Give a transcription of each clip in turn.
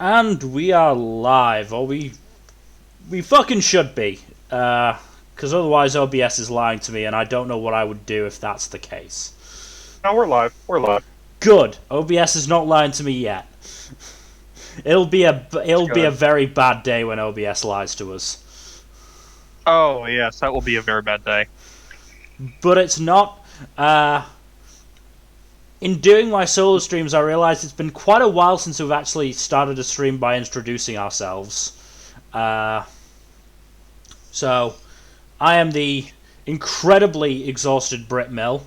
And we are live, or we fucking should be, because otherwise OBS is lying to me, and I don't know what I would do if that's the case. No, we're live. We're live. Good. OBS is not lying to me yet. It'll be a very bad day when OBS lies to us. Oh yes, that will be a very bad day. But it's not. In doing my solo streams, I realised it's been quite a while since we've actually started a stream by introducing ourselves. So, I am the incredibly exhausted Brit Mill.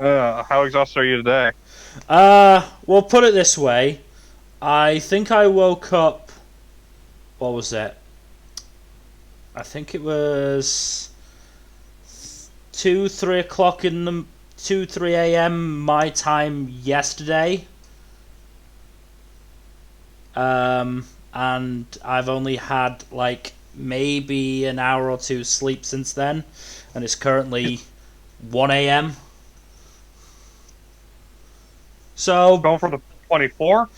How exhausted are you today? Well, put it this way. I think I woke up... What was it? I think it was 3 o'clock in the 3 a.m. my time yesterday. And I've only had like maybe an hour or two sleep since then, and it's currently 1 a.m. So Going for the 24?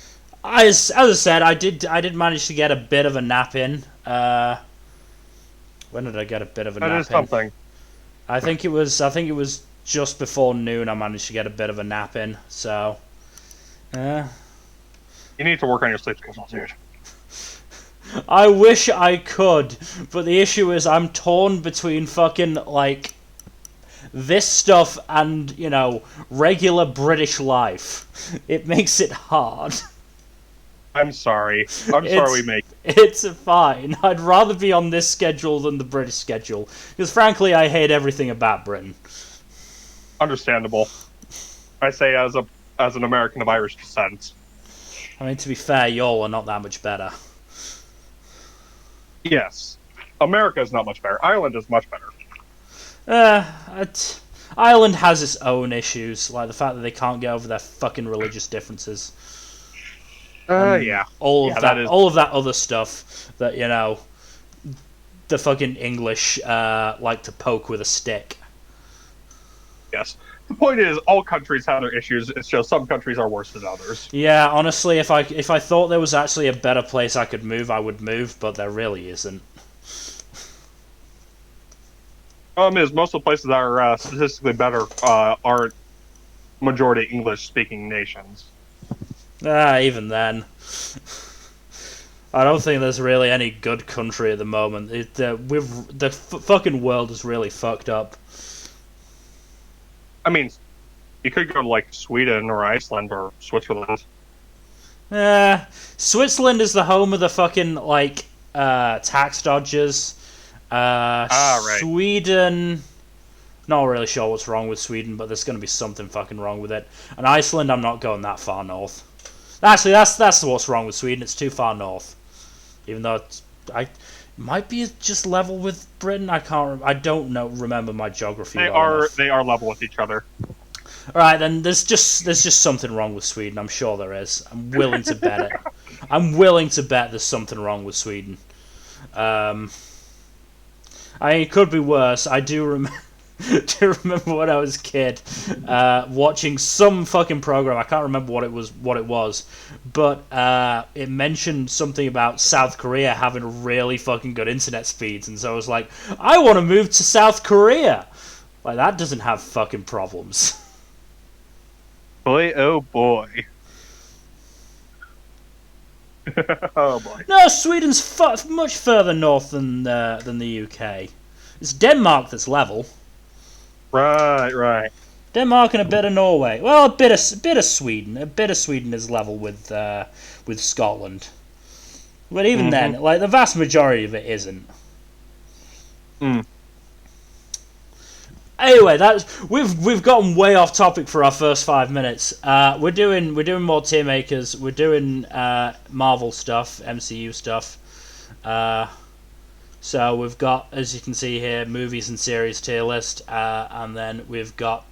as I said, I did manage to get a bit of a nap in. When did I get a bit of a nap in? That is something. I think it was just before noon. I managed to get a bit of a nap in. So, You need to work on your sleep schedule, dude. I wish I could, but the issue is I'm torn between fucking like this stuff and, you know, regular British life. It makes it hard. I'm sorry. I'm sorry we make it. It's fine. I'd rather be on this schedule than the British schedule, because frankly I hate everything about Britain. Understandable. I say as an American of Irish descent. I mean, to be fair, y'all are not that much better. Yes. America is not much better. Ireland is much better. Ireland has its own issues, like the fact that they can't get over their fucking religious differences. Yeah. All Yeah, of that, that is... all of that other stuff that, you know, the fucking English like to poke with a stick. Yes. The point is, all countries have their issues. It's just some countries are worse than others. Yeah, honestly, if I thought there was actually a better place I could move, I would move, but there really isn't. Problem is, most of the places that are statistically better are majority English-speaking nations. Even then, I don't think there's really any good country at the moment. The fucking world is really fucked up. I mean, you could go to, like, Sweden or Iceland or Switzerland. Switzerland is the home of the fucking, like, tax dodgers. Right. Sweden... Not really sure what's wrong with Sweden, but there's going to be something fucking wrong with it. And Iceland, I'm not going that far north. Actually, that's what's wrong with Sweden. It's too far north. Even though it might be just level with Britain. I don't remember my geography. They are level with each other. All right, then there's just something wrong with Sweden. I'm sure there is. I'm willing to bet it. I'm willing to bet there's something wrong with Sweden. I mean, it could be worse. I do remember. Do remember when I was a kid watching some fucking program. I can't remember what it was, but it mentioned something about South Korea having really fucking good internet speeds, and so I was like, I want to move to South Korea. Like, that doesn't have fucking problems. Boy, oh boy. Oh boy. No, Sweden's much further north than the UK. It's Denmark that's level. Right. Denmark and a bit of Norway. Well, a bit of Sweden. A bit of Sweden is level with Scotland. But even then, like, the vast majority of it isn't. Anyway, we've gotten way off topic for our first 5 minutes. We're doing more Tiermakers. We're doing Marvel stuff, MCU stuff. So we've got, as you can see here, movies and series tier list, and then we've got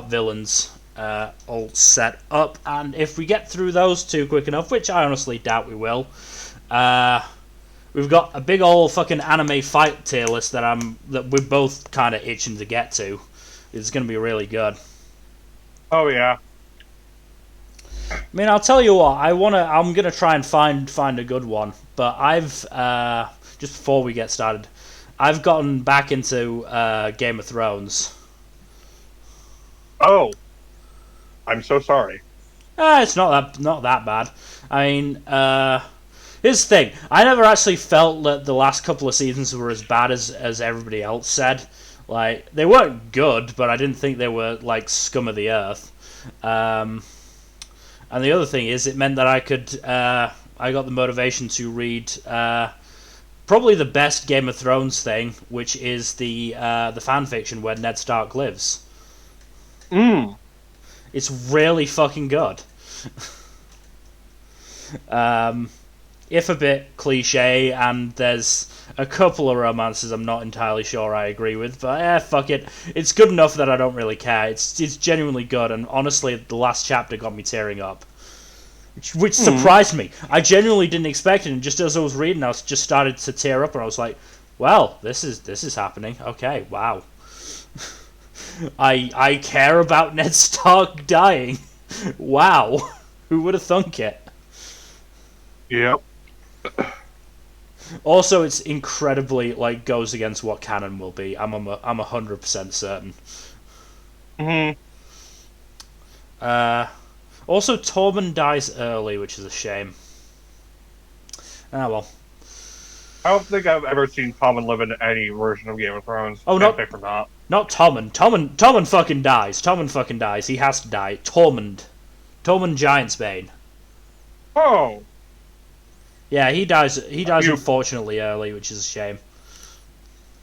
villains all set up. And if we get through those two quick enough, which I honestly doubt we will, we've got a big old fucking anime fight tier list that we're both kind of itching to get to. It's going to be really good. Oh yeah. I mean, I'll tell you what. I'm gonna try and find a good one. But I've just before we get started, I've gotten back into Game of Thrones. Oh, I'm so sorry. It's not that bad. I mean, here's the thing. I never actually felt that the last couple of seasons were as bad as everybody else said. Like, they weren't good, but I didn't think they were like scum of the earth. And the other thing is, it meant that I could I got the motivation to read probably the best Game of Thrones thing, which is the fan fiction where Ned Stark lives. It's really fucking good. If a bit cliche, and there's a couple of romances I'm not entirely sure I agree with, but fuck it. It's good enough that I don't really care. It's genuinely good, and honestly, the last chapter got me tearing up. Which surprised me. I genuinely didn't expect it, and just as I was reading, I just started to tear up, and I was like, well, this is happening. Okay, wow. I care about Ned Stark dying. Wow. Who would have thunk it? Yep. Also, it's incredibly goes against what canon will be. I'm 100% certain. Also, Tormund dies early, which is a shame. Ah well. I don't think I've ever seen Tommen live in any version of Game of Thrones. Oh, not Tommen. Tommen fucking dies. Tommen fucking dies. He has to die. Tormund Giantsbane. Oh. Yeah, he dies unfortunately early, which is a shame.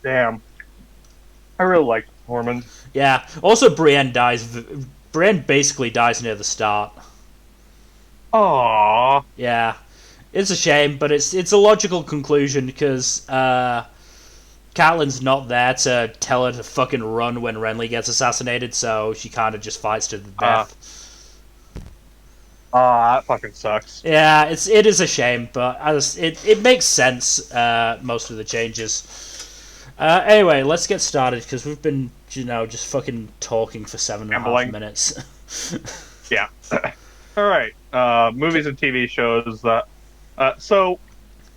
Damn. I really like Tormund. Yeah. Also, Brienne dies. Brienne basically dies near the start. Aww. Yeah. It's a shame, but it's a logical conclusion because Catelyn's not there to tell her to fucking run when Renly gets assassinated, so she kind of just fights to the death. That fucking sucks. Yeah, it is a shame, but it makes sense. Most of the changes. Anyway, let's get started because we've been just fucking talking for 7.5 minutes. Yeah. All right. Movies and TV shows. So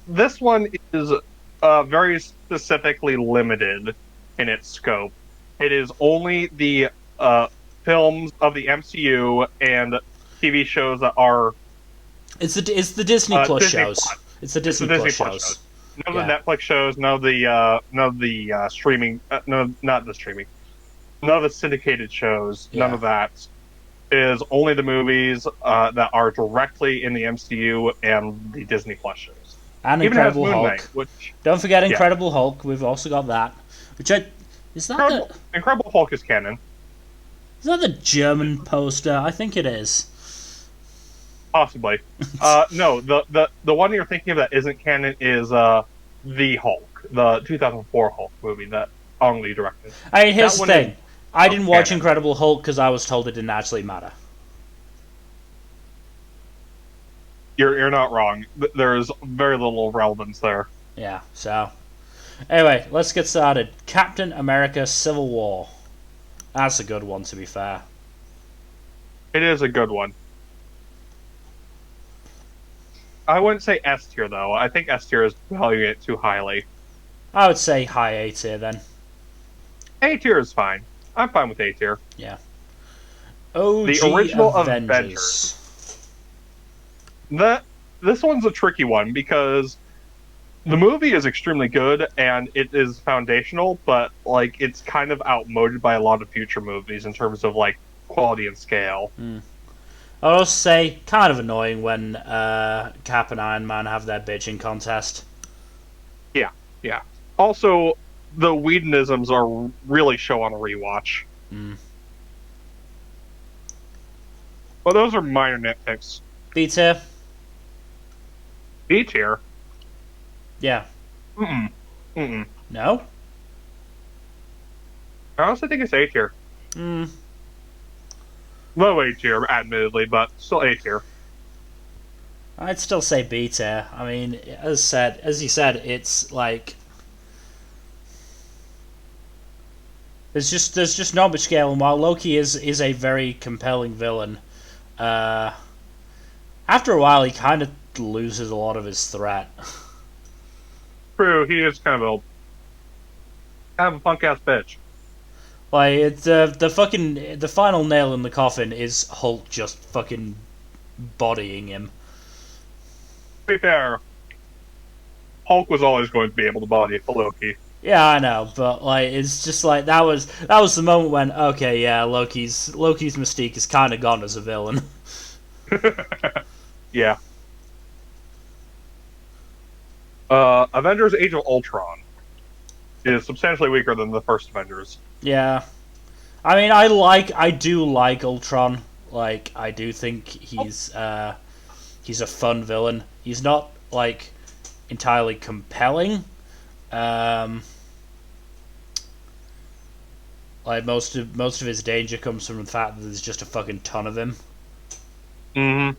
this one is very specifically limited in its scope. It is only the films of the MCU and TV shows that are. It's the Disney Plus shows. It's the Disney Plus shows. None of the Netflix shows. None of the streaming. No, not the streaming. None of the syndicated shows. Yeah. None of that. Is only the movies that are directly in the MCU and the Disney Plus shows. And even Incredible Hulk. Knight, Don't forget Incredible Hulk. We've also got that. Incredible Hulk is canon. Is that the German poster? I think it is. Possibly. No, the one you're thinking of that isn't canon is the Hulk, the 2004 Hulk movie that Ang Lee directed. I mean, here's the thing. I didn't watch Incredible Hulk because I was told it didn't actually matter. You're not wrong. There's very little relevance there. Yeah, so. Anyway, let's get started. Captain America Civil War. That's a good one, to be fair. It is a good one. I wouldn't say S tier, though. I think S tier is valuing it too highly. I would say high A tier, then. A tier is fine. I'm fine with A tier. Yeah. OG the original Avengers. This one's a tricky one because the movie is extremely good and it is foundational, but it's kind of outmoded by a lot of future movies in terms of quality and scale. I'll also say kind of annoying when Cap and Iron Man have their bitching contest. Yeah. Also, the Whedonisms are really show on a rewatch. Well, those are minor nitpicks. B tier? B tier? Yeah. Mm-mm. No? I honestly think it's A tier. Low A tier, admittedly, but still A tier. I'd still say B tier. I mean, as you said, it's there's just not much scale, and while Loki is a very compelling villain, After a while, he kind of loses a lot of his threat. True, he is kind of a punk ass bitch. Like it's the final nail in the coffin is Hulk just fucking bodying him. To be fair, Hulk was always going to be able to body Loki. Yeah, I know, but like it's just like that was the moment when okay, yeah, Loki's mystique is kind of gone as a villain. Yeah. Avengers: Age of Ultron is substantially weaker than the first Avengers. Yeah, I mean, I do like Ultron. Like, I do think he's a fun villain. He's not like entirely compelling. Like most of his danger comes from the fact that there's just a fucking ton of him. Mm-hmm.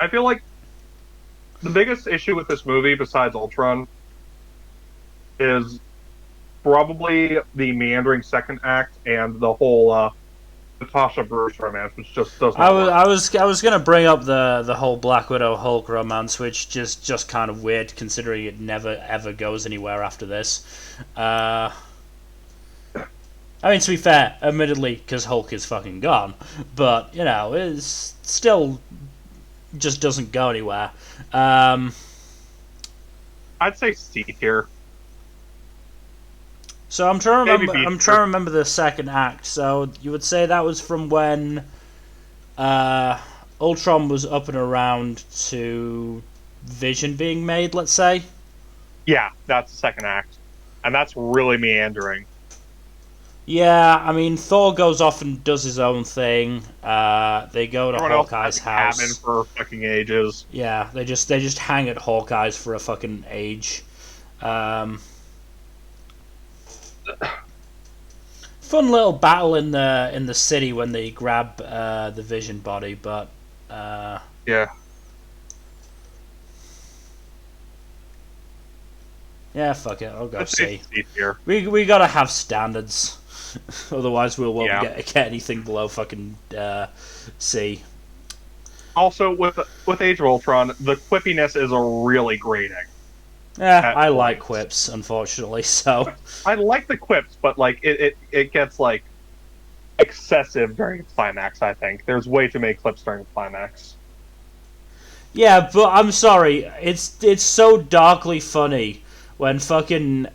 I feel like the biggest issue with this movie, besides Ultron, is probably the meandering second act and the whole Natasha Bruce romance, which just doesn't work. I was gonna bring up the whole Black Widow Hulk romance, which just kind of weird considering it never ever goes anywhere after this. I mean, to be fair, admittedly, because Hulk is fucking gone, but you know, it's still just doesn't go anywhere. I'd say C tier. So I'm trying to remember. Maybe I'm trying to remember the second act. So you would say that was from when Ultron was up and around to Vision being made. Let's say. Yeah, that's the second act, and that's really meandering. Yeah, I mean, Thor goes off and does his own thing. They go to Everyone Hawkeye's else has house. cabin for fucking ages. Yeah, they just hang at Hawkeye's for a fucking age. Fun little battle in the city when they grab the Vision body, but Yeah. yeah, fuck it, I'll go C. C tier. We gotta have standards, otherwise we won't Yeah. get anything below fucking C. Also, with Age of Ultron, the quippiness is a really grating. Yeah, I like quips, unfortunately. So I like the quips, but like it gets like excessive during the climax. I think there's way too many clips during the climax. yeah, but I'm sorry, it's so darkly funny when fucking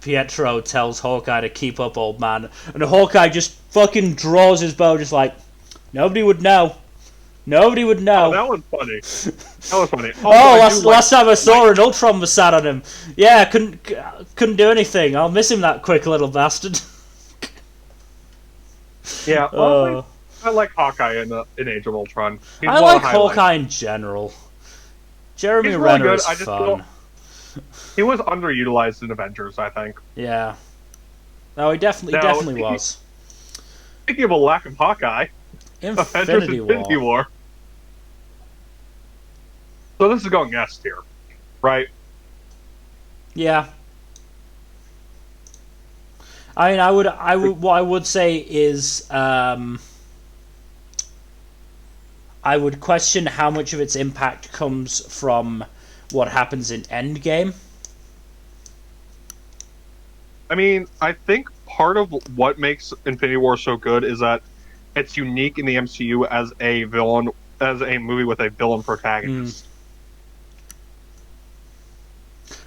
Pietro tells Hawkeye to keep up, old man, and Hawkeye just fucking draws his bow, just like nobody would know. Nobody would know. Oh, that was funny. That was funny. Last time I saw it, Ultron was sat on him. Yeah, couldn't do anything. I'll miss him, that quick little bastard. Yeah, well, I like Hawkeye in Age of Ultron. I like Hawkeye in general. Jeremy He's really Renner good. is I just fun. He was underutilized in Avengers, I think. Yeah. No, he definitely was. Speaking of a lack of Hawkeye, Infinity War. So this is going S tier, right? Yeah. I mean, what I would say is, I would question how much of its impact comes from what happens in Endgame. I mean, I think part of what makes Infinity War so good is that it's unique in the MCU as a movie with a villain protagonist.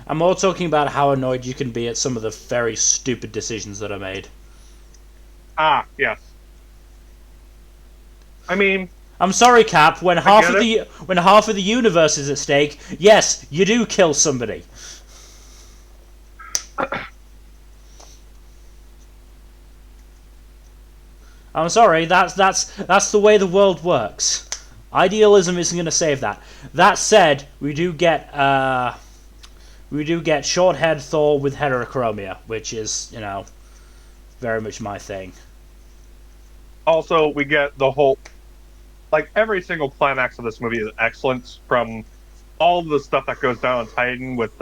I'm more talking about how annoyed you can be at some of the very stupid decisions that are made. Ah, yes. I mean, I'm sorry, Cap. When half of the universe is at stake, yes, you do kill somebody. I'm sorry. That's the way the world works. Idealism isn't going to save that. That said, we do get short-haired Thor with heterochromia, which is, you know, very much my thing. Also, we get the whole, like, every single climax of this movie is excellent, from all the stuff that goes down on Titan with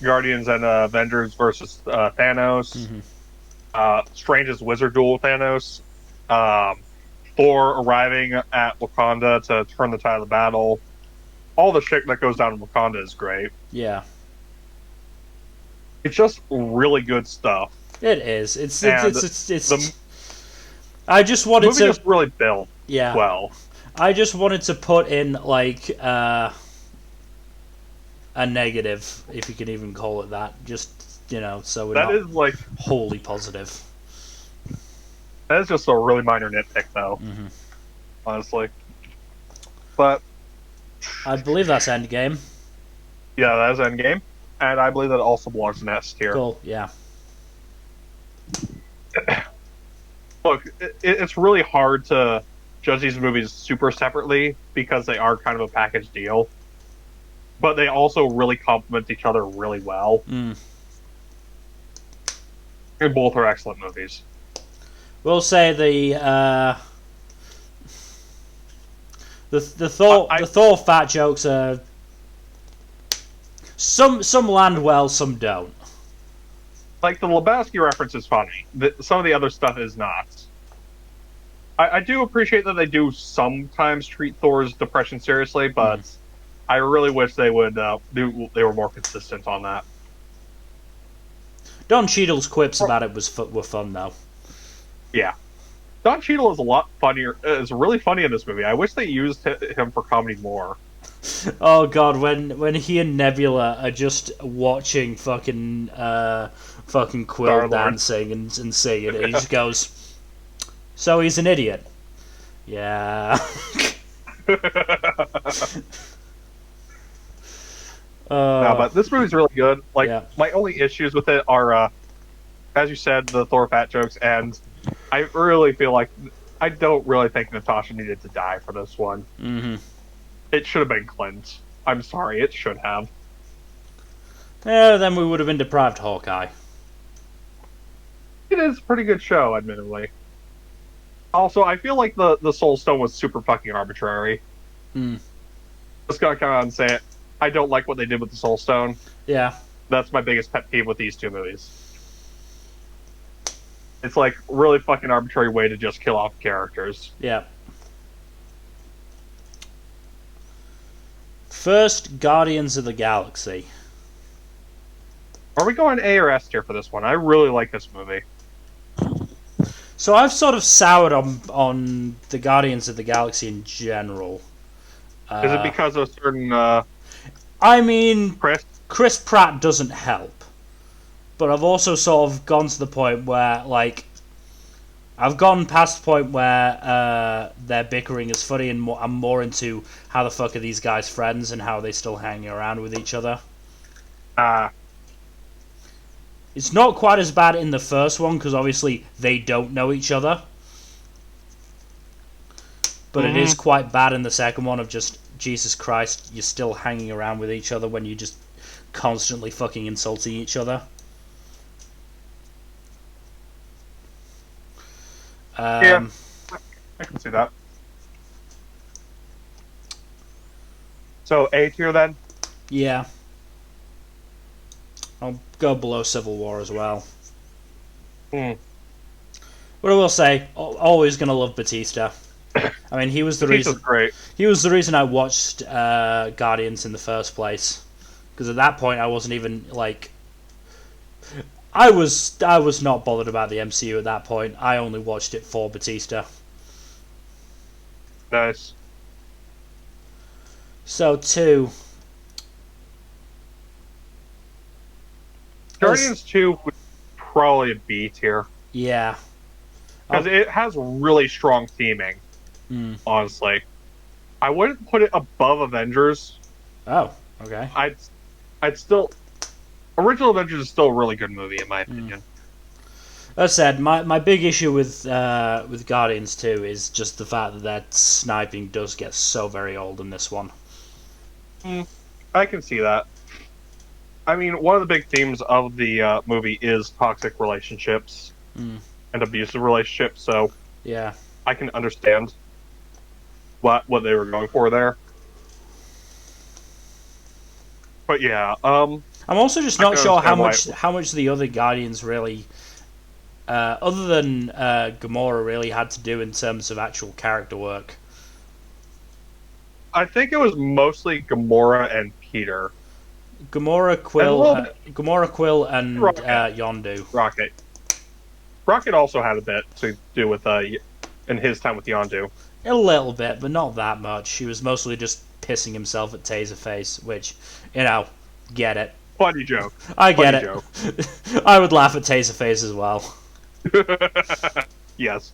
Guardians and Avengers versus Thanos, Strange's Wizard duel with Thanos, Thor arriving at Wakanda to turn the tide of the battle. All the shit that goes down in Wakanda is great. Yeah. It's just really good stuff. It is. It's the I just wanted movie to just really built yeah. well. I just wanted to put in like a negative, if you can even call it that. Just so we're That not is like wholly positive. that is just a really minor nitpick, though. Mm-hmm. Honestly, but I believe that's Endgame. yeah, that is Endgame, and I believe that also belongs in S tier. Cool. Yeah. Look, it's really hard to judge these movies super separately because they are kind of a package deal, but they also really complement each other really well. Mm. And both are excellent movies. We'll say the Thor fat jokes are some land well, some don't. Like, the Lebowski reference is funny. Some of the other stuff is not. I do appreciate that they do sometimes treat Thor's depression seriously, but I really wish they would they were more consistent on that. Don Cheadle's quips about it were fun though. Yeah, Don Cheadle is a lot funnier. Is really funny in this movie. I wish they used him for comedy more. Oh god, when he and Nebula are just watching fucking Quill Star-Lord dancing and singing, and he just goes, "So he's an idiot." Yeah. No, but this movie's really good. Like, yeah. my only issues with it are, as you said, the Thor fat jokes, and I really feel like I don't really think Natasha needed to die for this one. Mm-hmm. It should have been Clint. I'm sorry, it should have. Yeah, then we would have been deprived Hawkeye. It is a pretty good show, admittedly. Also, I feel like the Soul Stone was super fucking arbitrary. Mm. Just gotta come out and say it. I don't like what they did with the Soul Stone. Yeah. That's my biggest pet peeve with these two movies. It's like really fucking arbitrary way to just kill off characters. Yeah. First, Guardians of the Galaxy. Are we going A or S tier for this one? I really like this movie. So I've sort of soured on the Guardians of the Galaxy in general. Is it because of certain... I mean, Chris Pratt doesn't help. But I've also sort of gone to the point where, like... I've gone past the point where their bickering is funny, and I'm more into how the fuck are these guys friends and how are they still hanging around with each other. It's not quite as bad in the first one, because obviously they don't know each other. But it is quite bad in the second one of just, Jesus Christ, you're still hanging around with each other when you're just constantly fucking insulting each other. Yeah, I can see that. So, A tier then? Yeah. I'll go below Civil War as well. Mm. But I will say, always gonna love Batista. I mean, he was the reason. Great. He was the reason I watched Guardians in the first place. Because at that point, I wasn't even like. I was not bothered about the MCU at that point. I only watched it for Batista. Nice. So 2. Guardians 2 would probably a B tier. Yeah. Because it has really strong theming, honestly. I wouldn't put it above Avengers. Oh, okay. I'd still... Original Avengers is still a really good movie, in my opinion. That said, my big issue with Guardians 2 is just the fact that sniping does get so very old in this one. I can see that. I mean, one of the big themes of the movie is toxic relationships and abusive relationships, so yeah, I can understand what they were going for there. But yeah, I'm also just not sure how much the other Guardians really other than Gamora really had to do in terms of actual character work? I think it was mostly Gamora and Peter. Gamora, Quill, and Rocket. Yondu. Rocket. Rocket also had a bit to do with in his time with Yondu. A little bit, but not that much. He was mostly just pissing himself at Taserface, which, get it. Funny joke. I get Funny it. Joke. I would laugh at Taserface as well. Yes.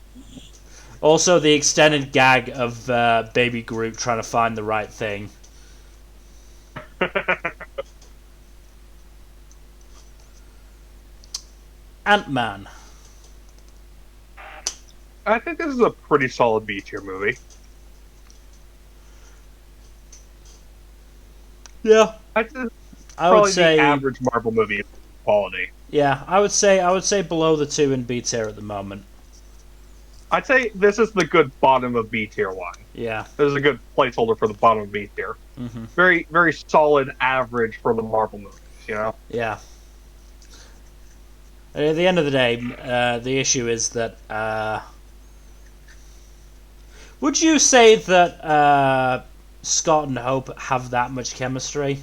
Also, the extended gag of Baby Groot trying to find the right thing. Ant-Man. I think this is a pretty solid B tier movie. Yeah. I would say the average Marvel movie quality. Yeah, I would say below the 2 in B tier at the moment. I'd say this is the good bottom of B tier one. Yeah. This is a good placeholder for the bottom of B tier. Mm-hmm. Very, very solid average for the Marvel movies, you know? Yeah. At the end of the day, the issue is that would you say that Scott and Hope have that much chemistry?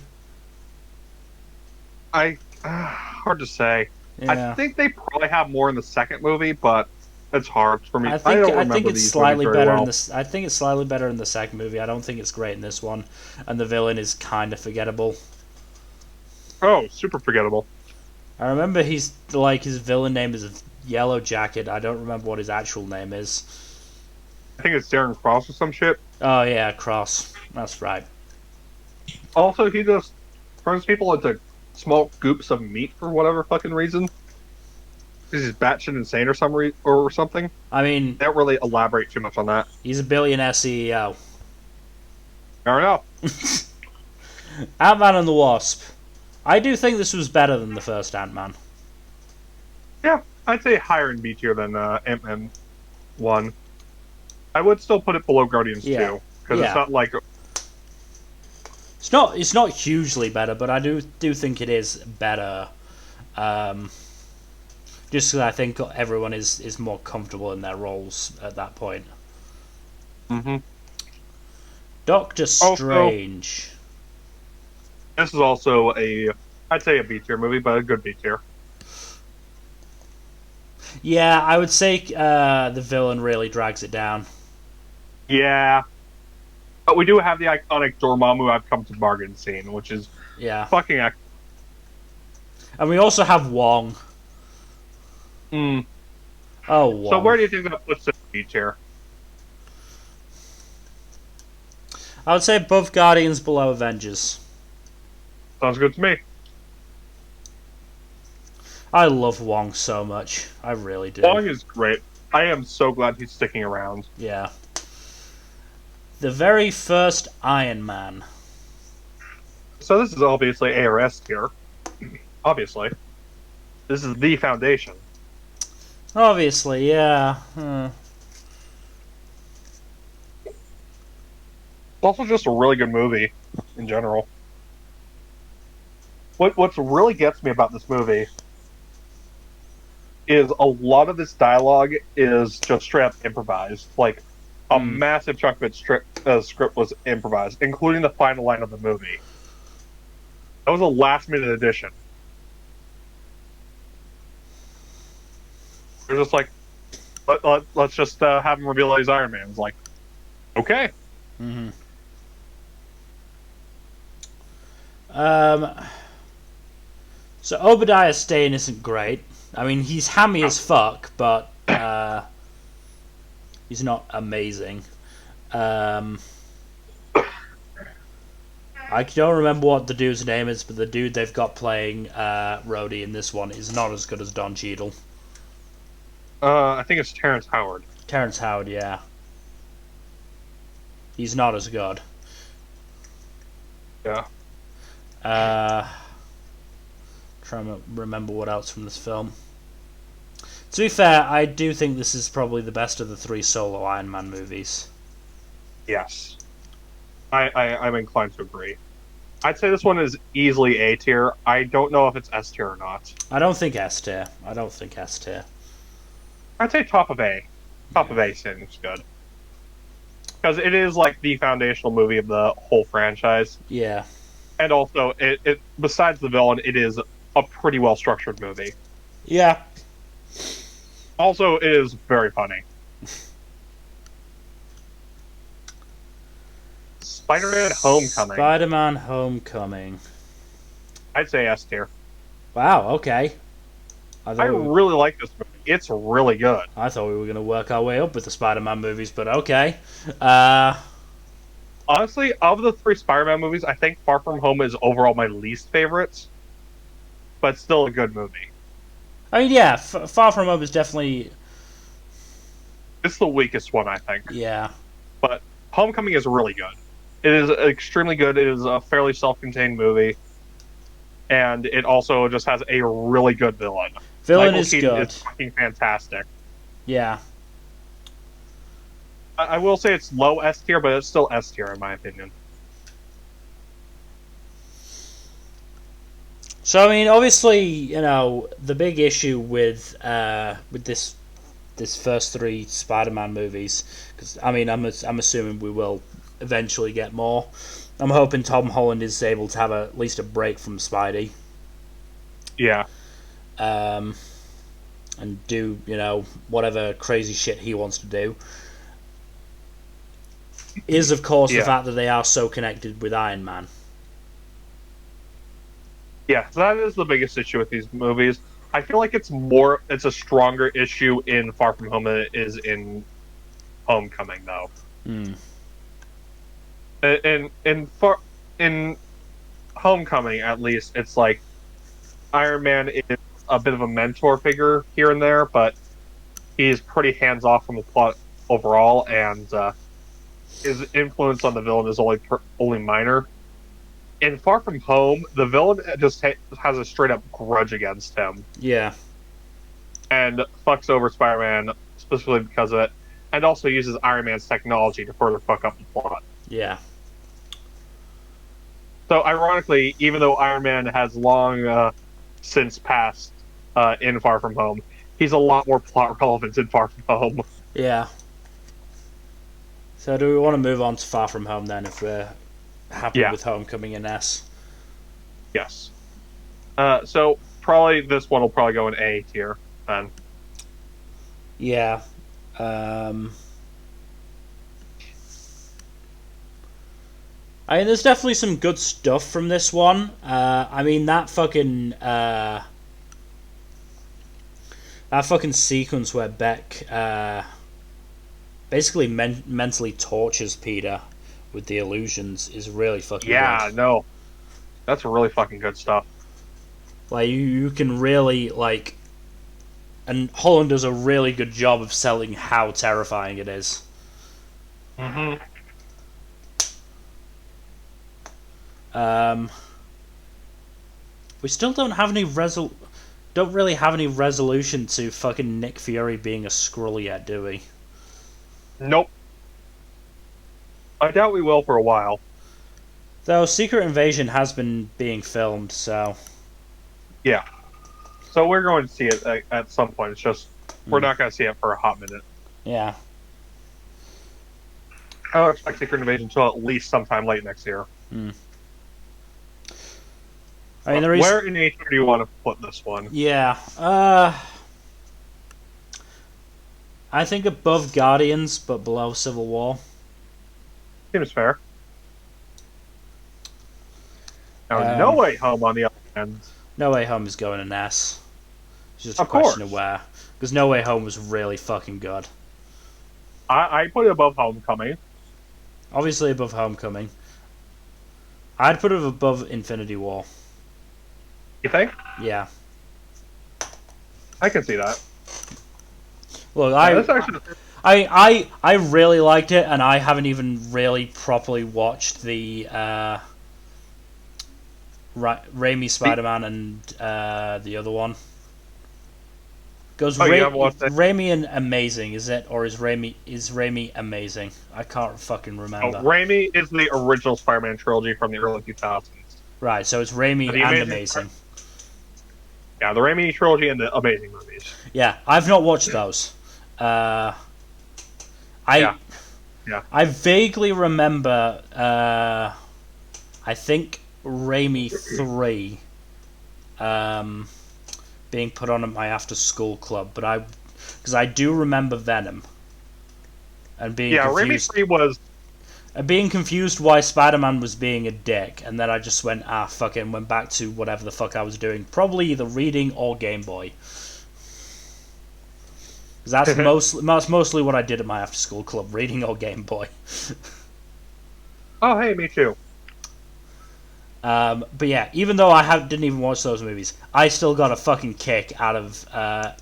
Hard to say. Yeah. I think they probably have more in the second movie, but it's hard for me. I think it's slightly better well. in this. I think it's slightly better in the second movie. I don't think it's great in this one, and the villain is kind of forgettable. Oh, super forgettable. I remember his villain name is Yellow Jacket. I don't remember what his actual name is. I think it's Darren Cross or some shit. Oh yeah, Cross. That's right. Also, he just turns people into small goops of meat for whatever fucking reason. He's batshit insane or something. I mean, they don't really elaborate too much on that. He's a billionaire CEO. Fair enough. Ant-Man and the Wasp. I do think this was better than the first Ant-Man. Yeah, I'd say higher in B tier than Ant-Man 1. I would still put it below Guardians 2, because it's not like... It's not hugely better, but I do think it is better. Just because I think everyone is more comfortable in their roles at that point. Mm-hmm. Doctor Strange. This is also I'd say a B tier movie, but a good B tier. Yeah, I would say the villain really drags it down. Yeah. But we do have the iconic Dormammu I've come to bargain scene, which is fucking excellent. And we also have Wong. Mm. Oh, Wong. So where do you think that puts it in B tier? I would say above Guardians, below Avengers. Sounds good to me. I love Wong so much. I really do. Wong is great. I am so glad he's sticking around. Yeah. The very first Iron Man. So this is obviously A or S tier. Obviously. This is the foundation. Obviously, yeah. It's also just a really good movie in general. What really gets me about this movie is a lot of this dialogue is just straight up improvised. Like, a massive chunk of its script was improvised, including the final line of the movie. That was a last-minute addition. They're just like, let's just have him reveal he's Iron Man. It's like, okay. Mm-hmm. So Obadiah Stane isn't great. I mean, he's hammy as fuck, but he's not amazing. I don't remember what the dude's name is, but the dude they've got playing Rhodey in this one is not as good as Don Cheadle. I think it's Terrence Howard. Terrence Howard, yeah. He's not as good. Yeah. Trying to remember what else from this film. To be fair, I do think this is probably the best of the 3 solo Iron Man movies. Yes. I'm inclined to agree. I'd say this one is easily A tier. I don't know if it's S tier or not. I don't think S tier. I'd say top of A. Top of A seems good. Because it is like the foundational movie of the whole franchise. Yeah. And also, it besides the villain, it is a pretty well structured movie. Yeah. Also, it is very funny. Spider-Man Homecoming. Spider-Man Homecoming. I'd say S tier. Wow, okay. I really like this movie. It's really good. I thought we were going to work our way up with the Spider-Man movies, but okay. Honestly, of the 3 Spider-Man movies, I think Far From Home is overall my least favorite, but still a good movie. I mean, yeah, Far From Home is definitely... It's the weakest one, I think. Yeah. But Homecoming is really good. It is extremely good. It is a fairly self-contained movie. And it also just has a really good villain. Villain Michael is Keaton good. is fucking fantastic. Yeah. I will say it's low S tier, but it's still S tier in my opinion. So I mean, obviously, you know, the big issue with this first 3 Spider-Man movies, because I mean, I'm assuming we will eventually get more. I'm hoping Tom Holland is able to have at least a break from Spidey. Yeah. And do, you know, whatever crazy shit he wants to do. Is, of course, the fact that they are so connected with Iron Man. Yeah, that is the biggest issue with these movies. I feel like it's a stronger issue in Far From Home than it is in Homecoming, though. In Homecoming, at least, it's like Iron Man is a bit of a mentor figure here and there, but he's pretty hands off from the plot overall, and his influence on the villain is only minor. In Far From Home, the villain just has a straight up grudge against him. Yeah. And fucks over Spider-Man specifically because of it, and also uses Iron Man's technology to further fuck up the plot. Yeah. So, ironically, even though Iron Man has long since passed in Far From Home, he's a lot more plot relevant in Far From Home. Yeah. So do we want to move on to Far From Home then, if we're happy with Homecoming and S? Yes. So probably this one will probably go in A tier then. Yeah. I mean, there's definitely some good stuff from this one. I mean, that fucking sequence where Beck basically mentally tortures Peter with the illusions is really fucking good. Yeah, no. That's really fucking good stuff. Like, you can really, like... And Holland does a really good job of selling how terrifying it is. Mm-hmm. We still don't have any don't really have any resolution to fucking Nick Fury being a Skrull yet, do we? Nope. I doubt we will for a while. Though Secret Invasion has been being filmed, so... Yeah. So we're going to see it at some point. It's just, we're not going to see it for a hot minute. Yeah. I don't expect Secret Invasion until at least sometime late next year. I mean, where in A tier do you want to put this one? Yeah. I think above Guardians, but below Civil War. Seems fair. Now, No Way Home on the other hand. No Way Home is going in S. It's just a Of question course. of where. Because No Way Home was really fucking good. I put it above Homecoming. Obviously above Homecoming. I'd put it above Infinity War. You think? Yeah. I can see that. Look, I really liked it, and I haven't even really properly watched the Raimi Spider-Man and the other one. Goes Raimi and Amazing, is it? Or is Raimi Amazing? I can't fucking remember. Oh, Raimi is the original Spider-Man trilogy from the early 2000s. Right, so it's Raimi and Amazing. Yeah, the Raimi trilogy and the Amazing movies. Yeah, I've not watched those. I Yeah. I vaguely remember. I think Raimi 3 being put on at my after school club, but because I do remember Venom and being confused. Raimi 3 was. Being confused why Spider-Man was being a dick, and then I just went, fuck it, and went back to whatever the fuck I was doing. Probably either reading or Game Boy. Because that's mostly what I did at my after-school club, reading or Game Boy. Oh, hey, me too. But yeah, even though I didn't even watch those movies, I still got a fucking kick out of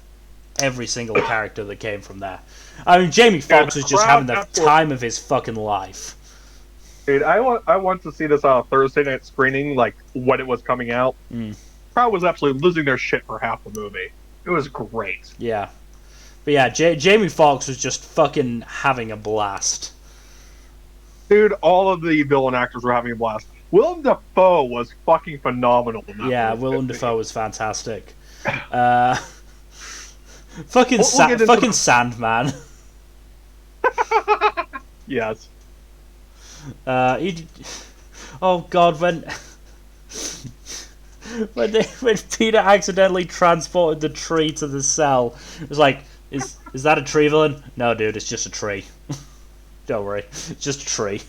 every single character that came from there. I mean, Jamie Foxx was just having the time of his fucking life. Dude, I want to see this on a Thursday night screening, like when it was coming out. Crowd was absolutely losing their shit for half the movie. It was great. Yeah. But yeah, Jamie Foxx was just fucking having a blast. Dude, all of the villain actors were having a blast. Willem Dafoe was fucking phenomenal in that movie. Willem Dafoe was fantastic. Fucking Sandman. Yes. Oh god, when Peter accidentally transported the tree to the cell, it was like, is that a tree villain? No, dude, it's just a tree. Don't worry, it's just a tree.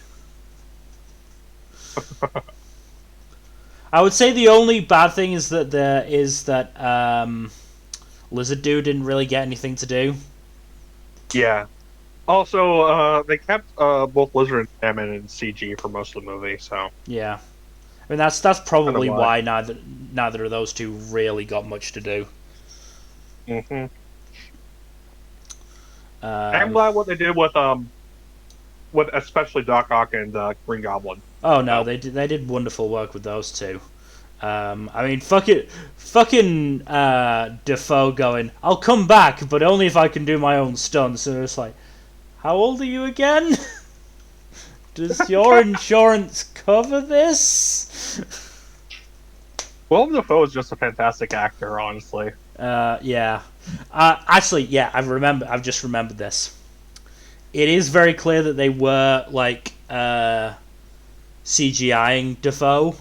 I would say the only bad thing is that Lizard Dude didn't really get anything to do. Yeah. Also, they kept both Lizard and Salmon in CG for most of the movie, so... Yeah. I mean, that's probably why neither of those two really got much to do. Mm-hmm. I'm glad what they did with especially Doc Ock and Green Goblin. Oh, no, they did wonderful work with those two. I mean, fucking Defoe going, I'll come back, but only if I can do my own stunts. And it's like, how old are you again? Does your insurance cover this? Willem Dafoe is just a fantastic actor, honestly. Yeah. Actually, yeah, I've just remembered this. It is very clear that they were, like, CGIing Defoe,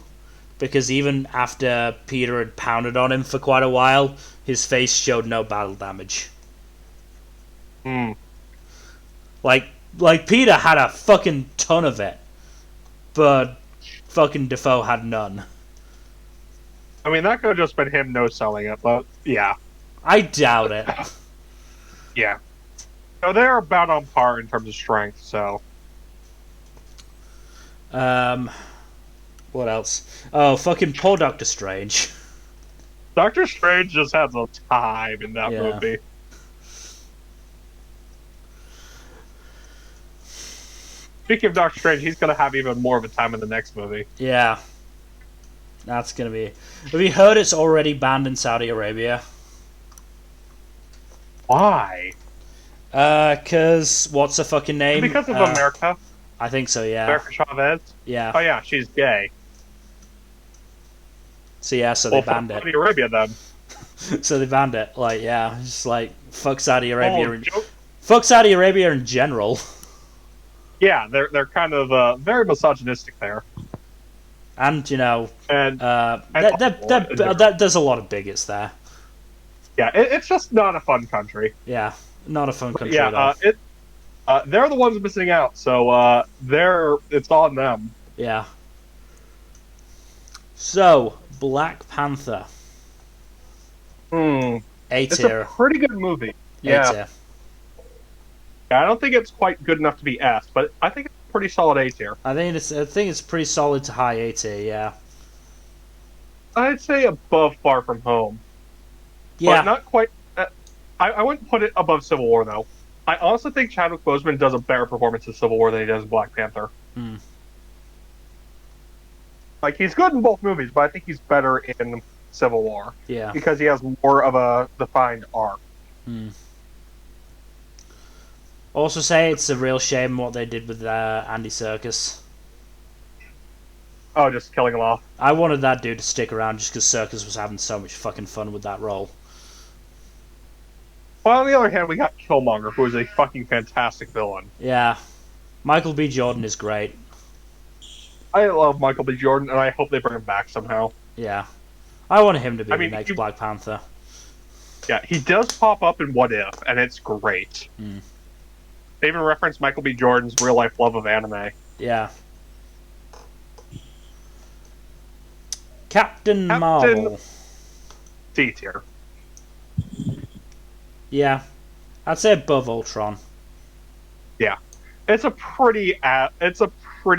because even after Peter had pounded on him for quite a while, his face showed no battle damage. Like Peter had a fucking ton of it, but fucking Defoe had none. I mean, that could have just been him no-selling it, but yeah. I doubt it. Yeah. So they're about on par in terms of strength, so... What else? Oh, fucking poor Doctor Strange. Doctor Strange just has a time in that movie. Speaking of Doctor Strange, he's going to have even more of a time in the next movie. Yeah. That's going to be... Have you heard it's already banned in Saudi Arabia? Why? Cause what's her fucking name? Because of America? I think so, yeah. America Chavez? Yeah. Oh yeah, she's gay. So yeah, so they banned it. Saudi Arabia then. So they banned it. Like, yeah, just like, fuck Saudi Arabia. Fuck Saudi Arabia in general. Yeah, they're kind of very misogynistic there. And, you know, and there's a lot of bigots there. Yeah, it's just not a fun country. Yeah, not a fun country at all. They're the ones missing out, so it's on them. Yeah. So, Black Panther. A tier. It's a pretty good movie. Yeah. A-tier. I don't think it's quite good enough to be S, but I think it's a pretty solid A tier. I think it's pretty solid to high A tier, yeah. I'd say above Far From Home. Yeah. But not quite. I wouldn't put it above Civil War, though. I also think Chadwick Boseman does a better performance in Civil War than he does in Black Panther. Like, he's good in both movies, but I think he's better in Civil War. Yeah. Because he has more of a defined arc. Also say it's a real shame what they did with Andy Serkis. Oh, just killing him off. I wanted that dude to stick around just because Serkis was having so much fucking fun with that role. Well, on the other hand, we got Killmonger, who is a fucking fantastic villain. Yeah. Michael B. Jordan is great. I love Michael B. Jordan, and I hope they bring him back somehow. Yeah. I want him to be I the mean, next Black Panther. Yeah, he does pop up in What If, and it's great. Mm. They even reference Michael B. Jordan's real-life love of anime. Yeah. Captain Marvel. C tier. Yeah. I'd say above Ultron. Yeah. It's a pretty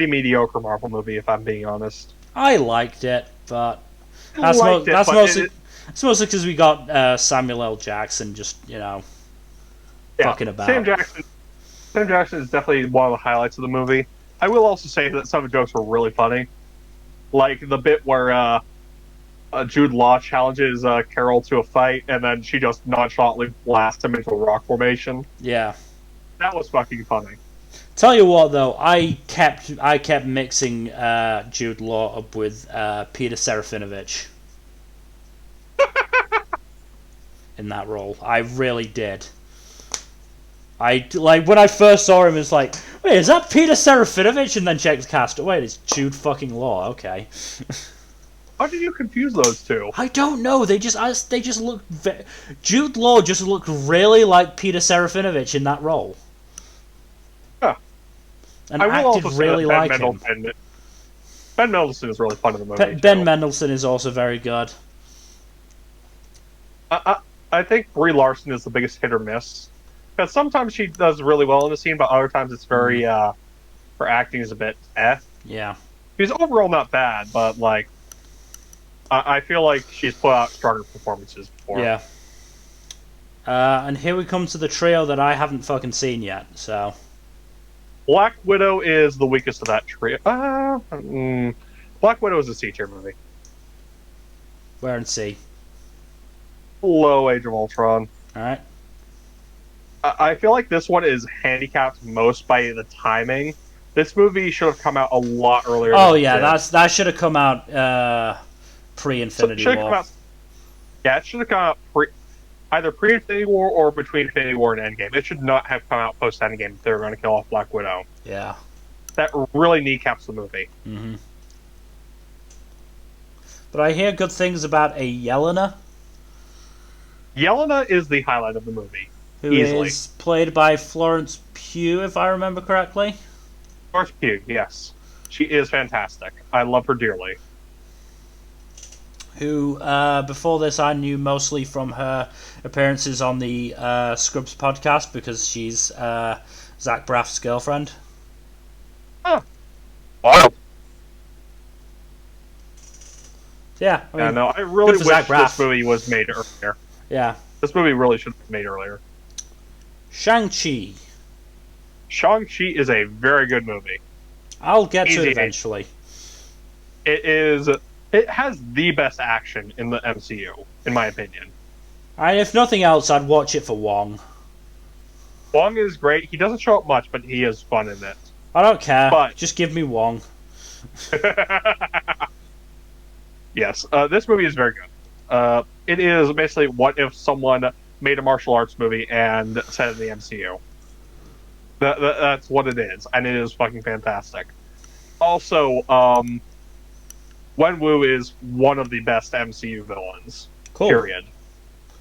mediocre Marvel movie, if I'm being honest. I liked it, but that's mostly because we got Samuel L. Jackson just, fucking about. Sam Jackson is definitely one of the highlights of the movie. I will also say that some of the jokes were really funny. Like the bit where Jude Law challenges Carol to a fight, and then she just nonchalantly blasts him into a rock formation. Yeah. That was fucking funny. Tell you what, though, I kept mixing Jude Law up with Peter Serafinovich in that role. I really did. When I first saw him, it's like, wait, is that Peter Serafinovich? And then checked the cast. Wait, it's Jude fucking Law. Okay. How did you confuse those two? I don't know. They just look. Jude Law just looked really like Peter Serafinovich in that role. Huh. And acted really like him. Ben Mendelsohn is really fun in the movie. Ben Mendelsohn is also very good. I think Brie Larson is the biggest hit or miss. Because sometimes she does really well in the scene, but other times it's very, her acting is a bit Yeah. She's overall not bad, but, I feel like she's put out stronger performances before. Yeah. And here we come to the trio that I haven't fucking seen yet, so... Black Widow is the weakest of that trio. Black Widow is a C-tier movie. Where in C? Below Age of Ultron. Alright. I feel like this one is handicapped most by the timing. This movie should have come out a lot earlier. Oh yeah, that should have come out pre-Infinity War. It should have come out either pre-Infinity War or between Infinity War and Endgame. It should not have come out post-Endgame if they were going to kill off Black Widow. Yeah. That really kneecaps the movie. Mm-hmm. But I hear good things about a Yelena. Yelena is the highlight of the movie. Who is played by Florence Pugh, if I remember correctly. Florence Pugh, yes. She is fantastic. I love her dearly. Who, before this, I knew mostly from her appearances on the Scrubs podcast, because she's Zach Braff's girlfriend. Huh. Wow. Yeah, I really wish this movie was made earlier. Yeah. This movie really should have been made earlier. Shang-Chi. Shang-Chi is a very good movie. I'll get to it eventually. It has the best action in the MCU, in my opinion. And if nothing else, I'd watch it for Wong. Wong is great. He doesn't show up much, but he is fun in it. I don't care. Just give me Wong. Yes, this movie is very good. It is basically what if someone made a martial arts movie and set it in the MCU. That's what it is, and it is fucking fantastic. Also, Wenwu is one of the best MCU villains. Cool. Period.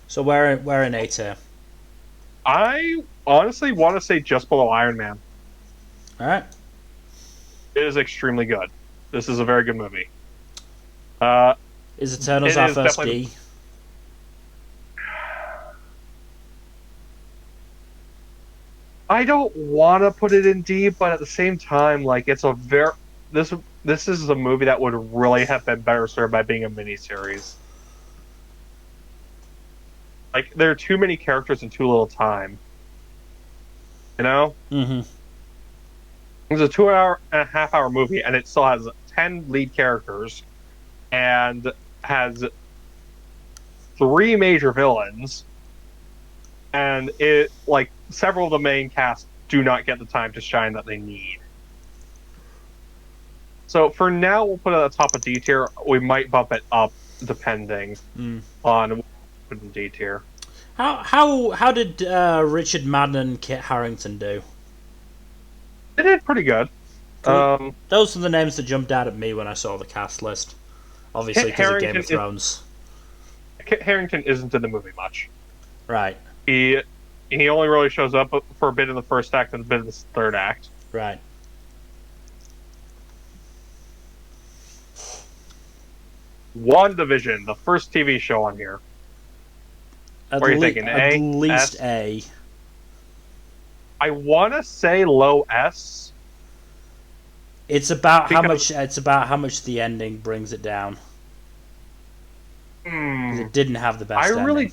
So we're in A tier. I honestly want to say just below Iron Man. Alright. It is extremely good. This is a very good movie. Is Eternals our first D? I don't want to put it in D, but at the same time, it's a very this is a movie that would really have been better served by being a miniseries. There are too many characters in too little time. You know? Mm-hmm. It's a 2.5 hour movie, and it still has 10 lead characters, and has 3 major villains, and several of the main cast do not get the time to shine that they need. So for now, we'll put it at the top of D tier. We might bump it up depending on what we put in D tier. How did Richard Madden and Kit Harington do? They did pretty good. Those are the names that jumped out at me when I saw the cast list. Obviously, because of Game of Thrones. Kit Harington isn't in the movie much. Right. He only really shows up for a bit in the first act and a bit in the third act. Right. WandaVision, the first TV show on here. What are you thinking? At least S? A. I want to say low S. It's about how much. It's about how much the ending brings it down. It didn't have the best ending.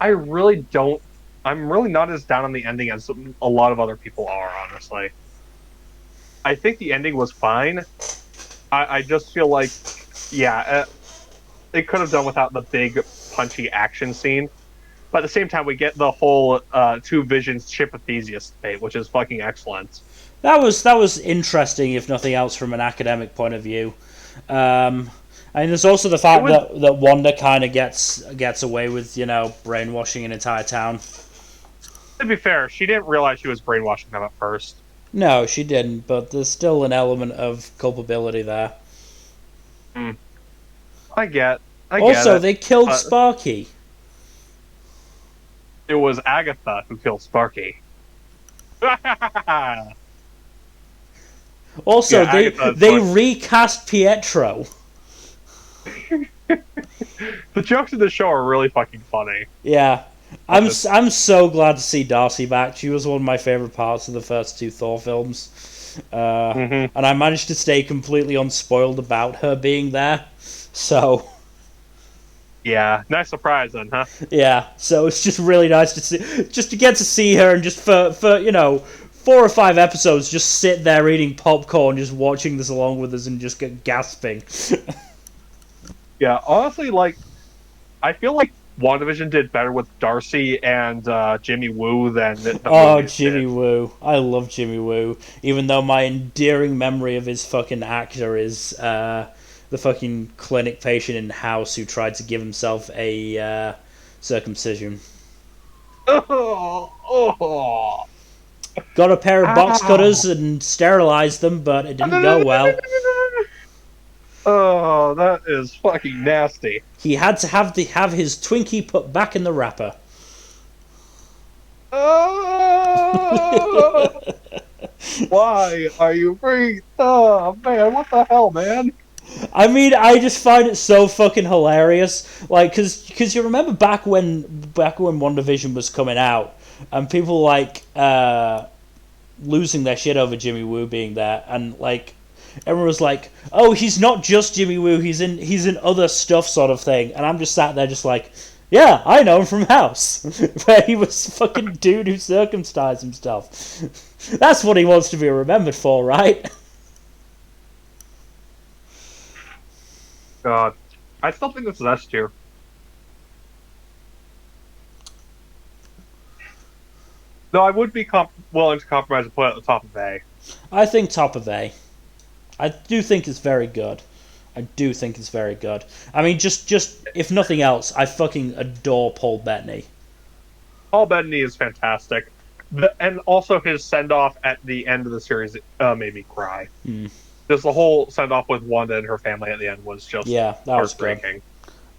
I really don't. I'm really not as down on the ending as a lot of other people are, honestly. I think the ending was fine. I just feel like, yeah, it could have done without the big punchy action scene. But at the same time, we get the whole two Visions ship of Theseus debate, which is fucking excellent. That was interesting, if nothing else, from an academic point of view. And there's also the fact that Wanda kind of gets away with, brainwashing an entire town. To be fair, she didn't realize she was brainwashing them at first. No, she didn't, but there's still an element of culpability there. I get Also, it. they killed Sparky. It was Agatha who killed Sparky. Also, yeah, they recast Pietro. The jokes in the show are really fucking funny. Yeah. I'm so glad to see Darcy back. She was one of my favourite parts of the first two Thor films. And I managed to stay completely unspoiled about her being there. So... Yeah, nice surprise then, huh? Yeah, so it's just really nice to get to see her and just for 4 or 5 episodes just sit there eating popcorn, just watching this along with us and just get gasping. Yeah, honestly, I feel like WandaVision did better with Darcy and Jimmy Woo than the Jimmy Woo. I love Jimmy Woo. Even though my endearing memory of his fucking actor is the fucking clinic patient in House who tried to give himself a circumcision. Oh. Got a pair of box cutters and sterilized them, but it didn't go well. Oh, that is fucking nasty. He had to have his Twinkie put back in the wrapper. Oh. Why are you free? Oh man, what the hell, man? I mean, I just find it so fucking hilarious. Like, because you remember back when WandaVision was coming out, and people losing their shit over Jimmy Woo being there, and everyone was like, "Oh, he's not just Jimmy Woo. He's in other stuff," sort of thing. And I'm just sat there, just like, "Yeah, I know him from House, where he was fucking dude who circumcised himself. That's what he wants to be remembered for, right?" God, I still think this is S tier. No, I would be willing to compromise and put it at the top of A. I think top of A. I do think it's very good. I mean, just if nothing else, I fucking adore Paul Bettany. Paul Bettany is fantastic. And also his send-off at the end of the series made me cry. Just the whole send-off with Wanda and her family at the end was just that was good.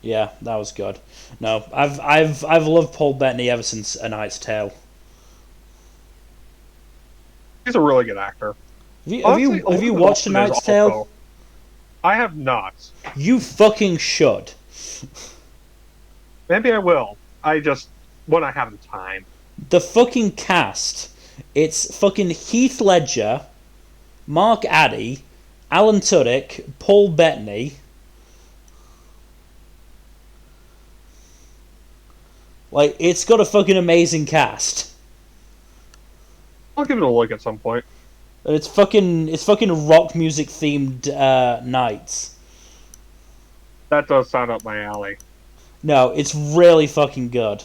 Yeah, that was good. No, I've loved Paul Bettany ever since A Knight's Tale. He's a really good actor. Have you watched A Knight's Tale? I have not. You fucking should. Maybe I will. When I have the time. The fucking cast. It's fucking Heath Ledger, Mark Addy, Alan Tudyk, Paul Bettany. It's got a fucking amazing cast. I'll give it a look at some point. And it's fucking rock music themed nights. That does sound up my alley. No, it's really fucking good.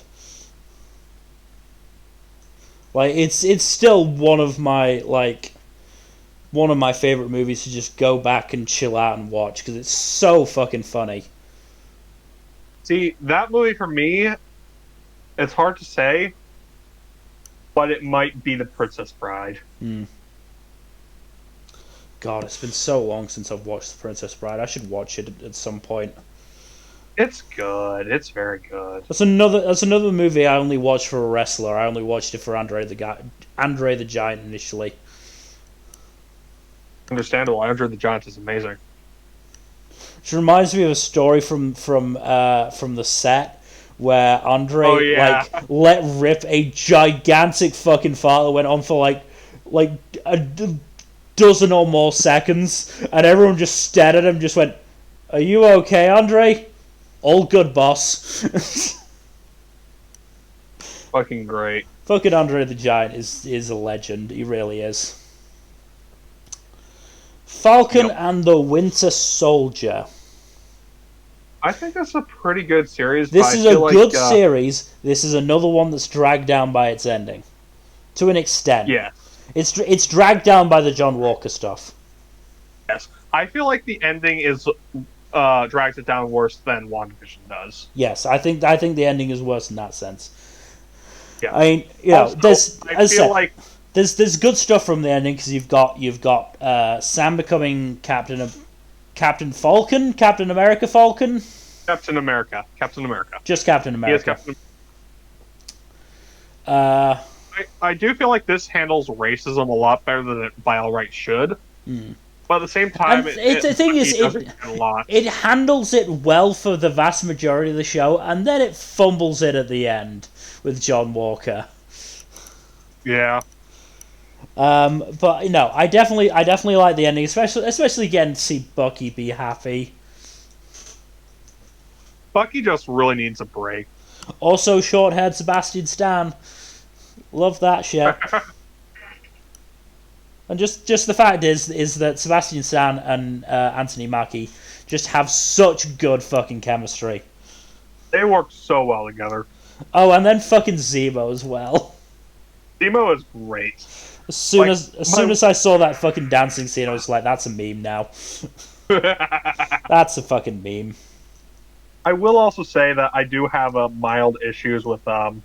It's still one of my favorite movies to just go back and chill out and watch because it's so fucking funny. See, that movie for me It's hard to say, but it might be the Princess Bride. God, it's been so long since I've watched The Princess Bride. I should watch it at some point. It's good. It's very good. That's another movie I only watched for a wrestler. I only watched it for Andre the Giant initially. Understandable. Andre the Giant is amazing. Which reminds me of a story from the set where Andre let rip a gigantic fucking fart that went on for like a dozen or more seconds, and everyone just stared at him, just went, "Are you okay, Andre?" "All good, boss." Fucking great. Fucking Andre the Giant is a legend. He really is. Falcon and the Winter Soldier. I think that's a pretty good series. This is a good series. This is another one that's dragged down by its ending, to an extent. Yeah, it's dragged down by the John Walker stuff. Yes, I feel like the ending is drags it down worse than WandaVision does. Yes, I think the ending is worse in that sense. Yeah, I mean, there's good stuff from the ending because you've got Sam becoming Captain Falcon, Captain America Falcon. Captain America. Just Captain America. He is Captain. I do feel like this handles racism a lot better than it by all right should. But at the same time, it handles it well for the vast majority of the show, and then it fumbles it at the end with John Walker. Yeah. But I definitely like the ending, especially getting to see Bucky be happy. Bucky just really needs a break. Also, short-haired Sebastian Stan, love that shit. And just the fact is that Sebastian Stan and Anthony Mackie just have such good fucking chemistry. They work so well together. Oh, and then fucking Zemo as well. Zemo is great. As soon as I saw that fucking dancing scene, I was like, that's a meme now. That's a fucking meme. I will also say that I do have mild issues with how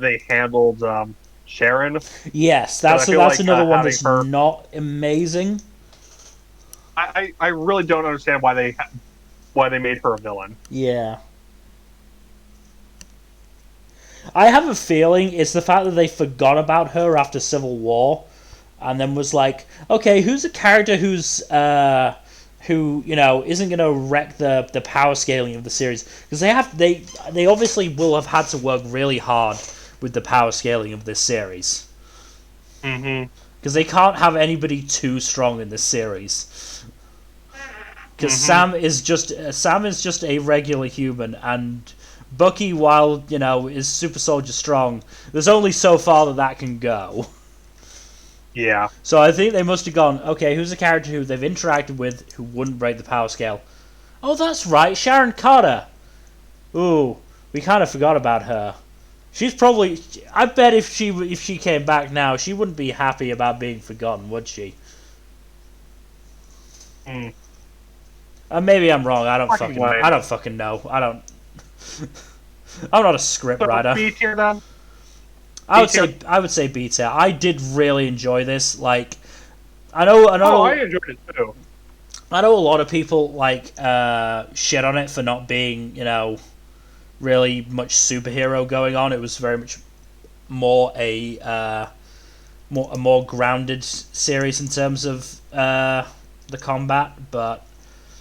they handled Sharon. Yes, that's another one that's not amazing. I really don't understand why they made her a villain. Yeah. I have a feeling it's the fact that they forgot about her after Civil War, and then was like, okay, who's a character who isn't going to wreck the power scaling of the series? Because they obviously will have had to work really hard with the power scaling of this series. Because they can't have anybody too strong in this series. Because Sam is just a regular human, and Bucky, while is super soldier strong, there's only so far that can go. Yeah. So I think they must have gone, okay, who's a character who they've interacted with who wouldn't break the power scale? Oh, that's right, Sharon Carter. Ooh, we kind of forgot about her. She's probably... I bet if she came back now, she wouldn't be happy about being forgotten, would she? Maybe I'm wrong. I don't fucking know. I'm not a script writer. B tier then? I would say B tier. I did really enjoy this. Like, I enjoyed it too. I know a lot of people shit on it for not being, really much superhero going on. It was very much more a more grounded series in terms of the combat, but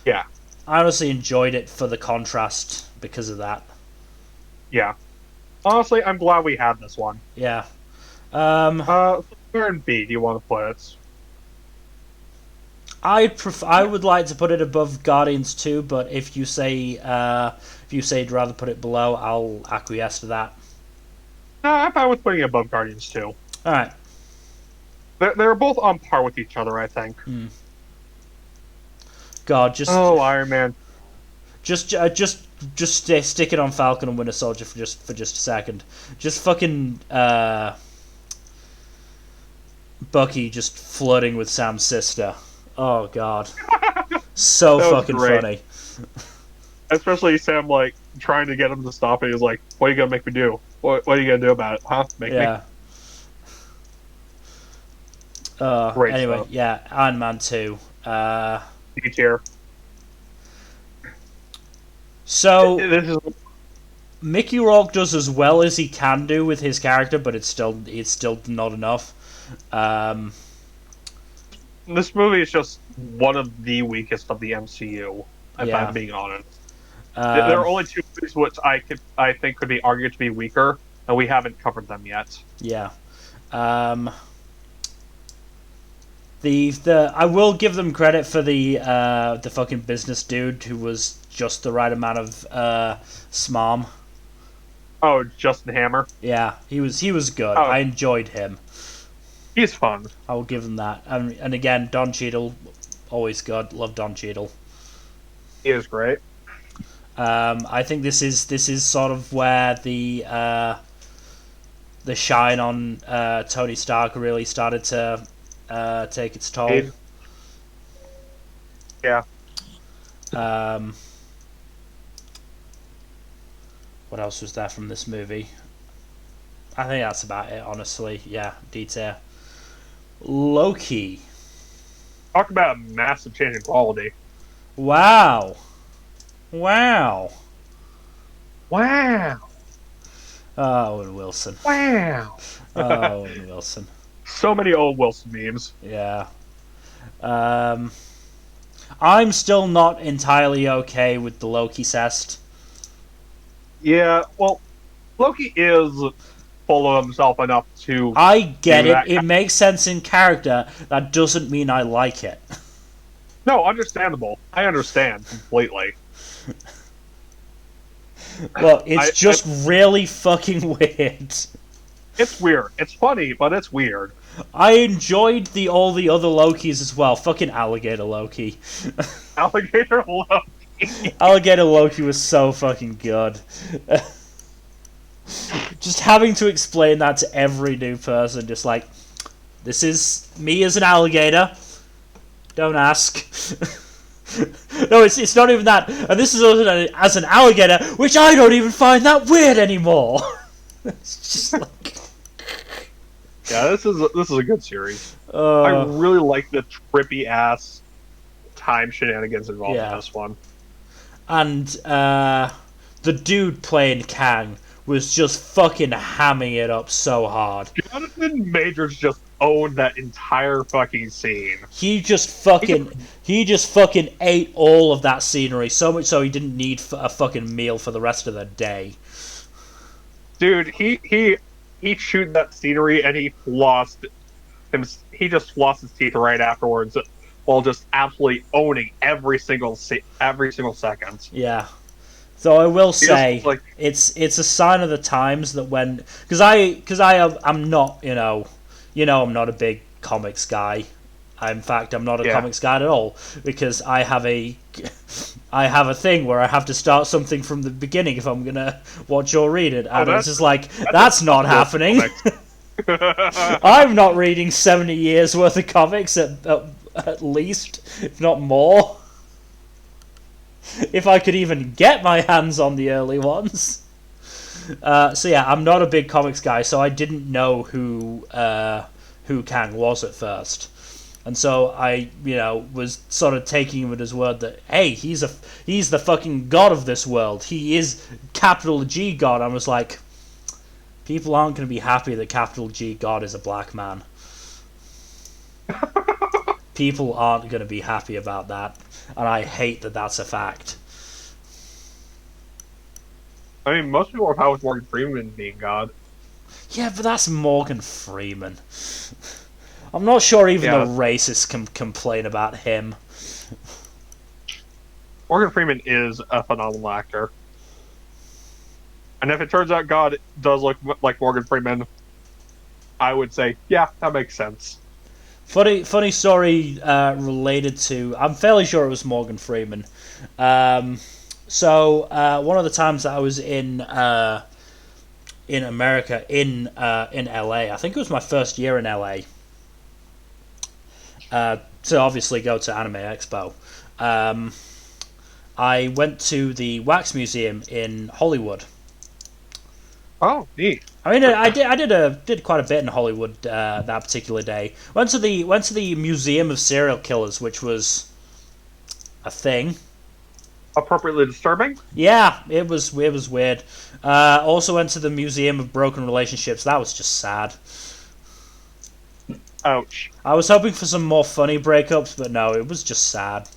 yeah, I honestly enjoyed it for the contrast because of that. Yeah. Honestly, I'm glad we had this one. Yeah. Where in B do you want to put it? I would like to put it above Guardians 2, but if you say you'd rather put it below, I'll acquiesce to that. No, I'm fine with putting it above Guardians 2. All right. They're both on par with each other, I think. God, just Iron Man. Just stick it on Falcon and Winter Soldier for just a second. Just fucking Bucky just flirting with Sam's sister. Oh God, so fucking great. funny. Especially Sam trying to get him to stop it. He's like, "What are you gonna make me do? What are you gonna do about it? Huh? Make me?" Yeah. Great Anyway, stuff. yeah, Iron Man 2. D tier. So This is Mickey Rourke does as well as he can do with his character, but it's still not enough. this movie is just one of the weakest of the MCU. If Yeah. I'm being honest, there are only two movies which I think could be argued to be weaker, and we haven't covered them yet. Yeah. I will give them credit for the fucking business dude who was just the right amount of smarm. Oh, Justin Hammer. Yeah, he was good. Oh. I enjoyed him. He's fun. I will give him that. And again, Don Cheadle, always good. Love Don Cheadle. He is great. I think this is sort of where the shine on Tony Stark really started to take its toll. Yeah. What else was there from this movie? I think that's about it, honestly. Yeah, detail. Loki. Talk about a massive change in quality. Wow. Wow. Wow. Oh, Owen Wilson. Wow. Oh, Owen Wilson. So many old Wilson memes. Yeah. I'm still not entirely okay with the Loki cest. Yeah, well, Loki is full of himself enough to... I get do it. that. It makes sense in character. That doesn't mean I like it. No, understandable. I understand completely. Well, it's just really fucking weird. It's weird. It's funny, but it's weird. I enjoyed all the other Lokis as well. Fucking Alligator Loki. Alligator Loki. Alligator Loki was so fucking good. Just having to explain that to every new person, just like, this is me as an alligator. Don't ask. No, it's not even that. And this is also as an alligator, which I don't even find that weird anymore. It's just like... Yeah, this is a good series. I really like the trippy ass time shenanigans involved in this one. And the dude playing Kang was just fucking hamming it up so hard. Jonathan Majors just owned that entire fucking scene. He just fucking ate all of that scenery, so much so he didn't need a fucking meal for the rest of the day. Dude, he chewed that scenery and he just flossed his teeth right afterwards, while just absolutely owning every single second. Yeah. So I will say, it's a sign of the times that when, because I'm not, I'm not a big comics guy. In fact, I'm not a comics guy at all, because I have a thing where I have to start something from the beginning if I'm gonna watch or read it, and it's just like, that's not happening. I'm not reading 70 years worth of comics at least, if not more. If I could even get my hands on the early ones. So yeah, I'm not a big comics guy, so I didn't know who Kang was at first. And so I, was sort of taking him at his word that, hey, he's the fucking god of this world. He is capital G God. I was like, people aren't going to be happy that capital G God is a black man. People aren't going to be happy about that. And I hate that that's a fact. I mean, most people are fine with Morgan Freeman being God. Yeah, but that's Morgan Freeman. I'm not sure even the racists can complain about him. Morgan Freeman is a phenomenal actor. And if it turns out God does look like Morgan Freeman, I would say, yeah, that makes sense. Funny story related to... I'm fairly sure it was Morgan Freeman. So one of the times that I was in America, in LA, I think it was my first year in LA, to obviously go to Anime Expo. I went to the Wax Museum in Hollywood. Oh, neat. I mean, I did quite a bit in Hollywood that particular day. Went to the Museum of Serial Killers, which was a thing. Appropriately disturbing? Yeah, it was weird. Also went to the Museum of Broken Relationships. That was just sad. Ouch. I was hoping for some more funny breakups, but no, it was just sad.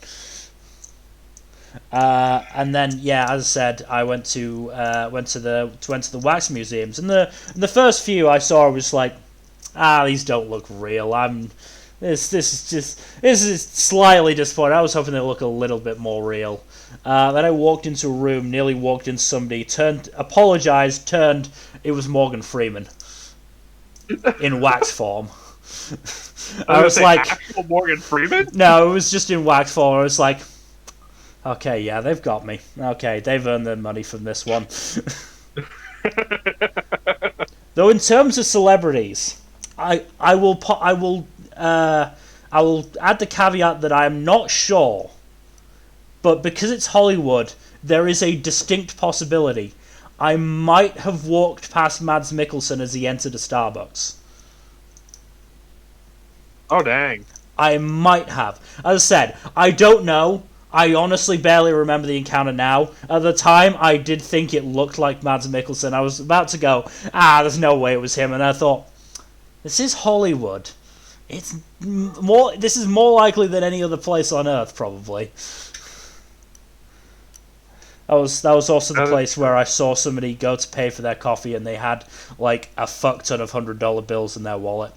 And then, yeah, as I said, I went to the wax museums, and the first few I saw was like, these don't look real. This is slightly disappointing. I was hoping they'd look a little bit more real. Then I walked into a room, nearly walked in somebody, apologized, turned. It was Morgan Freeman in wax form. I was like, actual Morgan Freeman? No, it was just in wax form. I was like, okay, yeah, they've got me. Okay, they've earned their money from this one. Though in terms of celebrities, I will add the caveat that I am not sure, but because it's Hollywood, there is a distinct possibility I might have walked past Mads Mikkelsen as he entered a Starbucks. Oh, dang. I might have. As I said, I don't know. I honestly barely remember the encounter now. At the time, I did think it looked like Mads Mikkelsen. I was about to go, there's no way it was him. And I thought, this is Hollywood. This is more likely than any other place on Earth, probably. That was also the place where I saw somebody go to pay for their coffee and they had like a fuck ton of $100 bills in their wallet.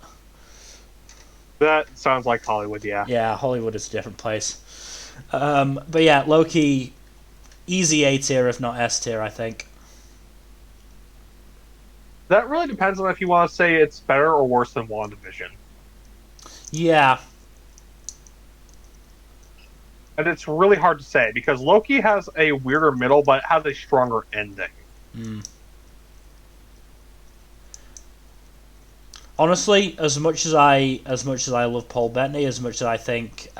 That sounds like Hollywood, yeah. Yeah, Hollywood is a different place. But yeah, Loki, easy A tier if not S tier, I think. That really depends on if you want to say it's better or worse than WandaVision. Yeah. And it's really hard to say, because Loki has a weirder middle, but it has a stronger ending. Honestly, as much as I love Paul Bettany, as much as I think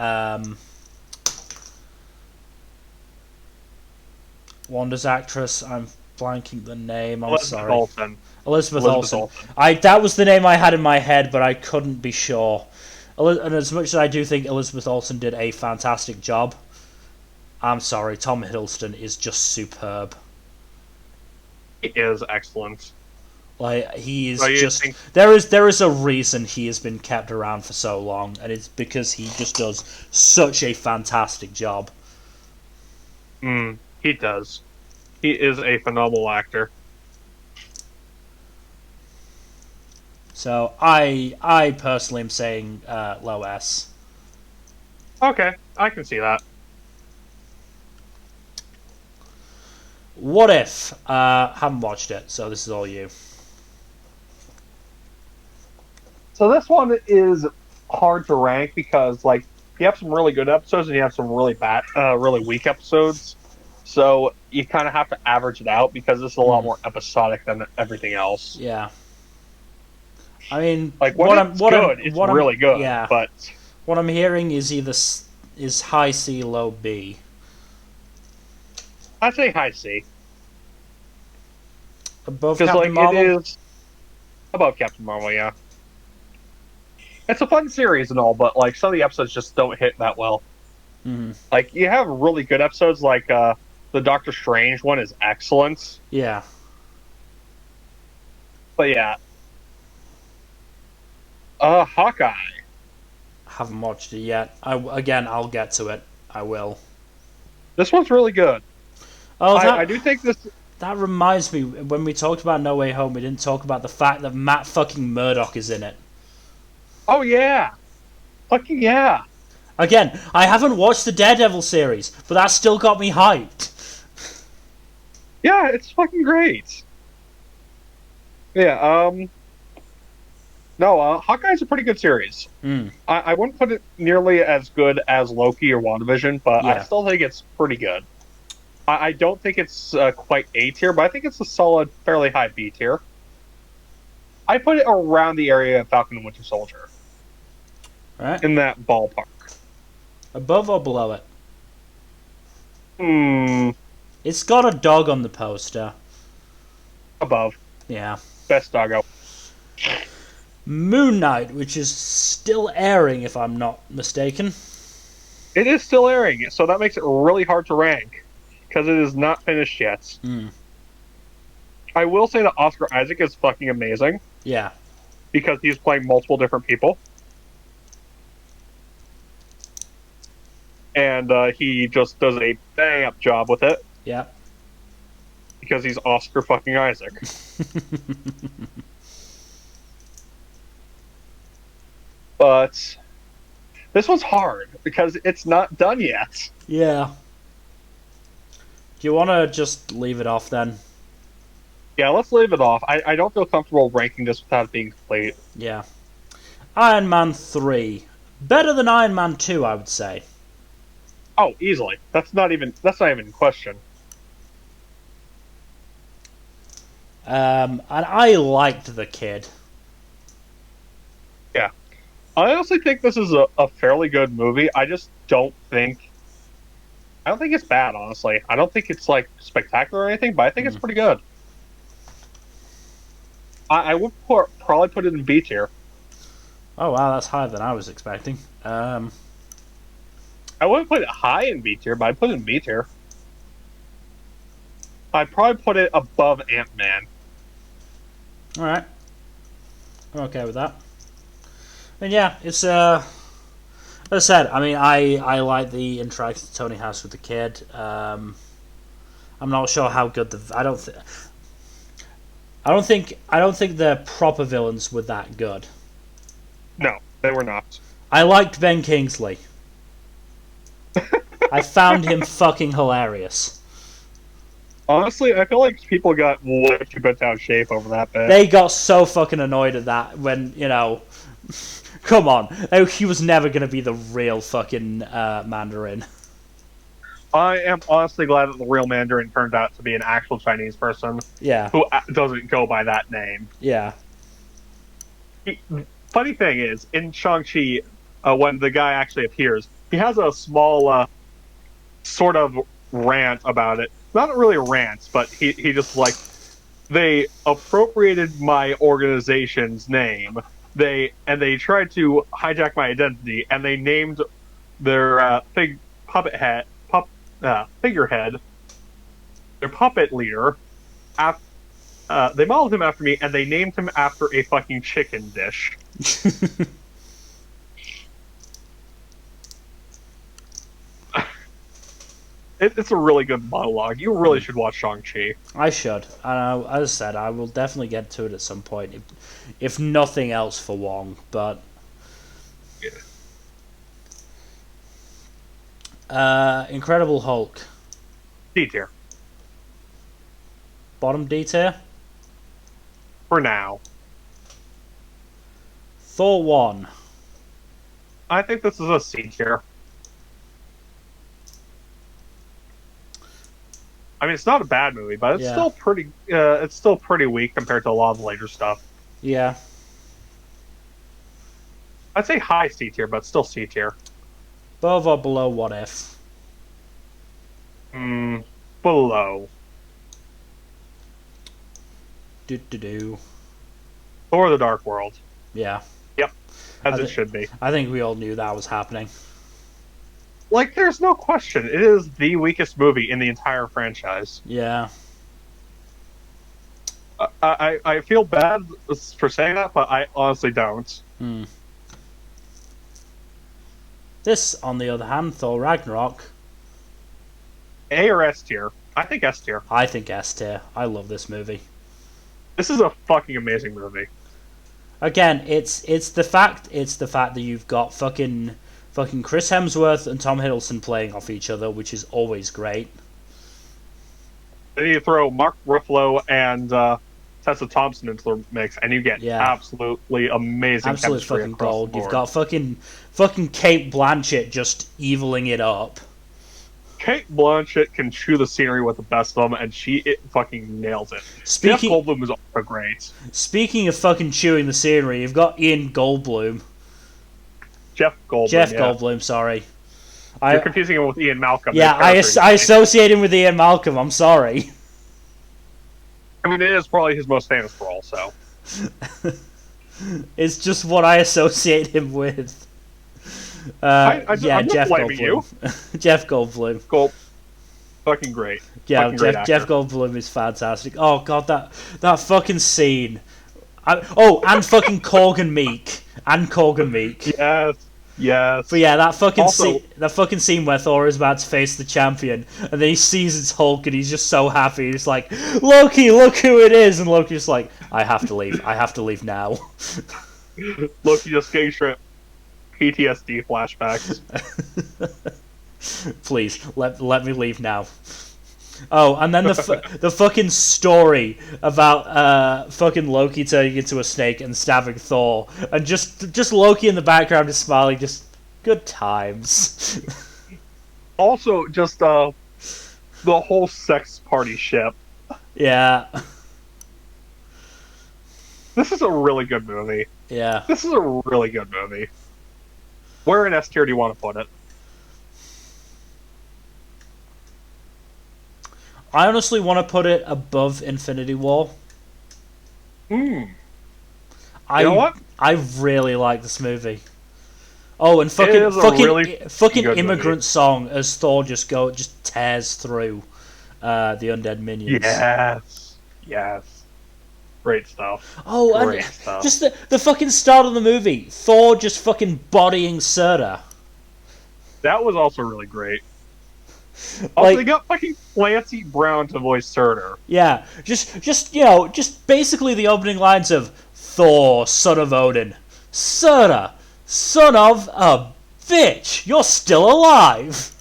Wanda's actress, I'm blanking the name. I'm sorry. Elizabeth Olsen. That was the name I had in my head, but I couldn't be sure. And as much as I do think Elizabeth Olsen did a fantastic job, I'm sorry, Tom Hiddleston is just superb. He is excellent. Like, he is there is a reason he has been kept around for so long, and it's because he just does such a fantastic job. He does. He is a phenomenal actor. So I personally am saying low S. Okay, I can see that. What if? Haven't watched it, so this is all you. So this one is hard to rank because, like, you have some really good episodes and you have some really bad, really weak episodes. So you kind of have to average it out because this is a lot more episodic than everything else. Yeah. I mean, like it's really good. Yeah. But what I'm hearing is high C, low B. I'd say high C. Above Captain Marvel? It is above Captain Marvel, yeah. It's a fun series and all, but like some of the episodes just don't hit that well. Mm-hmm. Like, you have really good episodes, like the Doctor Strange one is excellent. Yeah. But yeah. Hawkeye. Haven't watched it yet. I'll get to it. I will. This one's really good. Oh, I do think this... That reminds me, when we talked about No Way Home, we didn't talk about the fact that Matt fucking Murdock is in it. Oh, yeah. Fucking yeah. Again, I haven't watched the Daredevil series, but that still got me hyped. Yeah, it's fucking great. Yeah, no, Hawkeye's a pretty good series. I wouldn't put it nearly as good as Loki or WandaVision, but yeah. I still think it's pretty good. I don't think it's quite A tier, but I think it's a solid, fairly high B tier. I put it around the area of Falcon and Winter Soldier. Right. In that ballpark. Above or below it? Hmm. It's got a dog on the poster. Above. Yeah. Best doggo. Moon Knight, which is still airing, if I'm not mistaken. It is still airing, so that makes it really hard to rank because it is not finished yet. Mm. I will say that Oscar Isaac is fucking amazing Yeah. because he's playing multiple different people. And he just does a bang up job with it. Yeah. Because he's Oscar fucking Isaac. But this one's hard because it's not done yet. Yeah. Do you want to just leave it off then? Yeah, let's leave it off. I don't feel comfortable ranking this without it being complete. Yeah. Iron Man 3. Better than Iron Man 2, I would say. Oh, easily. That's not even in question. And I liked the kid. Yeah. I honestly think this is a fairly good movie. I just don't think it's bad, honestly. I don't think it's like spectacular or anything, but I think it's pretty good. I would probably put it in B tier. Oh wow, that's higher than I was expecting. I wouldn't put it high in B tier, but I'd put it in B tier. I'd probably put it above Ant-Man. Alright. I'm okay with that. And yeah, it's as I said, I mean I like the interaction Tony has with the kid. I'm not sure how good I don't think the proper villains were that good. No, they were not. I liked Ben Kingsley. I found him fucking hilarious. Honestly, I feel like people got way too bent out of shape over that bit. They got so fucking annoyed at that when, come on. He was never going to be the real fucking Mandarin. I am honestly glad that the real Mandarin turned out to be an actual Chinese person. Yeah. Who doesn't go by that name. Yeah. Funny thing is, in Shang-Chi, when the guy actually appears, he has a small sort of rant about it. Not really a rant, but he just like, they appropriated my organization's name. They tried to hijack my identity, and they named their figurehead, their puppet leader. They modeled him after me, and they named him after a fucking chicken dish. It's a really good monologue. You really should watch Shang-Chi. I should. As I said, I will definitely get to it at some point, if nothing else for Wong. But Incredible Hulk. D tier. Bottom D tier. For now. Thor 1. I think this is a C tier. I mean, it's not a bad movie, but it's still pretty. It's still pretty weak compared to a lot of the later stuff. Yeah. I'd say high C tier, but still C tier. Above or below What If? Below. Do. Thor: The Dark World. Yeah. Yep. As it should be. I think we all knew that was happening. Like, there's no question. It is the weakest movie in the entire franchise. Yeah. I feel bad for saying that, but I honestly don't. This, on the other hand, Thor Ragnarok. A or S tier? I think S tier. I think S tier. I love this movie. This is a fucking amazing movie. Again, it's the fact that you've got fucking Chris Hemsworth and Tom Hiddleston playing off each other, which is always great. Then you throw Mark Ruffalo and Tessa Thompson into the mix, and you get absolutely amazing absolute chemistry fucking across gold. the board. You've got fucking Kate Blanchett just eviling it up. Kate Blanchett can chew the scenery with the best of them, and it fucking nails it. Jeff Goldblum is also great. Speaking of fucking chewing the scenery, you've got Ian Goldblum. Jeff Goldblum, Goldblum, sorry. You're confusing him with Ian Malcolm. Yeah, I associate him with Ian Malcolm. I'm sorry. I mean, it is probably his most famous role, so. It's just what I associate him with. I'm Jeff blaming Goldblum. Jeff Goldblum. Fucking great. Yeah, Jeff Goldblum is fantastic. Oh god, that fucking scene. And fucking Korg Meek. Yes. But yeah, that fucking scene where Thor is about to face the champion, and then he sees it's Hulk, and he's just so happy. He's like, Loki, look who it is, and Loki's like, I have to leave now. Loki just getting straight PTSD flashbacks. Please let me leave now. Oh, and then the fucking story about fucking Loki turning into a snake and stabbing Thor, and just Loki in the background is smiling, just good times. Also, just the whole sex party ship. Yeah. This is a really good movie. Yeah. This is a really good movie. Where in S tier do you want to put it? I honestly want to put it above Infinity War. You know what? I really like this movie. Oh, and fucking immigrant movie. song as Thor just tears through the undead minions. Yes. Great stuff. Oh, Great and stuff. just the fucking start of the movie, Thor just fucking bodying Surtur. That was also really great. Also, they got fucking Clancy Brown to voice Surtur. Yeah, just basically the opening lines of Thor, son of Odin, Surtur, son of a bitch, you're still alive.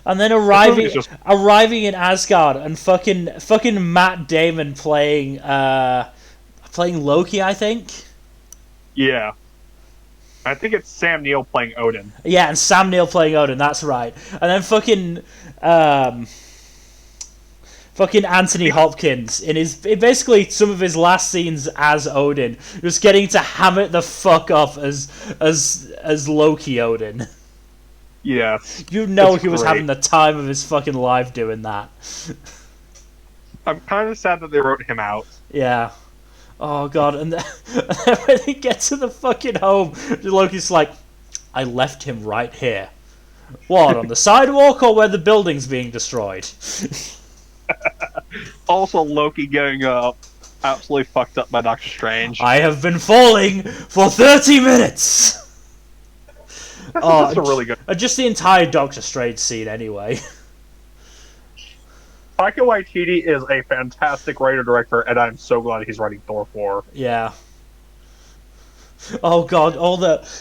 And then arriving in Asgard and fucking Matt Damon playing Loki, I think. Yeah. I think it's Sam Neill playing Odin. Yeah, and Sam Neill playing Odin, that's right. And then fucking Anthony Hopkins in basically some of his last scenes as Odin, just getting to ham it the fuck up as Loki Odin. Yeah. You know he was having the time of his fucking life doing that. I'm kind of sad that they wrote him out. Yeah. Oh god, and then when they get to the fucking home, Loki's like, I left him right here. What, on the sidewalk or where the building's being destroyed? Also, Loki getting absolutely fucked up by Doctor Strange. I have been falling for 30 minutes! That's a really good. Just the entire Doctor Strange scene, anyway. Taika Waititi is a fantastic writer-director, and I'm so glad he's writing Thor 4. Yeah. Oh god,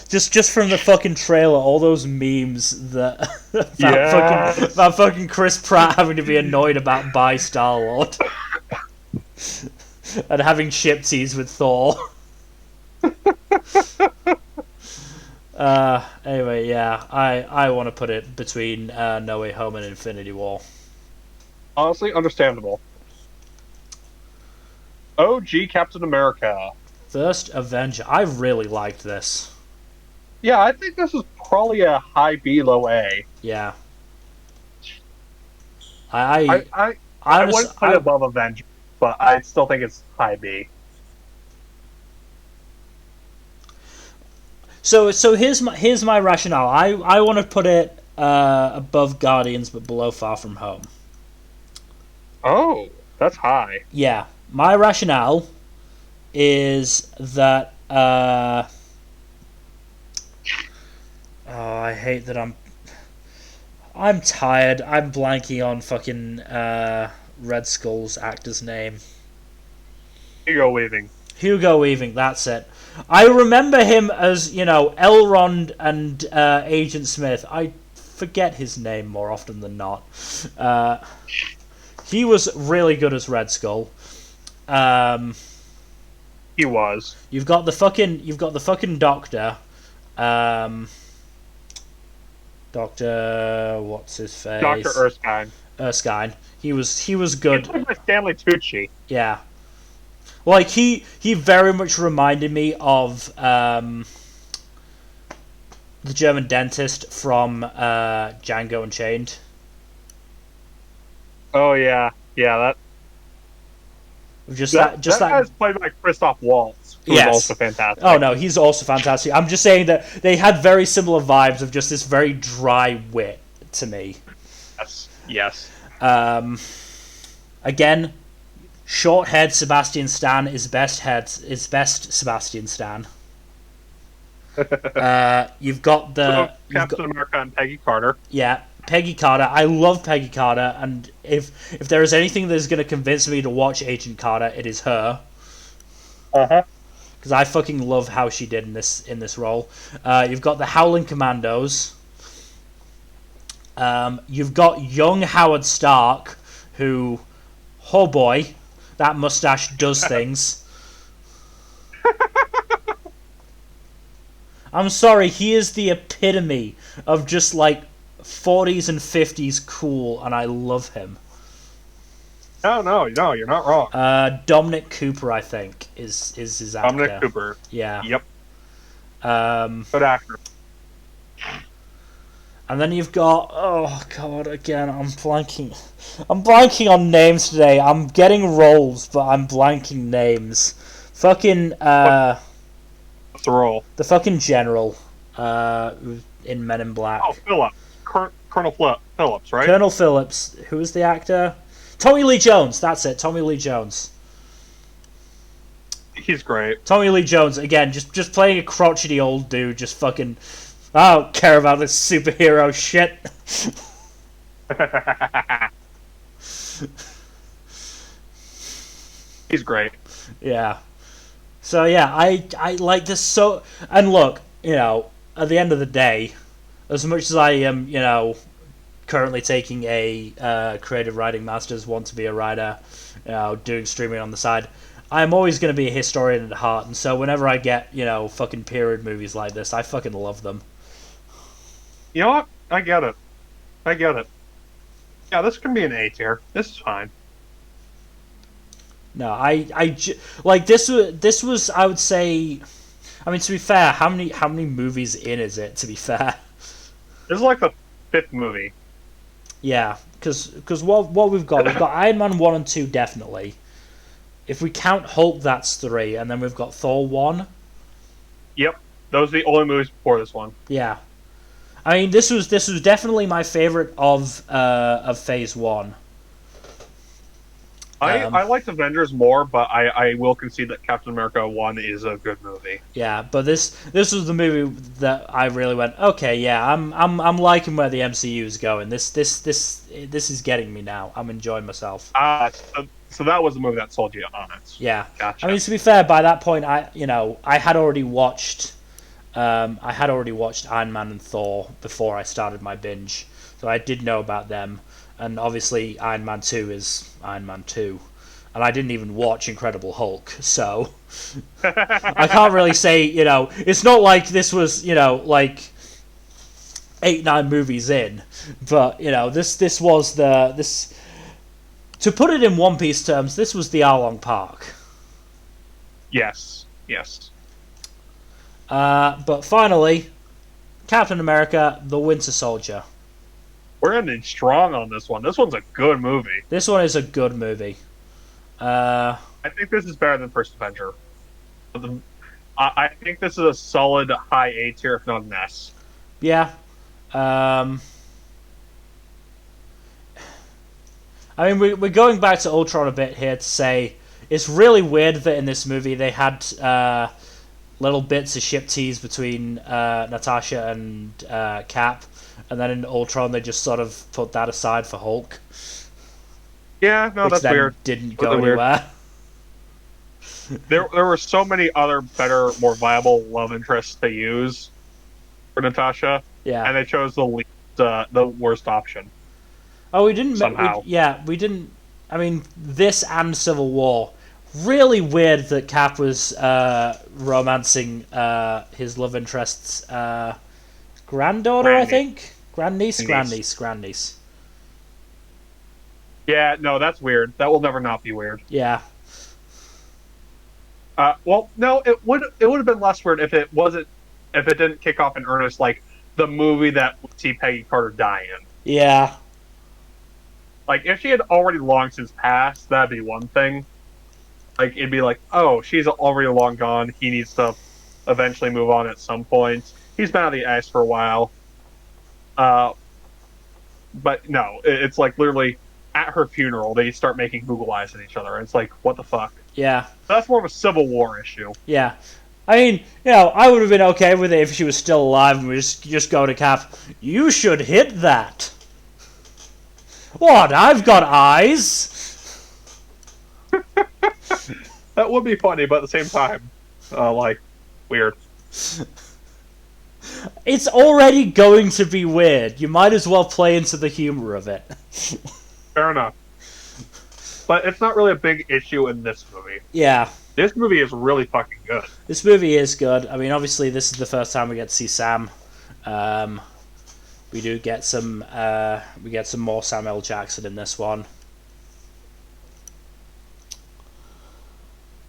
just from the fucking trailer, all those memes that about fucking Chris Pratt having to be annoyed about by Star-Lord. And having shipsies with Thor. Anyway, yeah, I want to put it between No Way Home and Infinity War. Honestly, understandable. OG Captain America. First Avenger. I really liked this. Yeah, I think this is probably a high B, low A. Yeah. I wouldn't put it above Avenger, but I still think it's high B. So here's my rationale. I want to put it above Guardians, but below Far From Home. Oh, that's high. Yeah, my rationale is that I hate that I'm tired. I'm blanking on fucking Red Skull's actor's name. Hugo Weaving, that's it. I remember him as, Elrond and Agent Smith. I forget his name more often than not. He was really good as Red Skull. He was. You've got the fucking Doctor. Doctor, what's his face? Dr. Erskine. He was good. He was Stanley Tucci. Yeah. Like he very much reminded me of the German dentist from Django Unchained. Oh yeah, yeah. Just That that guy's played by Christoph Waltz, who is also fantastic. Oh no, he's also fantastic. I'm just saying that they had very similar vibes of just this very dry wit to me. Yes. Again, short-haired Sebastian Stan is best Sebastian Stan. You've got Captain America and Peggy Carter. Yeah, Peggy Carter. I love Peggy Carter, and if there is anything that is going to convince me to watch Agent Carter, it is her. Because I fucking love how she did in this role. You've got the Howling Commandos. You've got young Howard Stark, who, oh boy, that mustache does things. I'm sorry, he is the epitome of just like 40s and 50s cool, and I love him. No, you're not wrong. Dominic Cooper, I think, is his actor. Dominic Cooper. Yeah. Yep. Good actor. And then you've got, oh god, again, I'm blanking on names today. I'm getting roles, but I'm blanking names. Fucking, What's the role? the fucking general, in Men in Black. Oh, Phillips. Colonel Phillips, right? Colonel Phillips. Who is the actor? Tommy Lee Jones, that's it, Tommy Lee Jones. He's great. Tommy Lee Jones, again, just playing a crotchety old dude, just fucking, I don't care about this superhero shit. He's great. Yeah. So yeah, I like this so, and look, you know, at the end of the day, as much as I am, you know, currently taking a creative writing master's, want to be a writer, you know, doing streaming on the side, I'm always going to be a historian at heart, and so whenever I get, you know, fucking period movies like this, I fucking love them. You know what? I get it. Yeah, this can be an A tier. This is fine. No, like this was I would say, I mean, to be fair, how many movies in is it? To be fair, this is like the 5th movie. Yeah, because what we've got Iron Man 1 and 2 definitely. If we count Hulk, that's 3, and then we've got Thor 1. Yep, those are the only movies before this one. Yeah, I mean, this was definitely my favorite of Phase 1. I liked Avengers more, but I will concede that Captain America 1 is a good movie. Yeah, but this was the movie that I really went, okay, yeah, I'm liking where the MCU is going. This is getting me now. I'm enjoying myself. So that was the movie that sold you on it. Yeah. Gotcha. I mean, to be fair, by that point, I had already watched Iron Man and Thor before I started my binge, so I did know about them. And obviously, Iron Man 2 is Iron Man 2. And I didn't even watch Incredible Hulk, so I can't really say, you know, it's not like this was, you know, like 8-9 movies in. But, you know, this was to put it in One Piece terms, this was the Arlong Park. Yes. But finally, Captain America, the Winter Soldier. We're ending strong on this one. This one's a good movie. This one is a good movie. I think this is better than First Avenger. I think this is a solid high A tier, if not an S. Yeah. I mean, we're going back to Ultron a bit here to say it's really weird that in this movie they had little bits of ship tease between Natasha and Cap, and then in Ultron they just sort of put that aside for Hulk. Yeah, no, that's weird. Didn't go anywhere. There were so many other better, more viable love interests to use for Natasha. Yeah, and they chose the worst option. Oh, we didn't. Somehow. We didn't. I mean, this and Civil War. Really weird that Cap was romancing his love interest's granddaughter, I think? Grandniece. Yeah, no, that's weird. That will never not be weird. Yeah. Well, no, it would have been less weird if it didn't kick off in earnest like the movie that would see Peggy Carter die in. Yeah. Like, if she had already long since passed, that'd be one thing. Like, it'd be like, oh, she's already long gone. He needs to eventually move on at some point. He's been out of the ice for a while. Uh, but no, it's like literally at her funeral, they start making Google eyes at each other. And it's like, what the fuck? Yeah. So that's more of a Civil War issue. Yeah. I mean, I would have been okay with it if she was still alive and we just go to Cap. You should hit that. What? I've got eyes. That would be funny, but at the same time, weird. It's already going to be weird. You might as well play into the humor of it. Fair enough. But it's not really a big issue in this movie. Yeah. This movie is really fucking good. This movie is good. I mean, obviously, this is the first time we get to see Sam. We do get some. We get some more Samuel Jackson in this one.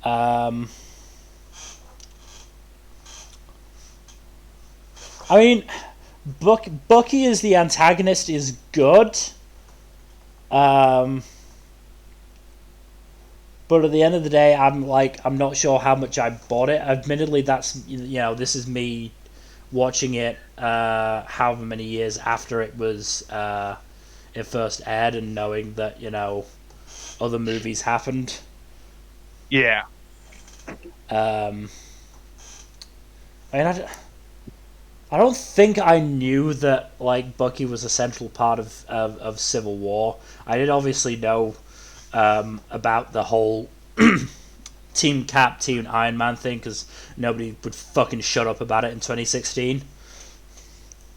I mean, Bucky as the antagonist is good. But at the end of the day, I'm not sure how much I bought it. Admittedly, that's this is me watching it however many years after it was it first aired and knowing that other movies happened. Yeah. I mean, I don't think I knew that Bucky was a central part of Civil War. I did obviously know about the whole Team Cap, Team Iron Man thing because nobody would fucking shut up about it in 2016.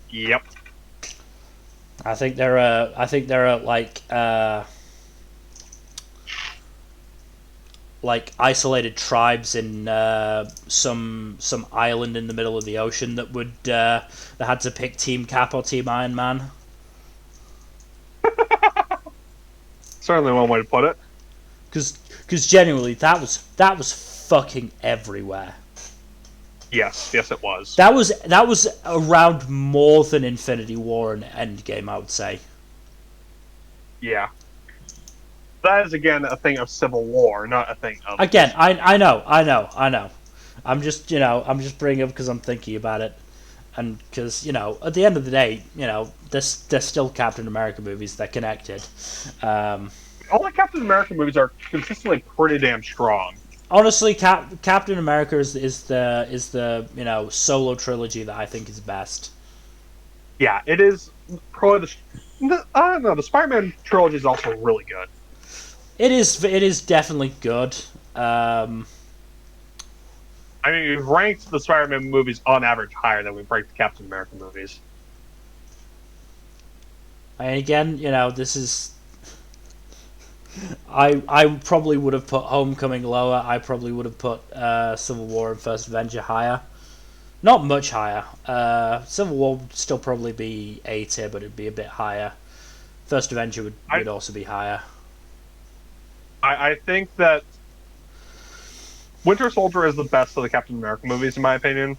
Yep. I think there are isolated tribes in some island in the middle of the ocean that had to pick Team Cap or Team Iron Man. Certainly one way to put it. Because genuinely, that was fucking everywhere. Yes, it was. That was around more than Infinity War and Endgame, I would say. Yeah. That is again a thing of Civil War, not a thing of. Again, I know. I'm just bringing it up because I'm thinking about it, and because at the end of the day, they're still Captain America movies. They're connected. All the Captain America movies are consistently pretty damn strong. Honestly, Captain America is the solo trilogy that I think is best. Yeah, it is probably I don't know. The Spider-Man trilogy is also really good. It is definitely good. I mean, we've ranked the Spider-Man movies on average higher than we've ranked the Captain America movies. And again, this is. I probably would have put Homecoming lower. I probably would have put Civil War and First Avenger higher. Not much higher. Civil War would still probably be A tier, but it'd be a bit higher. First Avenger would also be higher. I think that Winter Soldier is the best of the Captain America movies, in my opinion.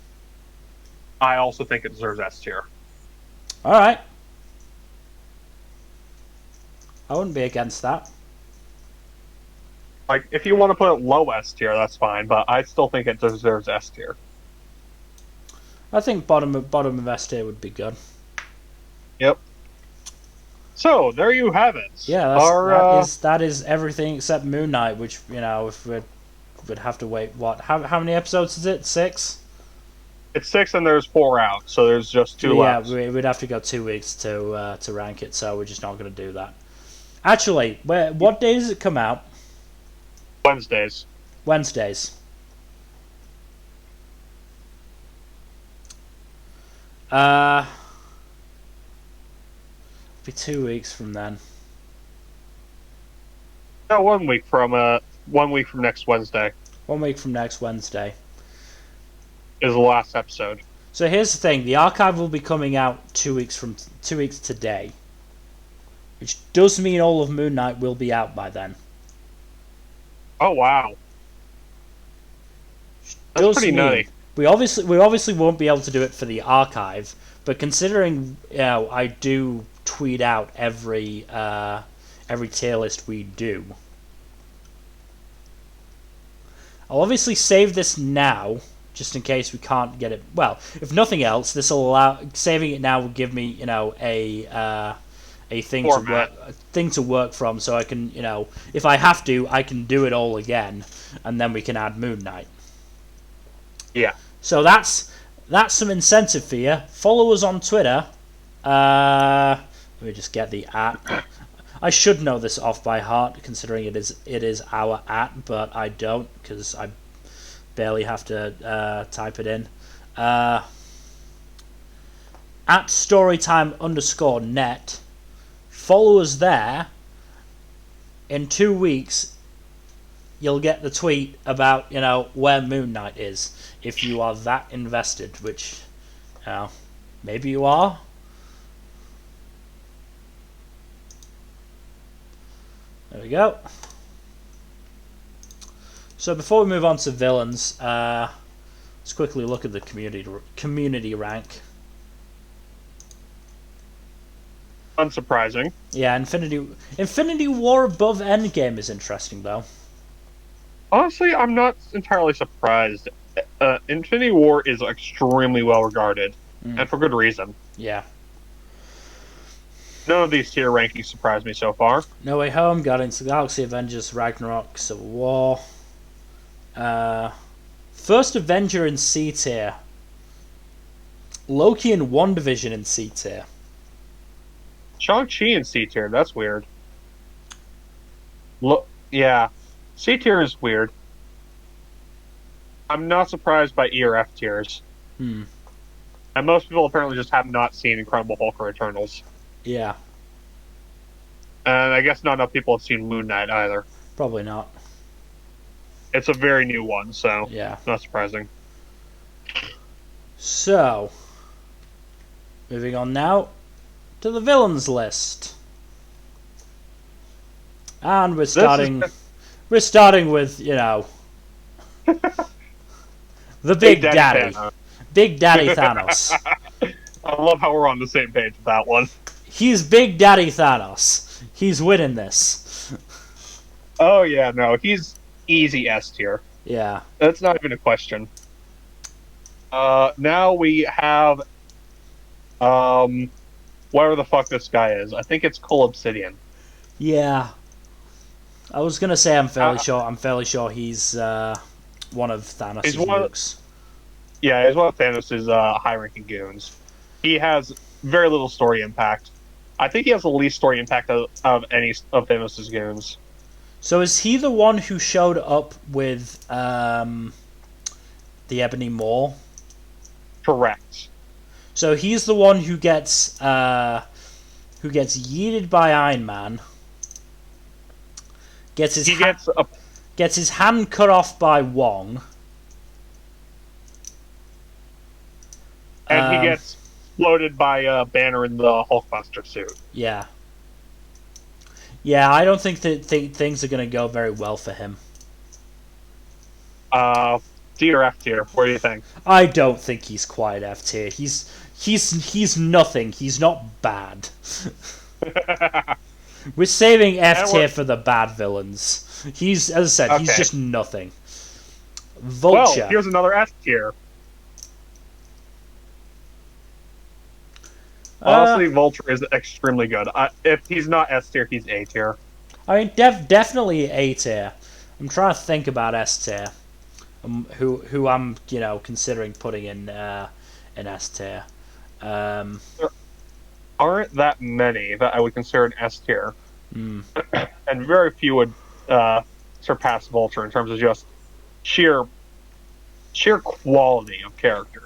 I also think it deserves S tier. All right. I wouldn't be against that. Like, if you want to put it low S tier, that's fine, but I still think it deserves S tier. I think bottom of S tier would be good. Yep. So there you have it. Yeah, that is everything except Moon Knight, which if we'd have to wait. What? How many episodes is it? 6. It's 6, and there's 4 out, so there's just 2 left. Yeah, we'd have to go 2 weeks to rank it, so we're just not going to do that. Actually, what day does it come out? Wednesdays. Be 2 weeks from then. No, 1 week from next Wednesday. 1 week from next Wednesday Is the last episode. So here's the thing: the archive will be coming out 2 weeks today, which does mean all of Moon Knight will be out by then. Oh wow, that's pretty nutty. We obviously won't be able to do it for the archive, But considering I do tweet out every tier list we do, I'll obviously save this now, just in case we can't get it. Well, if nothing else, this will allow saving it now will give me a thing to work from, so I can if I have to, I can do it all again, and then we can add Moon Knight. Yeah. So that's some incentive for you. Follow us on Twitter. Let me just get the @ I should know this off by heart, considering it is our @ but I don't, because I barely have to type it in. @Storytime_net. Follow us there. In 2 weeks, you'll get the tweet about where Moon Knight is, if you are that invested, which maybe you are. There we go. So before we move on to villains, let's quickly look at the community rank. Unsurprising. Yeah, Infinity War above Endgame is interesting, though. Honestly, I'm not entirely surprised. Infinity War is extremely well regarded, and for good reason. Yeah. None of these tier rankings surprise me so far. No Way Home, Guardians of the Galaxy, Avengers, Ragnarok, Civil War. First Avenger in C tier. Loki and WandaVision in C tier. Shang-Chi in C tier, that's weird. Yeah, C tier is weird. I'm not surprised by E or F tiers. And most people apparently just have not seen Incredible Hulk or Eternals. Yeah. And I guess not enough people have seen Moon Knight either. Probably not. It's a very new one, so yeah, not surprising. So, moving on now to the villains list. And we're starting with, the Big Daddy. Big Daddy Thanos. I love how we're on the same page with that one. He's Big Daddy Thanos. He's winning this. Oh yeah, no, he's easy S tier. Yeah. That's not even a question. Now we have whatever the fuck this guy is. I think it's Cole Obsidian. Yeah. I was gonna say I'm fairly sure he's one of Thanos' nukes. Yeah, he's one of Thanos' high-ranking goons. He has very little story impact. I think he has the least story impact of any of Thanos' goons. So is he the one who showed up with the Ebony Maw? Correct. So he's the one who gets yeeted by Iron Man. Gets his hand cut off by Wong. And he gets floated by Banner in the Hulkbuster suit. Yeah. Yeah, I don't think that things are going to go very well for him. D or F tier? What do you think? I don't think he's quite F tier. He's nothing. He's not bad. We're saving F tier for the bad villains. He's, as I said, he's just nothing. Vulture. Well, here's another S tier. Honestly, Vulture is extremely good. If he's not S tier, he's A tier. I mean, definitely A tier. I'm trying to think about S tier. Who I'm considering putting in S tier. There aren't that many that I would consider an S tier, and very few would surpass Vulture in terms of just sheer quality of character.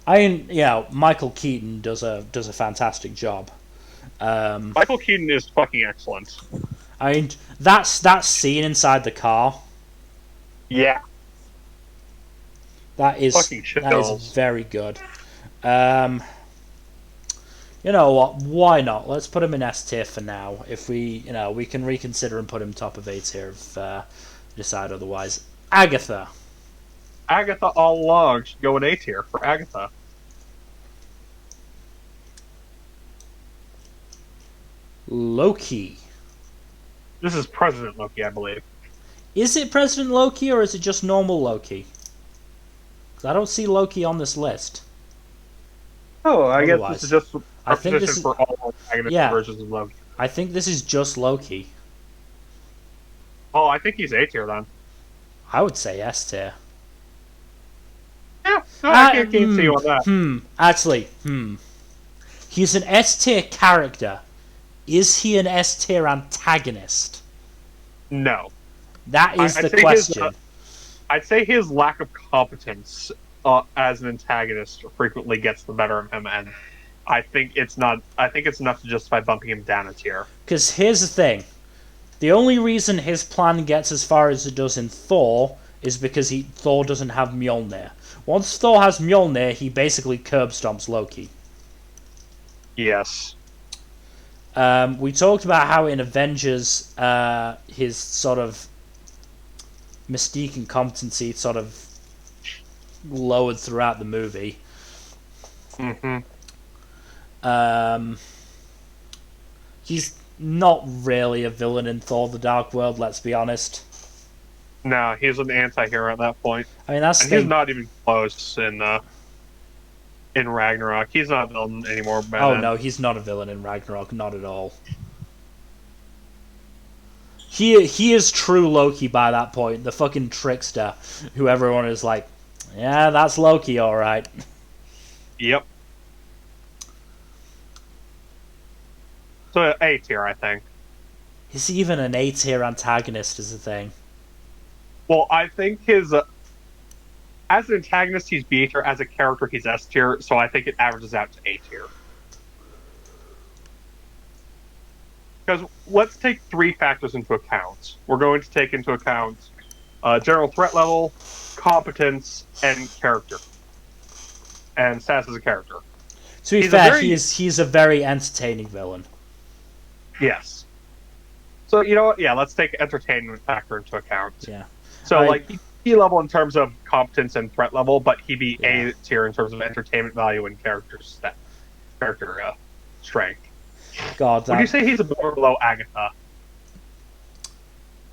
I mean, Michael Keaton does a fantastic job. Michael Keaton is fucking excellent. I mean, that scene inside the car. Yeah. That is very good. You know what? Why not? Let's put him in S tier for now. If we can reconsider and put him top of A tier if decide otherwise. Agatha. Agatha all along should go in A tier for Agatha. Loki. This is President Loki, I believe. Is it President Loki or is it just normal Loki? 'Cause I don't see Loki on this list. Oh, I guess Otherwise, this is just I a think position this is, for all antagonist yeah. versions of Loki. I think this is just Loki. Oh, I think he's A tier then. I would say S tier. Yeah, no, I can't see you on that. Actually, he's an S tier character. Is he an S tier antagonist? No. That is the say question. I'd say his lack of competence as an antagonist frequently gets the better of him, and I think it's not. I think it's enough to justify bumping him down a tier. Because here's the thing: the only reason his plan gets as far as it does in Thor is because Thor doesn't have Mjolnir. Once Thor has Mjolnir, he basically curb stomps Loki. Yes. We talked about how in Avengers, his sort of mystique and competency sort of lowered throughout the movie. He's not really a villain in Thor: The Dark World, let's be honest. No, he's an anti-hero at that point. I mean, that's and he's not even close in Ragnarok. He's not a villain anymore. No, he's not a villain in Ragnarok, not at all. He is true Loki by that point, the fucking trickster, who everyone is like, yeah, that's Loki, alright. Yep. So A tier, I think. Is he even an A tier antagonist is the thing? Well, I think his as an antagonist he's B tier, as a character he's S tier, so I think it averages out to A tier. Because let's take three factors into account. We're going to take into account general threat level, competence, and character. And status as a character. To be fair, he's a very entertaining villain. Yes. So, you know what? Yeah, let's take entertainment factor into account. Yeah. So, E level in terms of competence and threat level, but he'd be A tier in terms of entertainment value and character strength. God, would you say he's above or below Agatha?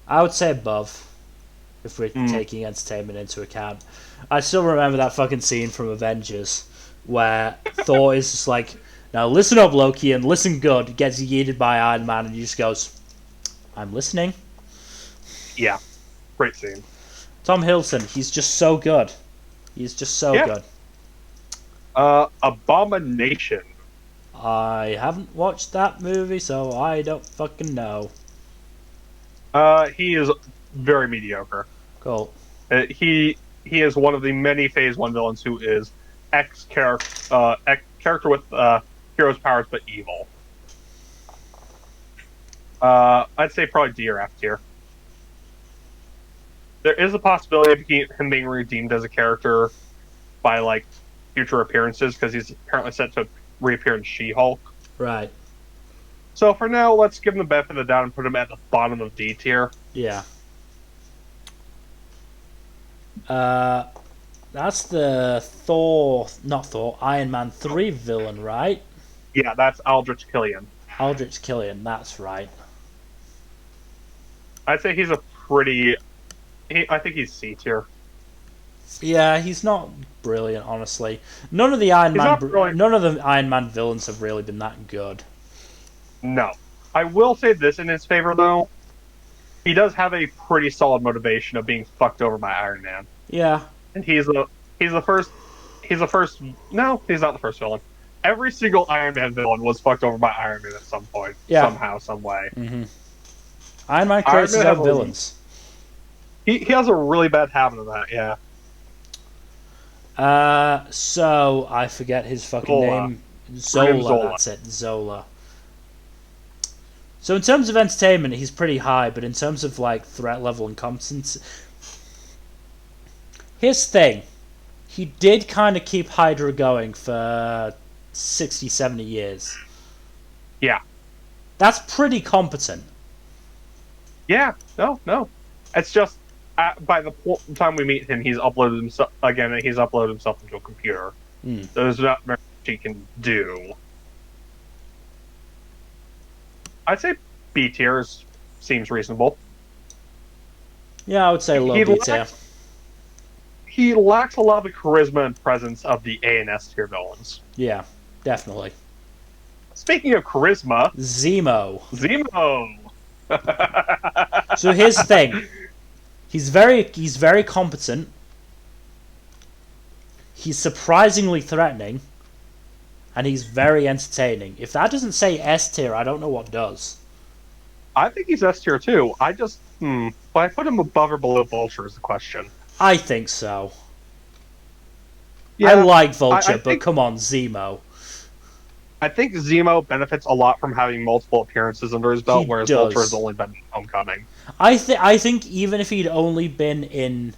I would say above, if we're taking entertainment into account. I still remember that fucking scene from Avengers where Thor is just like, now listen up, Loki, and listen good. Gets yeeted by Iron Man, and he just goes, I'm listening. Yeah, great scene. Tom Hiddleston, he's just so good. He's just so good. Abomination. I haven't watched that movie, so I don't fucking know. He is very mediocre. Cool. He is one of the many Phase 1 villains who is character with hero's powers but evil. I'd say probably D or F tier. There is a possibility of him being redeemed as a character by future appearances because he's apparently set to reappear in She-Hulk. Right. So for now, let's give him the benefit of the doubt and put him at the bottom of D tier. Yeah. That's the Iron Man 3 villain, right? Yeah, that's Aldrich Killian. Aldrich Killian, that's right. I'd say he's a pretty... I think he's C tier. Yeah, he's not brilliant, honestly. None of the Iron Man villains have really been that good. No. I will say this in his favor, though. He does have a pretty solid motivation of being fucked over by Iron Man. Yeah. And he's the first... No, he's not the first villain. Every single Iron Man villain was fucked over by Iron Man at some point. Yeah. Somehow, some way. Mm-hmm. Iron Man creates his own villains. He has a really bad habit of that, yeah. So I forget his fucking name. Zola. That's it, Zola. So in terms of entertainment, he's pretty high, but in terms of threat level and competence, here's the thing: he did kind of keep Hydra going for 60, 70 years. Yeah, that's pretty competent. Yeah, no, it's just. By the time we meet him, he's uploaded himself into a computer. There's not much he can do. I'd say B tier seems reasonable. Yeah, I would say low B tier. He lacks a lot of the charisma and presence of the A and S tier villains. Yeah, definitely. Speaking of charisma, Zemo. So here's the thing. He's very competent. He's surprisingly threatening, and he's very entertaining. If that doesn't say S tier, I don't know what does. I think he's S tier too. But I put him above or below Vulture is the question. I think so. Yeah, I like Vulture, I but think, come on, Zemo. I think Zemo benefits a lot from having multiple appearances under his belt, whereas Vulture has only been in Homecoming. I think even if he'd only been in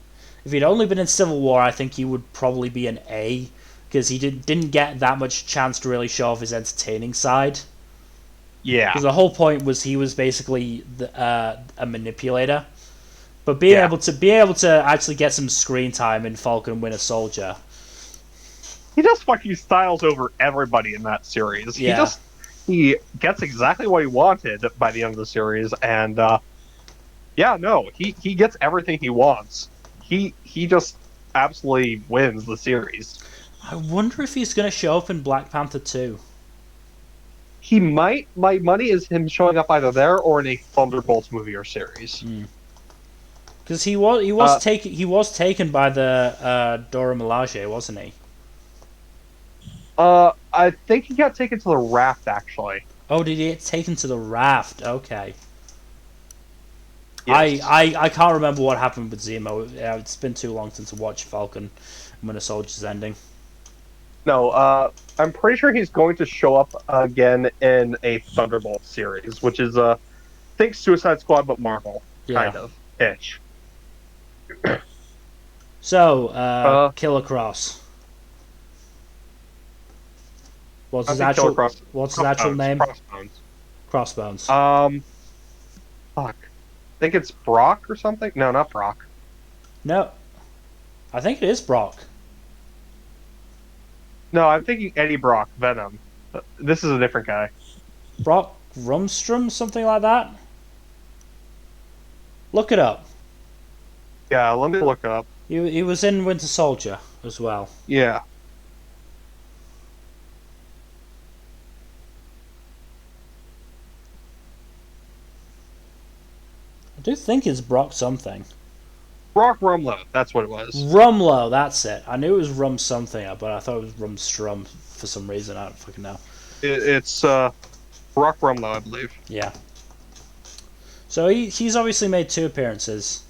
Civil War, I think he would probably be an A, because he didn't get that much chance to really show off his entertaining side. Yeah, because the whole point was he was basically a manipulator. But being able to actually get some screen time in Falcon and Winter Soldier, he just fucking styles over everybody in that series. Yeah. He gets exactly what he wanted by the end of the series, and he gets everything he wants. He just absolutely wins the series. I wonder if he's going to show up in Black Panther 2. He might. My money is him showing up either there or in a Thunderbolts movie or series. Because he was taken by the Dora Milaje, wasn't he? I think he got taken to the raft, actually. Oh, did he get taken to the raft? Okay. Yes. I can't remember what happened with Zemo. It's been too long since I watched Falcon and Winter Soldier's ending. No, I'm pretty sure he's going to show up again in a Thunderbolt series, which is, think Suicide Squad, but Marvel. Kind of. Ish. So, Killer Cross. What's his actual name? Crossbones. Crossbones. Fuck. I think it's Brock or something? No, not Brock. No. I think it is Brock. No, I'm thinking Eddie Brock, Venom. This is a different guy. Brock Rumstrom, something like that? Look it up. Yeah, let me look it up. He was in Winter Soldier as well. Yeah. I do think it's Brock something. Brock Rumlow, that's what it was. Rumlow, that's it. I knew it was Rum something, but I thought it was Rumstrom for some reason. I don't fucking know. It's Brock Rumlow, I believe. Yeah. So he's obviously made 2 appearances.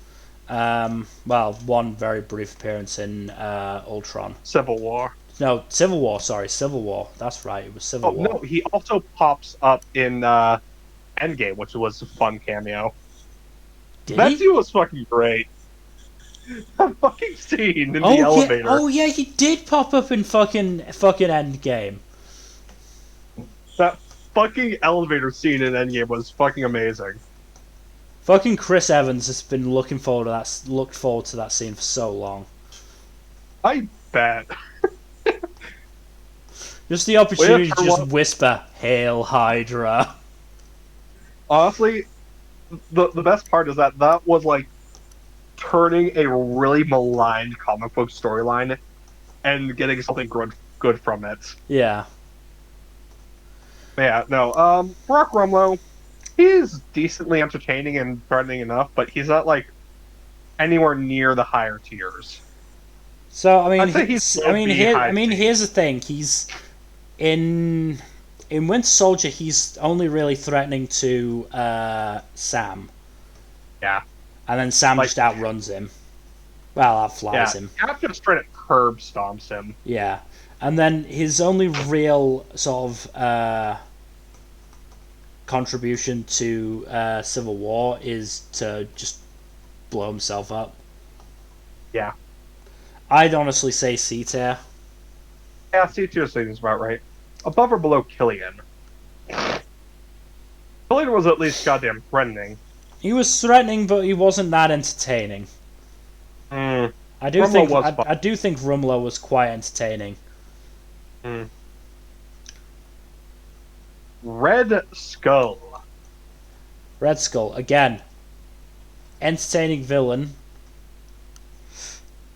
One very brief appearance in Ultron. Civil War. No, Civil War, sorry. Civil War. That's right, it was Civil War. No, he also pops up in Endgame, which was a fun cameo. That scene was fucking great. That fucking scene in the elevator. Yeah, he did pop up in fucking Endgame. That fucking elevator scene in Endgame was fucking amazing. Fucking Chris Evans has been looked forward to that scene for so long. I bet. Just the opportunity to just whisper, "Hail Hydra." Honestly, the best part is that was like turning a really maligned comic book storyline and getting something good from it. Yeah. Yeah, no, Brock Rumlow, he's decently entertaining and threatening enough, but he's not like anywhere near the higher tiers. So I mean, here's the thing: he's in Winter Soldier. He's only really threatening to Sam. Yeah, and then Sam just outruns him. Well, outflies him. Cap just straight up curb stomps him. Yeah, and then his only real sort of contribution to Civil War is to just blow himself up. Yeah. I'd honestly say C tier. Yeah, C tier seems about right. Above or below Killian? Killian was at least goddamn threatening. He was threatening, but he wasn't that entertaining. I do think Rumlow was quite entertaining. Red Skull. Red Skull, again, entertaining villain.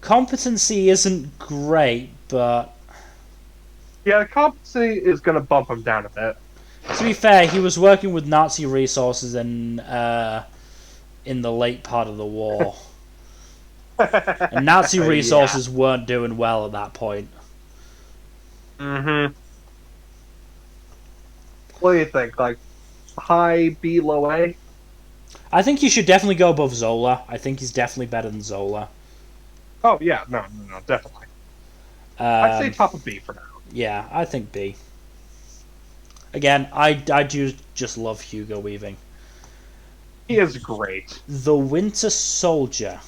Competency isn't great, but Yeah, the competency is going to bump him down a bit. to be fair, he was working with Nazi resources in the late part of the war. And Nazi resources weren't doing well at that point. Mm-hmm. What do you think? Like, high B, low A? I think he should definitely go above Zola. I think he's definitely better than Zola. Oh, yeah. No, definitely. I'd say top of B for now. Yeah, I think B. Again, I do just love Hugo Weaving. He is great. The Winter Soldier.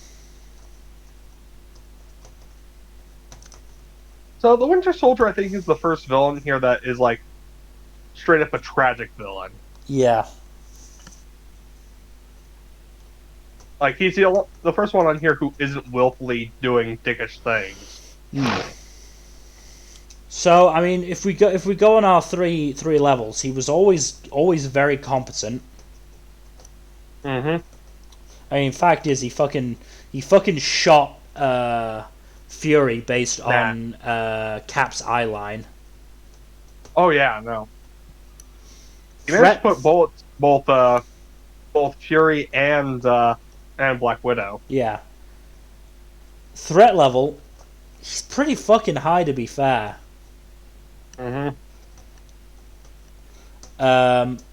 So the Winter Soldier, I think, is the first villain here that is like straight up a tragic villain. Yeah. Like he's the first one on here who isn't willfully doing dickish things. So I mean, if we go on our three levels, he was always very competent. Mm-hmm. I mean, fact is, he fucking shot Fury based on Cap's eye line. Oh yeah, no. He managed to put both Fury and Black Widow. Yeah. Threat level, he's pretty fucking high, to be fair. Mm-hmm.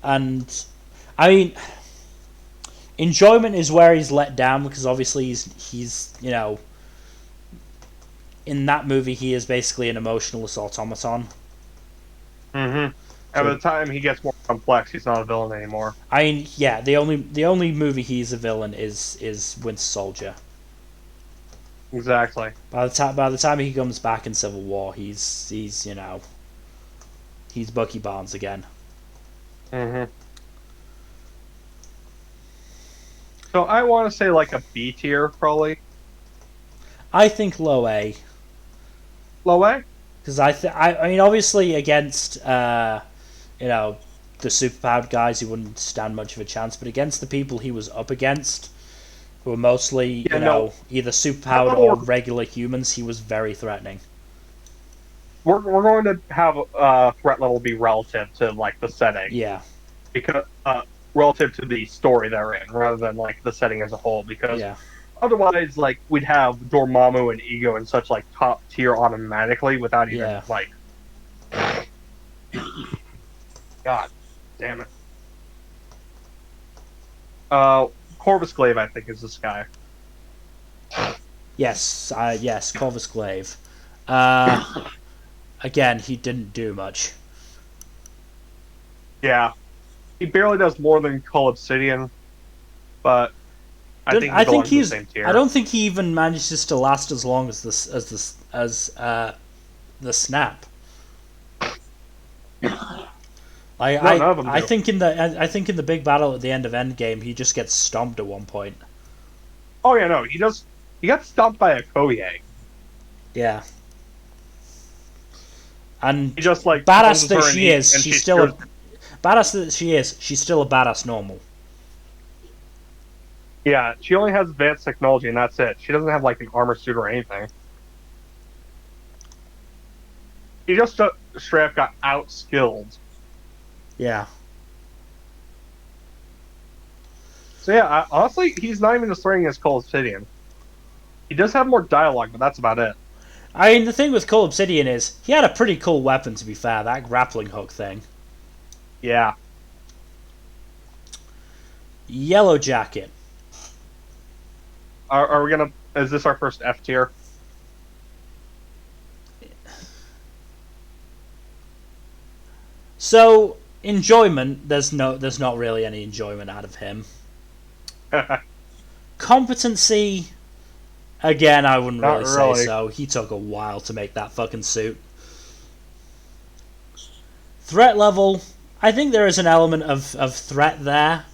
And I mean, enjoyment is where he's let down because obviously he's you know, in that movie he is basically an emotionless automaton. Mm-hmm. And by the time he gets more complex, he's not a villain anymore. I mean, yeah, the only movie he's a villain is Winter Soldier. Exactly. By the time he comes back in Civil War, he's you know, he's Bucky Barnes again. Mm-hmm. So I want to say like a B tier, probably. I think low A. Low A? Because I mean, obviously against you know, the superpowered guys, he wouldn't stand much of a chance. But against the people he was up against, who were mostly either superpowered or regular humans, he was very threatening. We're going to have threat level be relative to like the setting. Yeah. Because relative to the story they're in, rather than like the setting as a whole. Because Yeah. otherwise, like we'd have Dormammu and Ego and such like top tier automatically without even like. God damn it. Corvus Glaive, I think, is this guy. Yes, yes, Corvus Glaive. Again, he didn't do much. Yeah, he barely does more than Cull Obsidian, but I think he's the same tier. I don't think he even manages to last as long as the Snap. I think in the big battle at the end of Endgame, he just gets stomped at one point. Oh yeah, no, he got stomped by a Koye. Yeah. And he just like badass that she is, she's still a badass normal. Yeah, she only has advanced technology and that's it. She doesn't have like an armor suit or anything. He just straight up got outskilled. Yeah. So yeah, honestly, he's not even as threatening as Cull Obsidian. He does have more dialogue, but that's about it. I mean, the thing with Cull Obsidian is he had a pretty cool weapon, to be fair, that grappling hook thing. Yeah. Yellow Jacket. Are we gonna? Is this our first F tier? So enjoyment, there's not really any enjoyment out of him. Competency, again, I wouldn't really say so. He took a while to make that fucking suit. Threat level, I think there is an element of threat there,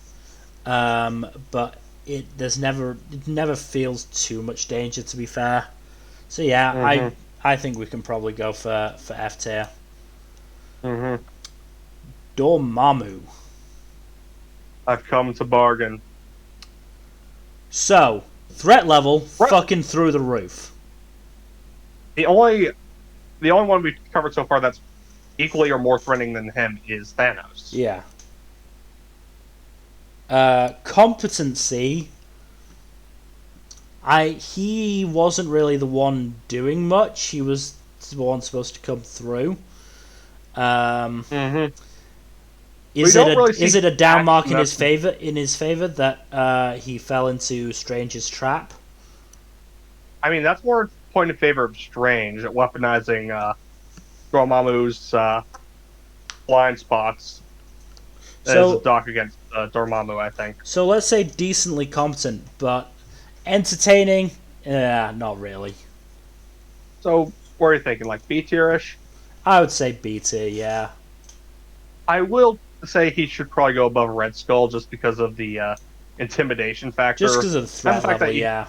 but it never feels too much danger, to be fair. So yeah, I think we can probably go for F tier. Mm-hmm. Dormammu. I've come to bargain. So, threat level Right. fucking through the roof. The only one we've covered so far that's equally or more threatening than him is Thanos. Yeah. Competency. He wasn't really the one doing much. He was the one supposed to come through. Is it a down mark in his favor? That he fell into Strange's trap. I mean, that's more point in favor of Strange at weaponizing Dormammu's blind spots. As a dock against Dormammu, I think. So let's say decently competent, but entertaining? Not really. So, what are you thinking? Like B tier-ish? I would say B tier, yeah. I will say he should probably go above Red Skull just because of the intimidation factor. Just because of the threat level, yeah.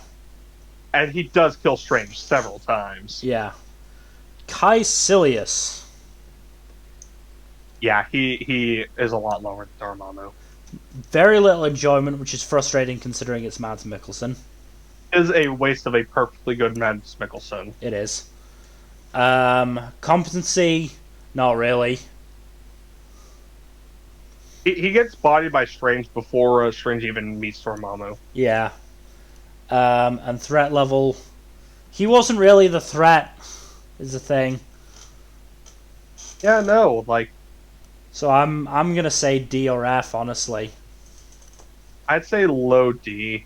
And he does kill Strange several times. Yeah. Caecilius. Yeah, he is a lot lower than Dormammu. Very little enjoyment, which is frustrating considering it's Mads Mikkelsen. It is a waste of a perfectly good Mads Mikkelsen. It is. Competency, not really. He gets bodied by Strange before Strange even meets Dormammu. Yeah. And threat level, he wasn't really the threat, is the thing. Yeah, no, like. So I'm gonna say D or F, honestly. I'd say low D.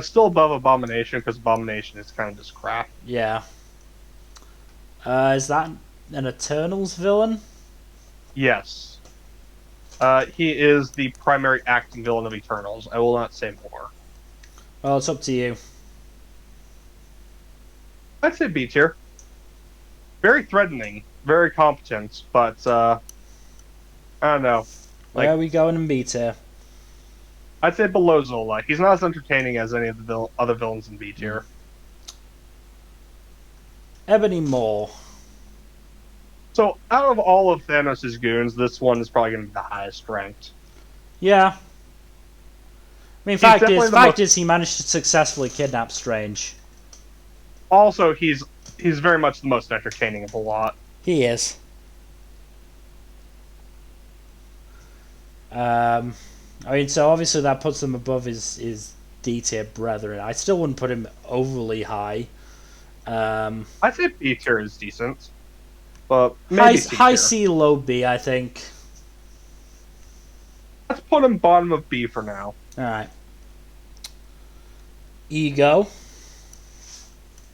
Still above Abomination because Abomination is kind of just crap. Yeah. Is that an Eternals villain? Yes. He is the primary acting villain of Eternals. I will not say more. Well, it's up to you. I'd say B tier. Very threatening, very competent, but I don't know. Where are we going in B tier? I'd say below Zola. He's not as entertaining as any of the other villains in B tier. Ebony Maw. So, out of all of Thanos' goons, this one is probably going to be the highest ranked. Yeah. I mean, fact is, he managed to successfully kidnap Strange. Also, he's very much the most entertaining of the lot. He is. I mean, so obviously that puts him above his D tier brethren. I still wouldn't put him overly high. I'd say B tier is decent, but maybe high C, low B, I think. Let's put him bottom of B for now. All right. Ego.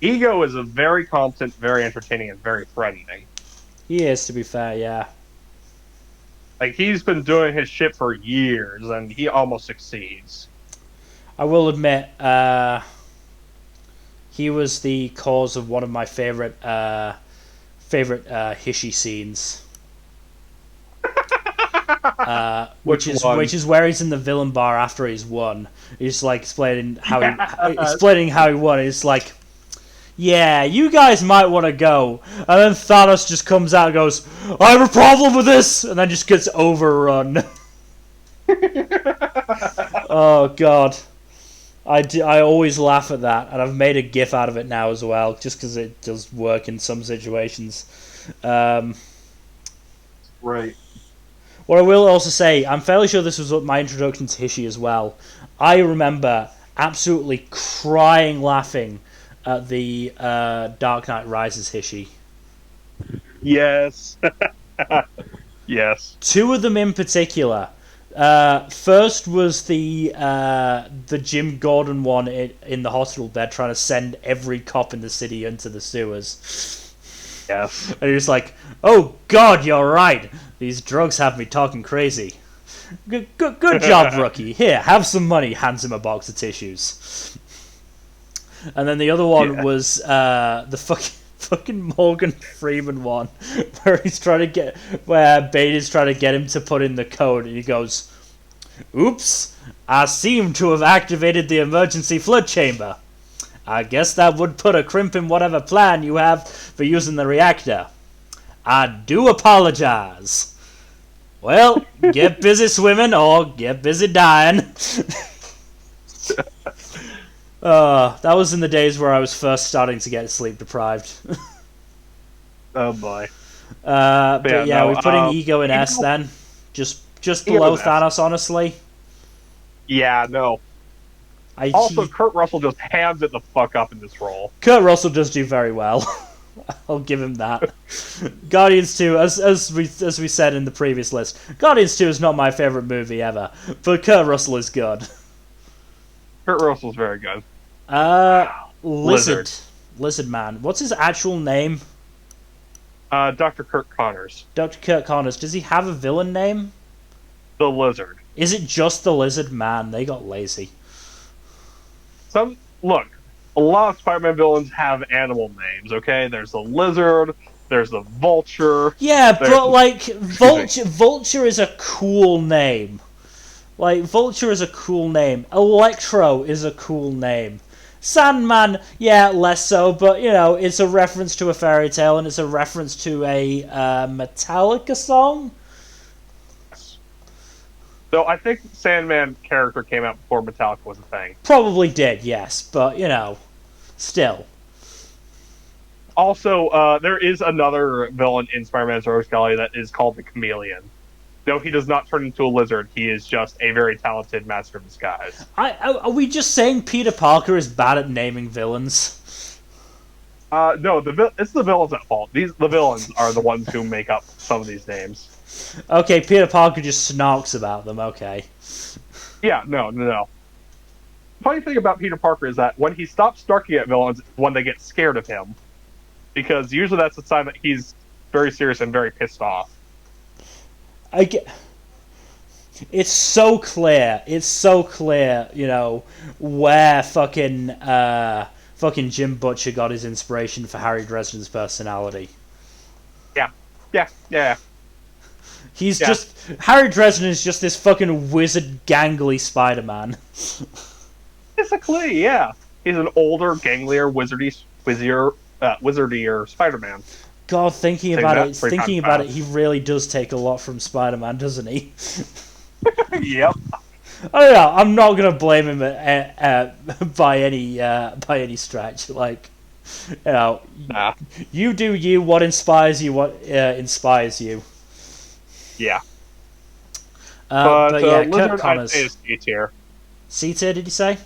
Ego is a very competent, very entertaining, and very threatening. He is, to be fair, yeah. Like, he's been doing his shit for years, and he almost succeeds. I will admit, he was the cause of one of my favorite Hishy scenes. Which is where he's in the villain bar after he's won. He's like explaining how he won. It's like, yeah, you guys might want to go. And then Thanos just comes out and goes, I have a problem with this, and then just gets overrun. Oh god, I always laugh at that, and I've made a GIF out of it now as well, just because it does work in some situations. Right. What I will also say, I'm fairly sure this was my introduction to Hishy as well. I remember absolutely crying laughing at the Dark Knight Rises Hishy. Yes. Yes. Two of them in particular. First was the Jim Gordon one in the hospital bed trying to send every cop in the city into the sewers. Yes. And he was like, oh god, you're right. These drugs have me talking crazy. Good job, rookie. Here, have some money. Hands him a box of tissues. And then the other one was the fucking Morgan Freeman one, where Bane is trying to get him to put in the code, and he goes, "Oops, I seem to have activated the emergency flood chamber. I guess that would put a crimp in whatever plan you have for using the reactor. I do apologize." Well, get busy swimming or get busy dying. That was in the days where I was first starting to get sleep deprived. Oh boy. But yeah, we're putting Ego in S then. Just below Thanos, honestly. Yeah, no. Also, Kurt Russell just hands it the fuck up in this role. Kurt Russell does do very well. I'll give him that. Guardians 2, as we said in the previous list, Guardians 2 is not my favourite movie ever, but Kurt Russell is good. Kurt Russell's very good. Lizard Man. What's his actual name? Dr. Kurt Connors. Dr. Kurt Connors. Does he have a villain name? The Lizard. Is it just the Lizard? Man, they got lazy. Look, a lot of Spider-Man villains have animal names, okay? There's the Lizard, there's the Vulture. Yeah, but, like, Vulture is a cool name. Like, Vulture is a cool name. Electro is a cool name. Sandman, yeah, less so, but, you know, it's a reference to a fairy tale, and it's a reference to a Metallica song. So I think Sandman character came out before Metallica was a thing. Probably did, yes, but, you know, still. Also, there is another villain in Spider-Man's Rogues Gallery that is called the Chameleon. No, he does not turn into a lizard. He is just a very talented master of disguise. Are we just saying Peter Parker is bad at naming villains? No, it's the villains at fault. The villains are the ones who make up some of these names. Okay, Peter Parker just snarks about them, okay. Yeah, no. The funny thing about Peter Parker is that when he stops snarking at villains, when they get scared of him. Because usually that's a sign that he's very serious and very pissed off. It's so clear, you know, where fucking Jim Butcher got his inspiration for Harry Dresden's personality. Yeah. Harry Dresden is just this fucking wizard gangly Spider-Man. Basically, yeah. He's an older, ganglier, wizardier Spider-Man. God, thinking about it, he really does take a lot from Spider-Man, doesn't he? Yep. Oh yeah, I'm not gonna blame him by any stretch. Like, you know, you do you. What inspires you? What inspires you? Yeah. But yeah, Lizard, I'd say is C tier. C tier, did you say?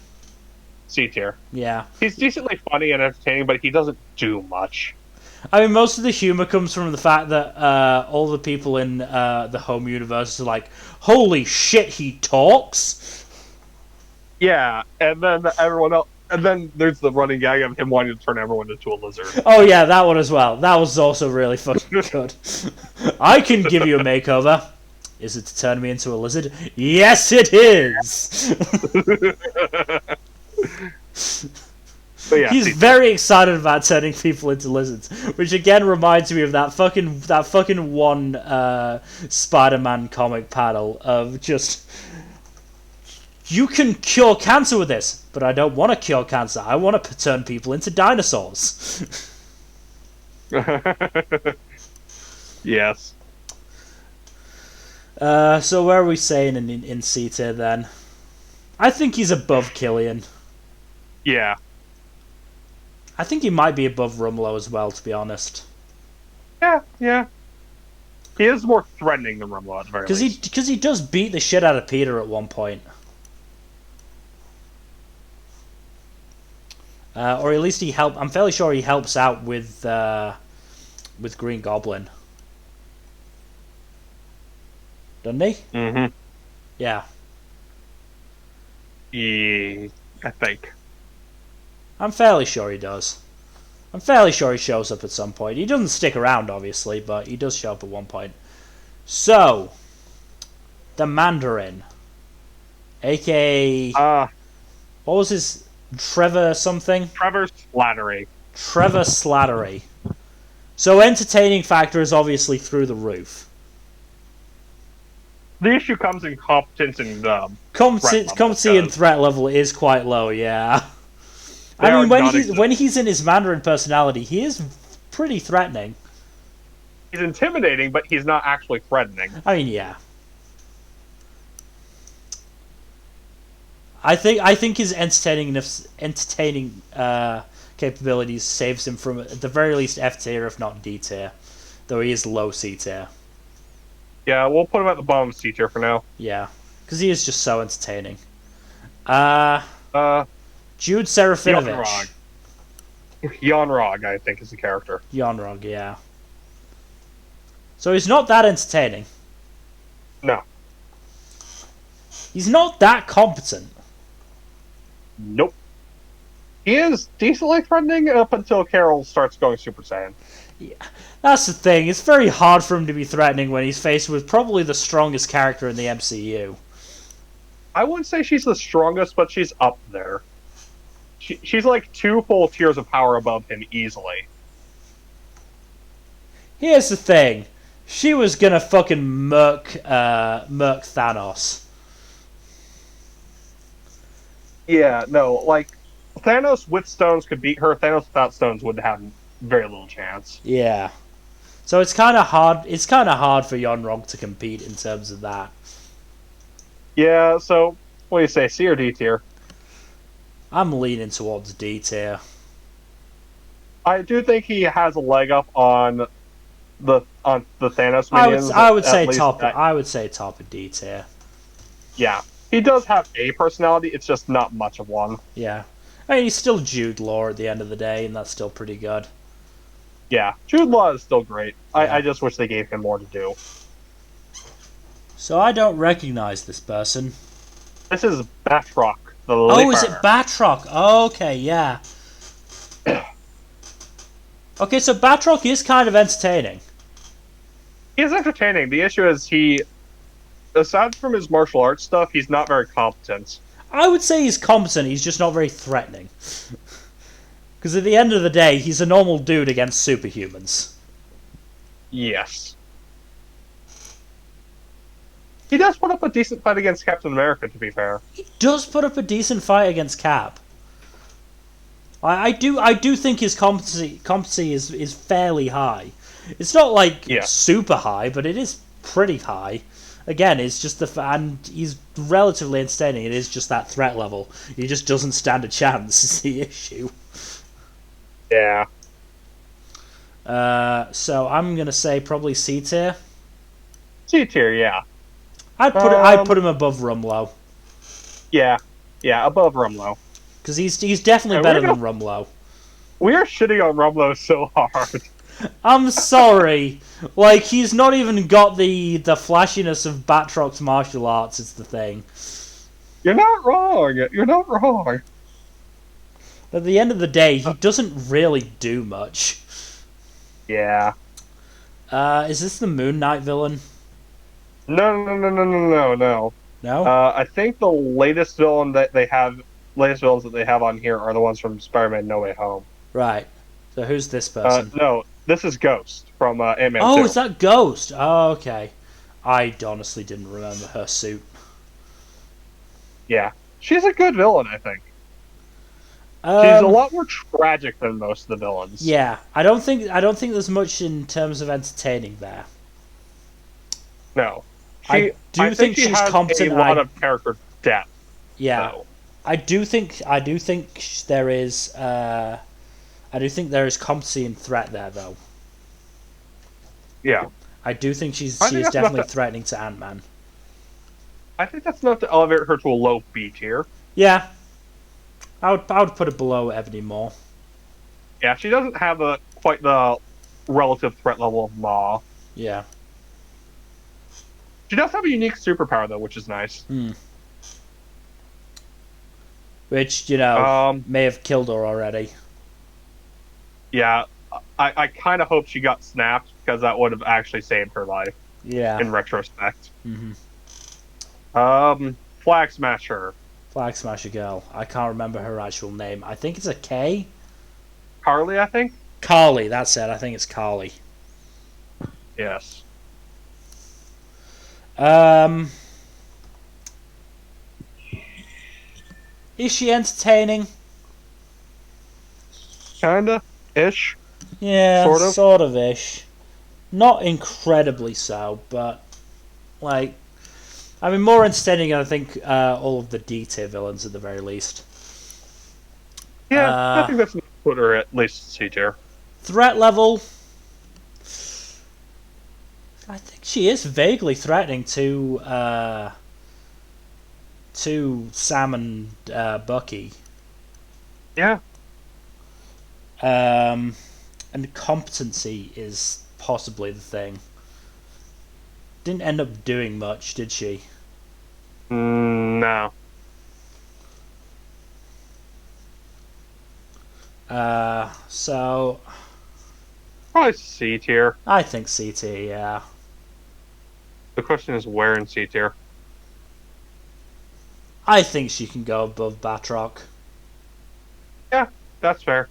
C tier. Yeah. He's decently funny and entertaining, but he doesn't do much. I mean, most of the humor comes from the fact that all the people in the home universe are like, "Holy shit, he talks!" Yeah, and then everyone else, and then there's the running gag of him wanting to turn everyone into a lizard. Oh yeah, that one as well. That was also really fucking good. I can give you a makeover. Is it to turn me into a lizard? Yes, it is. Yeah, he's very excited about turning people into lizards, which again reminds me of that fucking one Spider-Man comic panel of just, you can cure cancer with this, but I don't want to cure cancer. I want to turn people into dinosaurs. Yes. So where are we saying in C tier then? I think he's above Killian. Yeah. I think he might be above Rumlow as well, to be honest. Yeah. He is more threatening than Rumlow at the very least. Because he does beat the shit out of Peter at one point. Or at least I'm fairly sure he helps out with Green Goblin. Doesn't he? Mm-hmm. Yeah. Yeah, I think. I'm fairly sure he does. I'm fairly sure he shows up at some point. He doesn't stick around, obviously, but he does show up at one point. So, the Mandarin, a.k.a. what was his... Trevor something? Trevor Slattery. Trevor Slattery. So, entertaining factor is obviously through the roof. The issue comes in competence and competency and threat level is quite low, yeah. I mean, when he's in his Mandarin personality, he is pretty threatening. he's intimidating, but he's not actually threatening. I mean, yeah. I think his entertaining capabilities saves him from, at the very least, F tier, if not D tier. Though he is low C tier. Yeah, we'll put him at the bottom of C tier for now. Yeah. Because he is just so entertaining. Jude Serafinovich. Yonrog, I think, is the character. Yonrog, yeah. So he's not that entertaining. No. He's not that competent. Nope. He is decently threatening up until Carol starts going Super Saiyan. Yeah, that's the thing. It's very hard for him to be threatening when he's faced with probably the strongest character in the MCU. I wouldn't say she's the strongest, but she's up there. She's like 2 full tiers of power above him easily. Here's the thing. She was gonna fucking murk Thanos. Yeah, no, like, Thanos with stones could beat her. Thanos without stones would have very little chance. Yeah. So it's kind of hard. It's kind of hard for Yonrog to compete in terms of that. Yeah. So what do you say, C or D tier? I'm leaning towards D tier. I do think he has a leg up on the Thanos minions. I would say top. I would say top of D tier. Yeah, he does have a personality. It's just not much of one. Yeah. I mean, he's still Jude Law at the end of the day, and that's still pretty good. Yeah, Jude Law is still great. Yeah. I just wish they gave him more to do. So I don't recognize this person. This is Batroc, the Oh, Leaper. is it Batroc? Okay, yeah. Okay, so Batroc is kind of entertaining. He is entertaining. The issue is aside from his martial arts stuff, he's not very competent. I would say he's competent, he's just not very threatening. Because at the end of the day, he's a normal dude against superhumans. Yes. He does put up a decent fight against Captain America, to be fair. He does put up a decent fight against Cap. I do think his competency is fairly high. It's not like super high, but it is pretty high. Again, it's just and he's relatively entertaining. It is just that threat level. He just doesn't stand a chance. Is the issue. Yeah. So I'm gonna say probably C tier. C tier, yeah. I'd put him above Rumlow. Yeah, above Rumlow. Because he's definitely better than Rumlow. We are shitting on Rumlow so hard. I'm sorry. Like, he's not even got the flashiness of Batroc's martial arts, is the thing. You're not wrong. You're not wrong. At the end of the day, he doesn't really do much. Yeah. Is this the Moon Knight villain? No. No? I think the latest villains that they have on here are the ones from Spider-Man No Way Home. Right. So who's this person? No, this is Ghost from Ant-Man 2. Oh, is that Ghost? Oh, okay. I honestly didn't remember her suit. Yeah. She's a good villain, I think. She's a lot more tragic than most of the villains. Yeah, I don't think there's much in terms of entertaining there. No. I think she's has competent. A lot of character depth. Yeah, though. I do think there is. I do think there is competency and threat there, though. Yeah. I do think she is definitely threatening to Ant-Man. I think that's enough to elevate her to a low B tier. Yeah. I would put it below Ebony Maw. Yeah, she doesn't have quite the relative threat level of Maw. Yeah. She does have a unique superpower, though, which is nice. Which, may have killed her already. Yeah, I kind of hope she got snapped, because that would have actually saved her life. Yeah. In retrospect. Flag Smasher. Flag Smasher girl. I can't remember her actual name. I think it's a K. Carly, I think? Carly, that's it. I think it's Carly. Yes. Is she entertaining? Kinda. Ish. Yeah, sort of ish. Not incredibly so, but like, I mean, more entertaining than I think all of the D-tier villains at the very least. Yeah, I think that's put her at least C tier. Threat level, I think she is vaguely threatening to Sam and Bucky. Yeah. And competency is possibly the thing. Didn't end up doing much, did she? No. So Probably C tier. I think CT, yeah. The question is where in C tier? I think she can go above Batroc. Yeah, that's fair.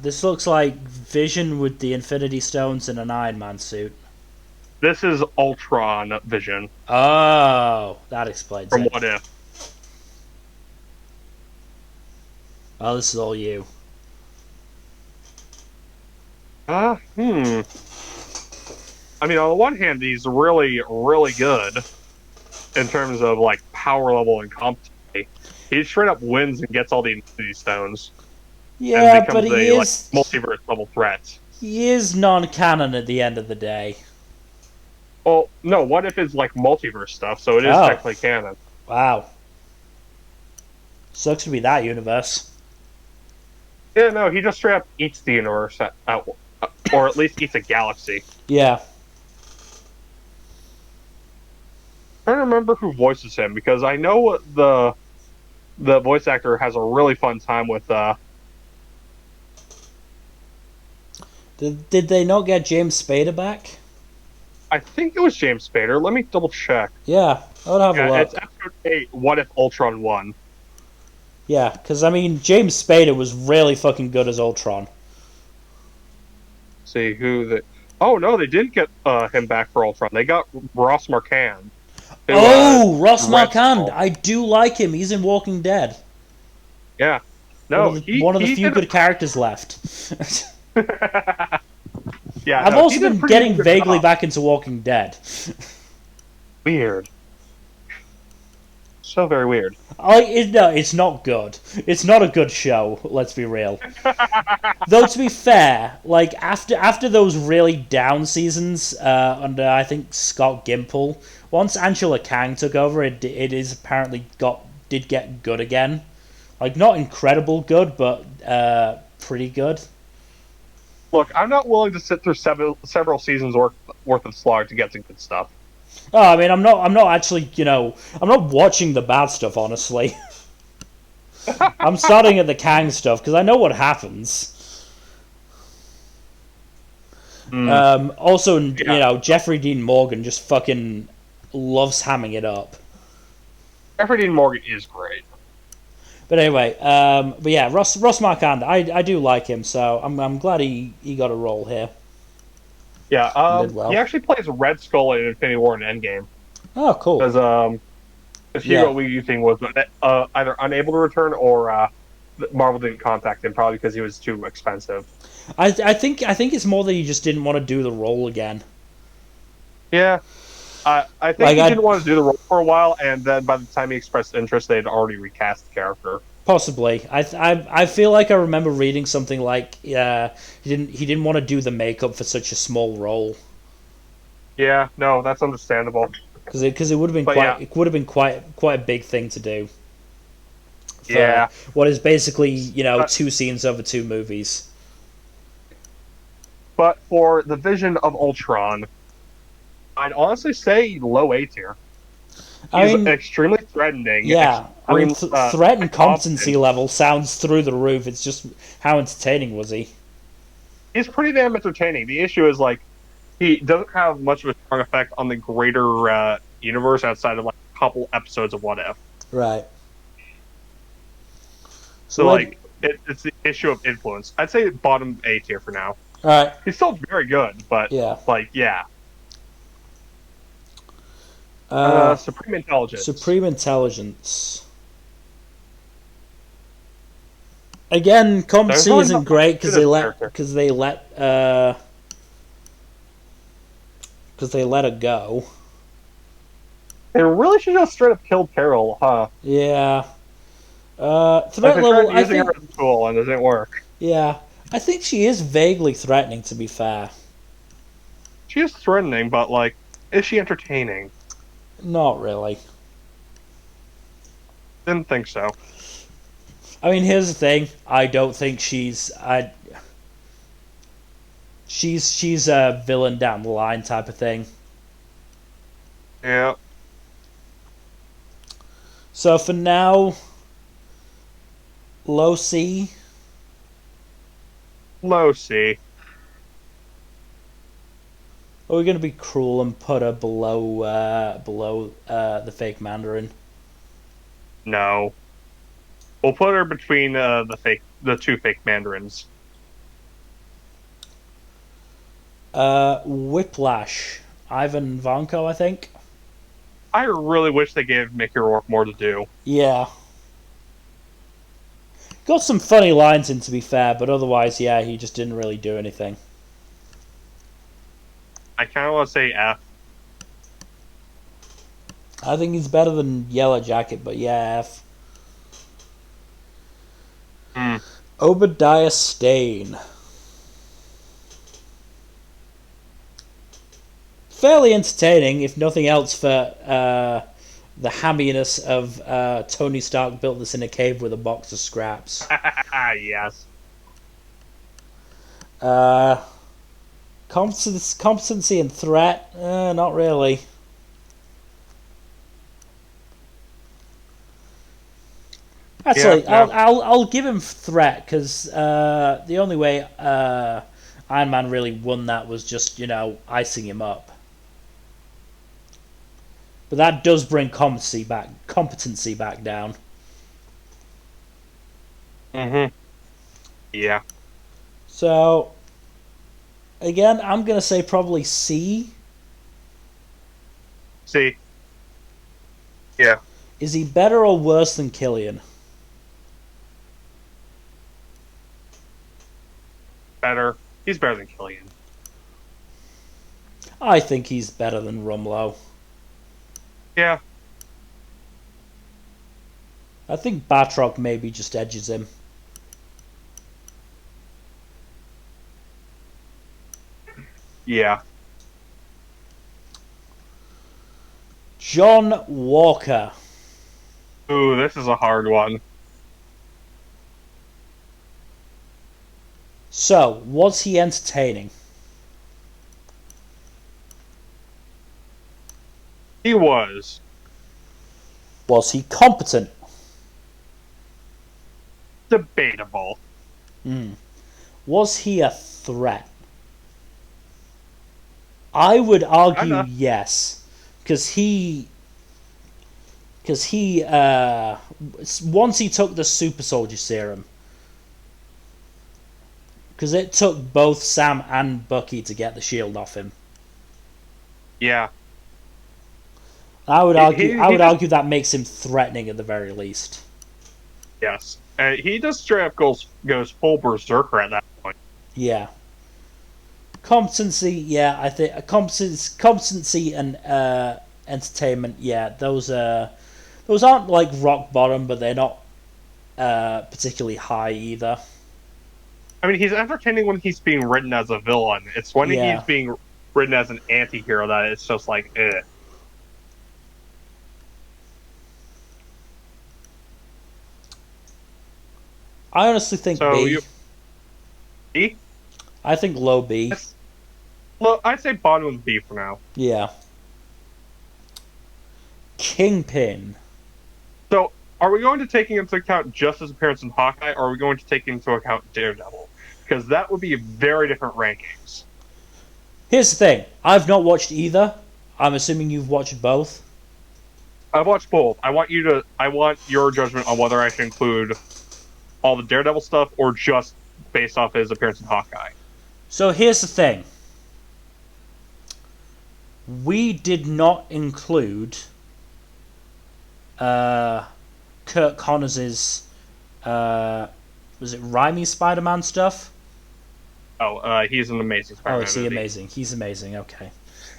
This looks like Vision with the Infinity Stones in an Iron Man suit. This is Ultron Vision. Oh, that explains From it. What If. Oh, this is all you. I mean, on the one hand, he's really, really good in terms of like power level and competency. He straight up wins and gets all the Infinity Stones. Yeah, and but becomes he a is multiverse level threat. he is non-canon at the end of the day. Well, no, What If is like multiverse stuff, so it is technically canon. Wow. Sucks to be that universe. Yeah, no, he just straight up eats the universe out, or at least eats a galaxy. Yeah. I don't remember who voices him because I know the voice actor has a really fun time with. Did they not get James Spader back? I think it was James Spader. Let me double check. Yeah, I would have a look. It's episode 8. What if Ultron won? Yeah, because I mean, James Spader was really fucking good as Ultron. See who the. Oh no, they didn't get him back for Ultron. They got Ross Marquand. Ross Marquand! I do like him. He's in Walking Dead. Yeah. No, one of the few good characters left. Yeah, I've also been getting vaguely back into Walking Dead. Weird. So very weird. No, it's not good. It's not a good show. Let's be real. Though to be fair, like after those really down seasons under I think Scott Gimple, once Angela Kang took over, it is apparently did get good again. Like not incredible good, but pretty good. Look, I'm not willing to sit through several seasons worth of slog to get to good stuff. Oh, I mean, I'm not actually, I'm not watching the bad stuff, honestly. I'm starting at the Kang stuff, because I know what happens. Also, Jeffrey Dean Morgan just fucking loves hamming it up. Jeffrey Dean Morgan is great. But anyway, but yeah, Ross Marquand, I do like him, so I'm glad he got a role here. Yeah, he actually plays Red Skull in Infinity War and Endgame. Oh, cool. Because his Hugo Weaving thing was either unable to return or Marvel didn't contact him, probably because he was too expensive. I think it's more that he just didn't want to do the role again. Yeah. I think he didn't want to do the role for a while, and then by the time he expressed interest, they'd already recast the character. Possibly. I feel like I remember reading something like he didn't want to do the makeup for such a small role. Yeah, no, that's understandable. Because it would have been quite a big thing to do. Yeah. What is basically 2 scenes over 2 movies. But for the Vision of Ultron, I'd honestly say low A tier. He's extremely threatening. Yeah, threat and competency level sounds through the roof. It's just how entertaining was he? He's pretty damn entertaining. The issue is he doesn't have much of a strong effect on the greater universe outside of a couple episodes of What If. Right. So it's the issue of influence. I'd say bottom A tier for now. All right. He's still very good, but yeah. Supreme Intelligence. Supreme Intelligence. Again, competency really isn't not great much to this character. because they let her go. They really should have straight up killed Carol, huh? Yeah. Like Threat they level, tried I using her think. as a tool and it didn't work. Yeah, I think she is vaguely threatening. To be fair, She is threatening, but like, is she entertaining? not really. Didn't think so. I mean, here's the thing. I don't think she's a villain down the line type of thing. Yeah, So for now, low C. low C. Are we going to be cruel and put her below the fake Mandarin? No. We'll put her between the two fake mandarins. Whiplash. Ivan Vanko, I think. I really wish they gave Mickey Rourke more to do. Yeah. Got some funny lines in, to be fair, but otherwise, yeah, he just didn't really do anything. I kind of want to say F. I think he's better than Yellow Jacket, but yeah, F. Hmm. Obadiah Stane. Fairly entertaining, if nothing else, for the hamminess of Tony Stark built this in a cave with a box of scraps. Yes. Competency and threat, not really. Actually, Yeah, no. I'll give him threat because the only way Iron Man really won that was just icing him up. But that does bring competency back down. Mm-hmm. Yeah. So again, I'm gonna say probably C. See. Yeah. Is he better or worse than Killian? Better. He's better than Killian. I think he's better than Rumlow. Yeah. I think Batroc maybe just edges him. Yeah. John Walker. Ooh, this is a hard one. So, was he entertaining? He was. Was he competent? Debatable. Was he a threat? I would argue Kinda. yes, because once he took the super soldier serum, because it took both Sam and Bucky to get the shield off him. Yeah. I would argue just- that makes him threatening at the very least. Yes. He just straight up goes full berserker at that point. Yeah. Competency, yeah, I think competency and entertainment, yeah, those aren't like rock bottom, but they're not particularly high either. I mean, he's entertaining when he's being written as a villain. It's when Yeah. he's being written as an anti-hero that it's just like, eh. I honestly think So B. you B? I think low B. Well, I'd say bottom of B for now. Yeah. Kingpin. So, are we going to take into account just his appearance in Hawkeye, or are we going to take into account Daredevil? Because that would be very different rankings. Here's the thing. I've not watched either. I'm assuming you've watched both. I've watched both. I want your judgment on whether I should include all the Daredevil stuff or just based off his appearance in Hawkeye. So here's the thing. We did not include Kurt Connors' was it Raimi Spider-Man stuff? Oh, he's an amazing Spider-Man. Oh, is he movie. amazing? He's amazing. Okay,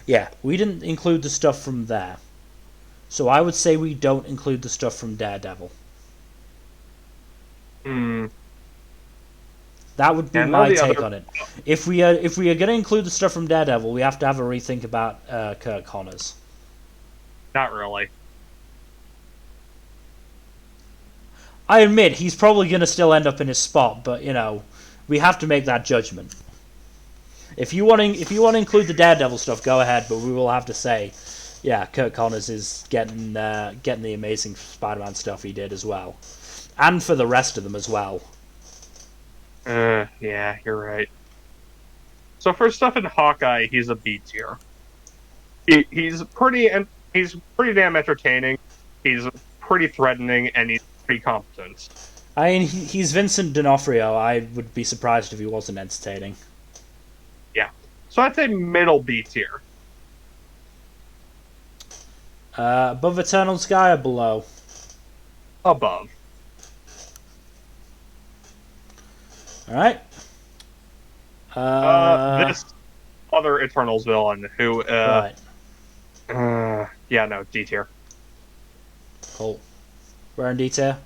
yeah, we didn't include the stuff from there, so I would say we don't include the stuff from Daredevil. That would be my take on it. If we are going to include the stuff from Daredevil, we have to have a rethink about Kurt Connors. Not really. I admit he's probably going to still end up in his spot, but we have to make that judgment. If you want to include the Daredevil stuff, go ahead, but we will have to say, yeah, Kurt Connors is getting the amazing Spider-Man stuff he did as well, and for the rest of them as well. Yeah, you're right. So for stuff in Hawkeye, he's a B tier. He's pretty damn entertaining. He's pretty threatening, and he's pretty competent. I mean, he's Vincent D'Onofrio. I would be surprised if he wasn't entertaining. Yeah. So I'd say middle B tier. Above Eternal Sky or below? Above. Alright. This other Eternals villain who... right. Yeah, no, D tier. Cool. Where in D tier?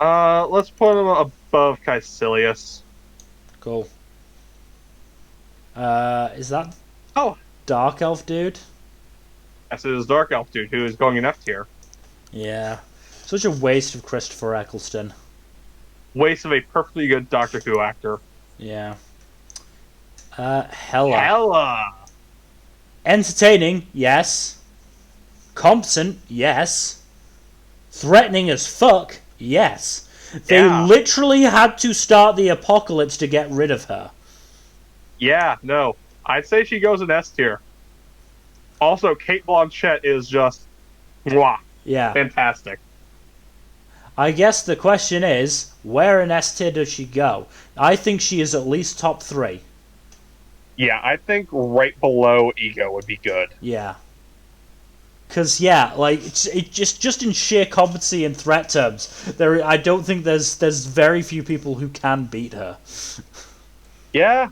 Let's put him above Caecilius. Cool. Is that... Oh! Dark Elf dude? Yes, it is Dark Elf dude who is going in F tier. Yeah. Such a waste of Christopher Eccleston. Waste of a perfectly good Doctor Who actor. Yeah. Hela. Hela! Entertaining, yes. Competent, yes. Threatening as fuck, yes. They literally had to start the apocalypse to get rid of her. Yeah, no. I'd say she goes in S tier. Also, Kate Blanchett is just... Mwah. Yeah. Fantastic. I guess the question is, where in S tier does she go? I think she is at least top 3. Yeah, I think right below Ego would be good. Yeah. Because, yeah, like, it just in sheer competency and threat terms, I don't think there's very few people who can beat her. Yeah,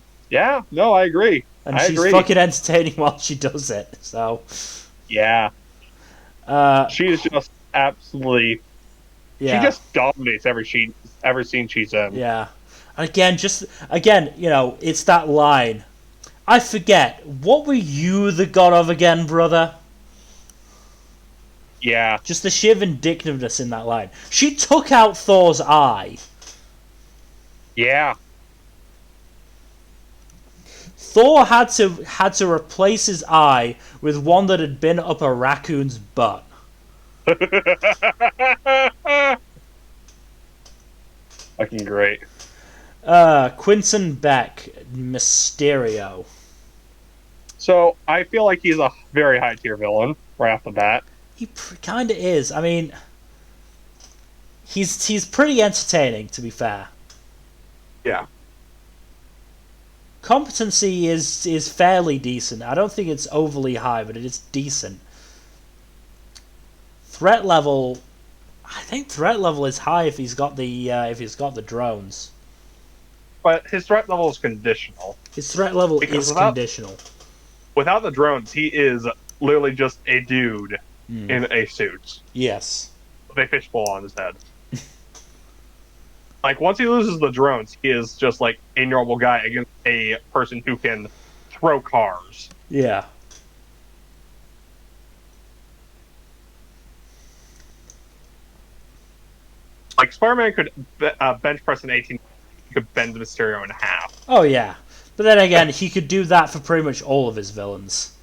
no, I agree. And she's fucking entertaining while she does it, so... Yeah. She is just absolutely... Yeah. She just dominates every scene she's in. Yeah. And again, it's that line. I forget, what were you the god of again, brother? Yeah. Just the sheer vindictiveness in that line. She took out Thor's eye. Yeah. Thor had to replace his eye with one that had been up a raccoon's butt. Fucking great. Quinton Beck, Mysterio. So, I feel like he's a very high tier villain, right off the bat. He kind of is. I mean, he's pretty entertaining, to be fair. Yeah. Competency is fairly decent. I don't think it's overly high, but it is decent. Threat level, I think threat level is high if he's got the drones. But his threat level is conditional. His threat level is conditional. Without the drones, he is literally just a dude in a suit. Yes. With a fishbowl on his head. Like, once he loses the drones, he is just like a normal guy against a person who can throw cars. Yeah. Like, Spider-Man could bench press an 18, he could bend Mysterio in half. Oh, yeah. But then again, he could do that for pretty much all of his villains.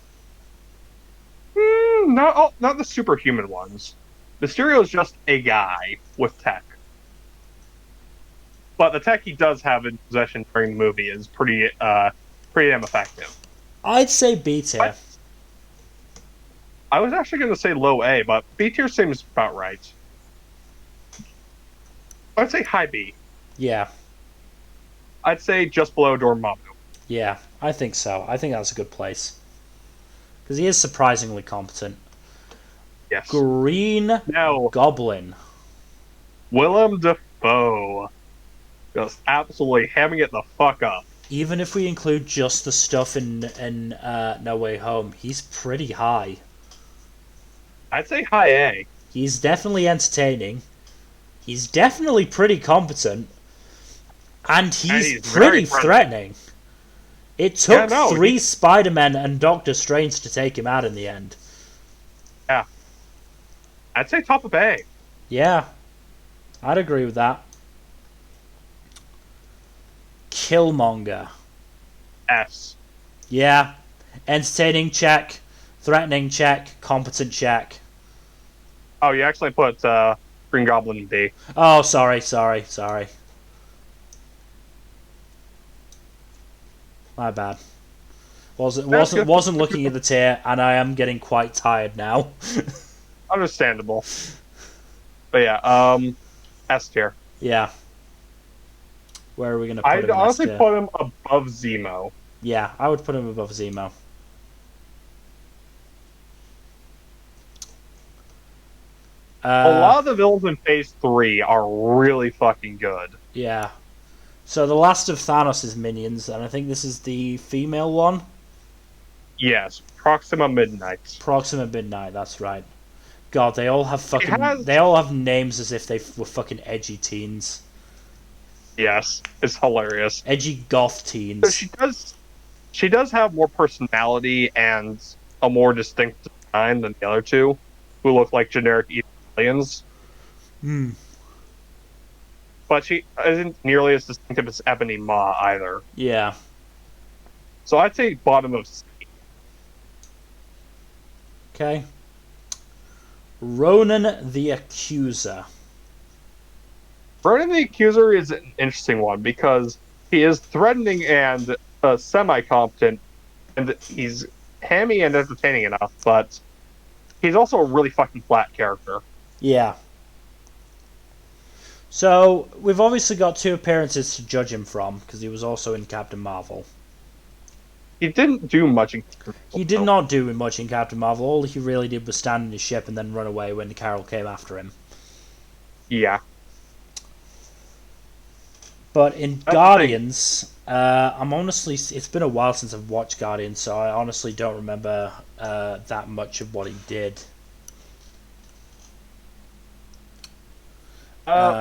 Not the superhuman ones. Mysterio is just a guy with tech. But the tech he does have in possession during the movie is pretty damn effective. I'd say B tier. I was actually going to say low A, but B tier seems about right. I'd say high B. Yeah. I'd say just below Dormammu. Yeah, I think so. I think that's a good place. Because he is surprisingly competent. Yes. Green Goblin. Willem Dafoe. Just absolutely hamming it the fuck up. Even if we include just the stuff in No Way Home, he's pretty high. I'd say high A. He's definitely entertaining. He's definitely pretty competent. And he's pretty threatening. It took 3 Spider-Men and Doctor Strange to take him out in the end. Yeah. I'd say top of A. Yeah. I'd agree with that. Killmonger. S. Yeah. Entertaining, check. Threatening, check. Competent, check. Oh, you actually put Green Goblin in D. Oh, sorry. My bad. Wasn't looking at the tier, and I am getting quite tired now. Understandable. But yeah, S tier. Yeah. Where are we gonna put him? I'd honestly put him above Zemo. Yeah, I would put him above Zemo. A lot of the villains in Phase 3 are really fucking good. Yeah. So the last of Thanos' minions, and I think this is the female one? Yes, Proxima Midnight. Proxima Midnight, that's right. God, they all have they all have names as if they were fucking edgy teens. Yes, it's hilarious. Edgy goth teens. So she does have more personality and a more distinct design than the other two, who look like generic aliens. Hmm. But she isn't nearly as distinctive as Ebony Maw either. Yeah. So I'd say bottom of C. Okay. Ronan the Accuser. Ronan the Accuser is an interesting one because he is threatening and semi-competent, and he's hammy and entertaining enough, but he's also a really fucking flat character. Yeah. So, we've obviously got 2 appearances to judge him from, because he was also in Captain Marvel. He didn't do much in Captain Marvel. He did not do much in Captain Marvel. All he really did was stand in his ship and then run away when Carol came after him. Yeah. But in Guardians, I'm honestly... It's been a while since I've watched Guardians, so I honestly don't remember that much of what he did.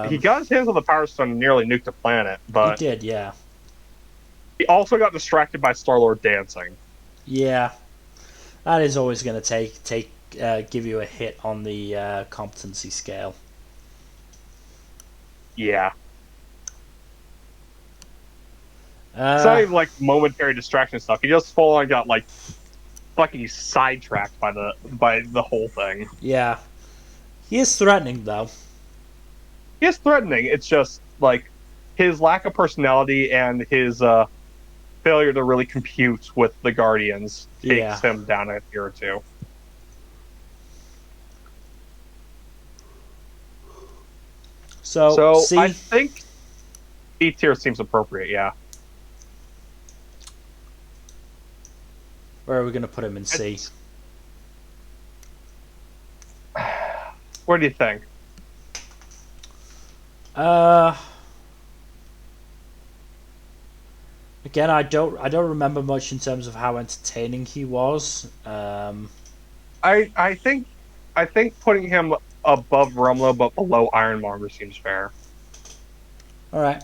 He got his hands on the Power Stone and nearly nuked the planet, but... He did, yeah. He also got distracted by Star-Lord dancing. Yeah. That is always going to give you a hit on the competency scale. Yeah. It's not even like momentary distraction stuff. He just full on got like fucking sidetracked by the whole thing. Yeah. He is threatening though. He is threatening. It's just like his lack of personality and his failure to really compute with the Guardians takes him down a tier or 2. So C? I think C tier seems appropriate, yeah. Where are we going to put him in C? Where do you think? Again, I don't remember much in terms of how entertaining he was. I think putting him above Rumlow but below Ironmonger seems fair. All right.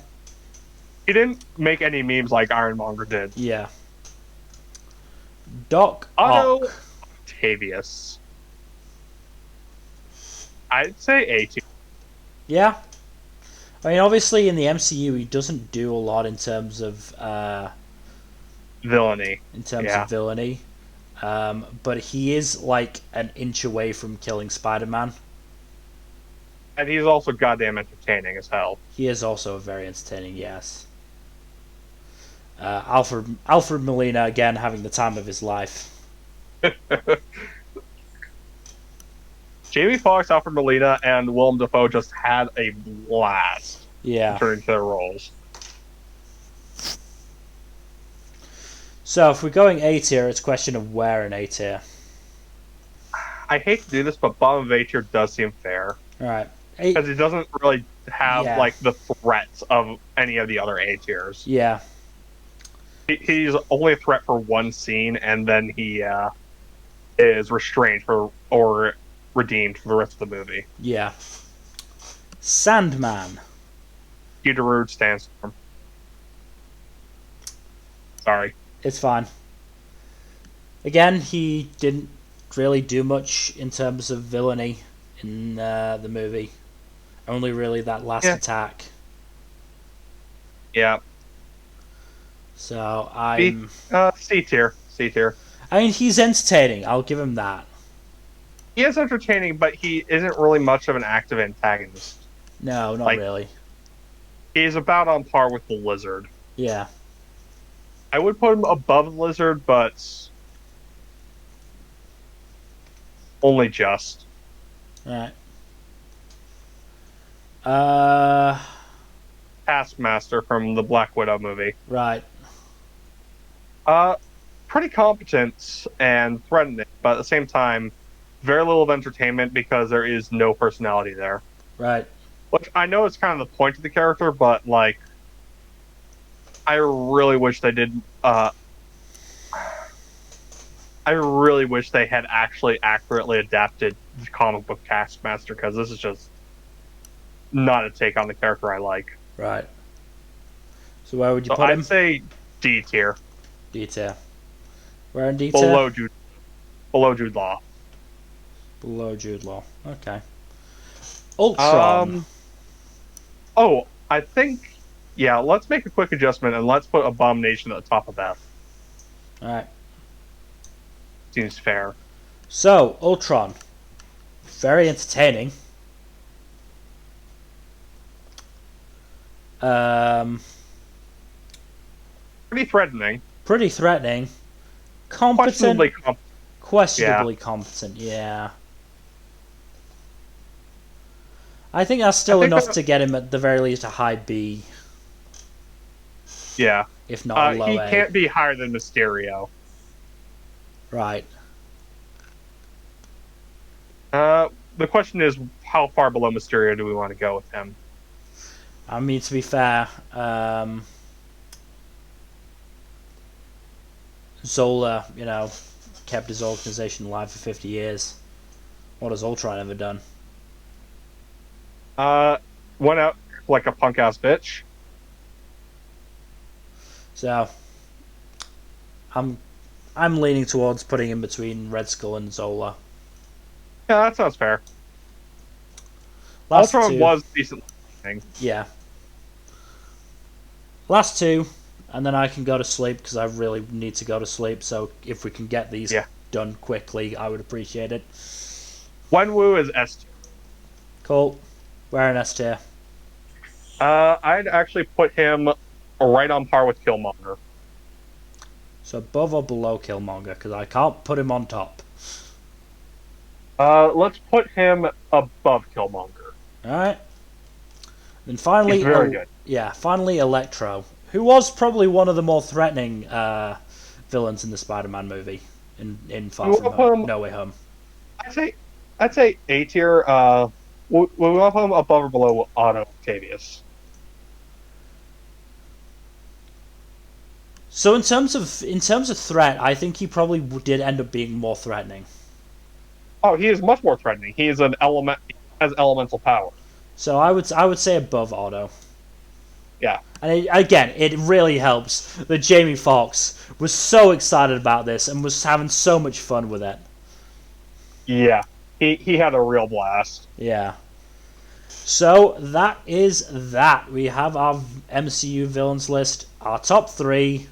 He didn't make any memes like Ironmonger did. Yeah. Doc Otto Ock. Octavius. I'd say A tier. Yeah. I mean, obviously in the MCU he doesn't do a lot in terms of villainy. Of villainy. But he is like an inch away from killing Spider-Man. And he's also goddamn entertaining as hell. He is also very entertaining, yes. Alfred Molina, again, having the time of his life. Jamie Foxx, Alfred Molina, and Willem Dafoe just had a blast returning to their roles. So, if we're going A tier, it's a question of where in A tier. I hate to do this, but bottom of A tier does seem fair. Alright. Because he doesn't really have Yeah. like the threats of any of the other A tiers. Yeah. He's only a threat for one scene, and then he is restrained for or redeemed for the rest of the movie. Yeah. Sandman. Peter stands for him. Sorry. It's fine. Again, he didn't really do much in terms of villainy in the movie. Only really that last attack. Yeah. So I'm C tier. C tier. I mean, he's entertaining. I'll give him that. He is entertaining, but he isn't really much of an active antagonist. No, not really. He's about on par with the Lizard. Yeah. I would put him above the Lizard, but only just. Right. Taskmaster from the Black Widow movie. Right. Pretty competent and threatening, but at the same time, very little of entertainment because there is no personality there. Right. Which I know is kind of the point of the character, but like, I really wish they did. I really wish they had actually accurately adapted the comic book Taskmaster, because this is just not a take on the character I like. Right. So where would you put him? I'd say D tier. D tier. Where in D tier? Below Jude Law. Below Jude Law. Okay. Ultron. I think, yeah, let's make a quick adjustment and let's put Abomination at the top of that. Alright. Seems fair. So, Ultron. Very entertaining. Pretty threatening. Pretty threatening. Competent. Questionably yeah. competent, yeah. I think that's still enough to get him at the very least a high B. Yeah. If not a low he A. can't be higher than Mysterio. Right. The question is, how far below Mysterio do we want to go with him? I mean, to be fair, Zola, kept his organization alive for 50 years. What has Ultron ever done? Went out like a punk-ass bitch. So, I'm leaning towards putting him between Red Skull and Zola. Yeah, that sounds fair. Last Ultron two, was decent. Yeah. Last two, and then I can go to sleep because I really need to go to sleep. So if we can get these done quickly, I would appreciate it. Wenwu is S tier. Cool. Where in S tier? I'd actually put him right on par with Killmonger. So above or below Killmonger, because I can't put him on top. Let's put him above Killmonger. Alright. Then finally, He's very good. Yeah, finally Electro, who was probably one of the more threatening villains in the Spider-Man movie in Far From Home, No Way Home. I'd say A tier. We want him above or below Otto Octavius. So in terms of threat, I think he probably did end up being more threatening. Oh, he is much more threatening. He is an element. He has elemental power. So I would say above Otto. Yeah. And it really helps that Jamie Foxx was so excited about this and was having so much fun with it. Yeah. He had a real blast. Yeah. So that is that. We have our MCU villains list. Our top three: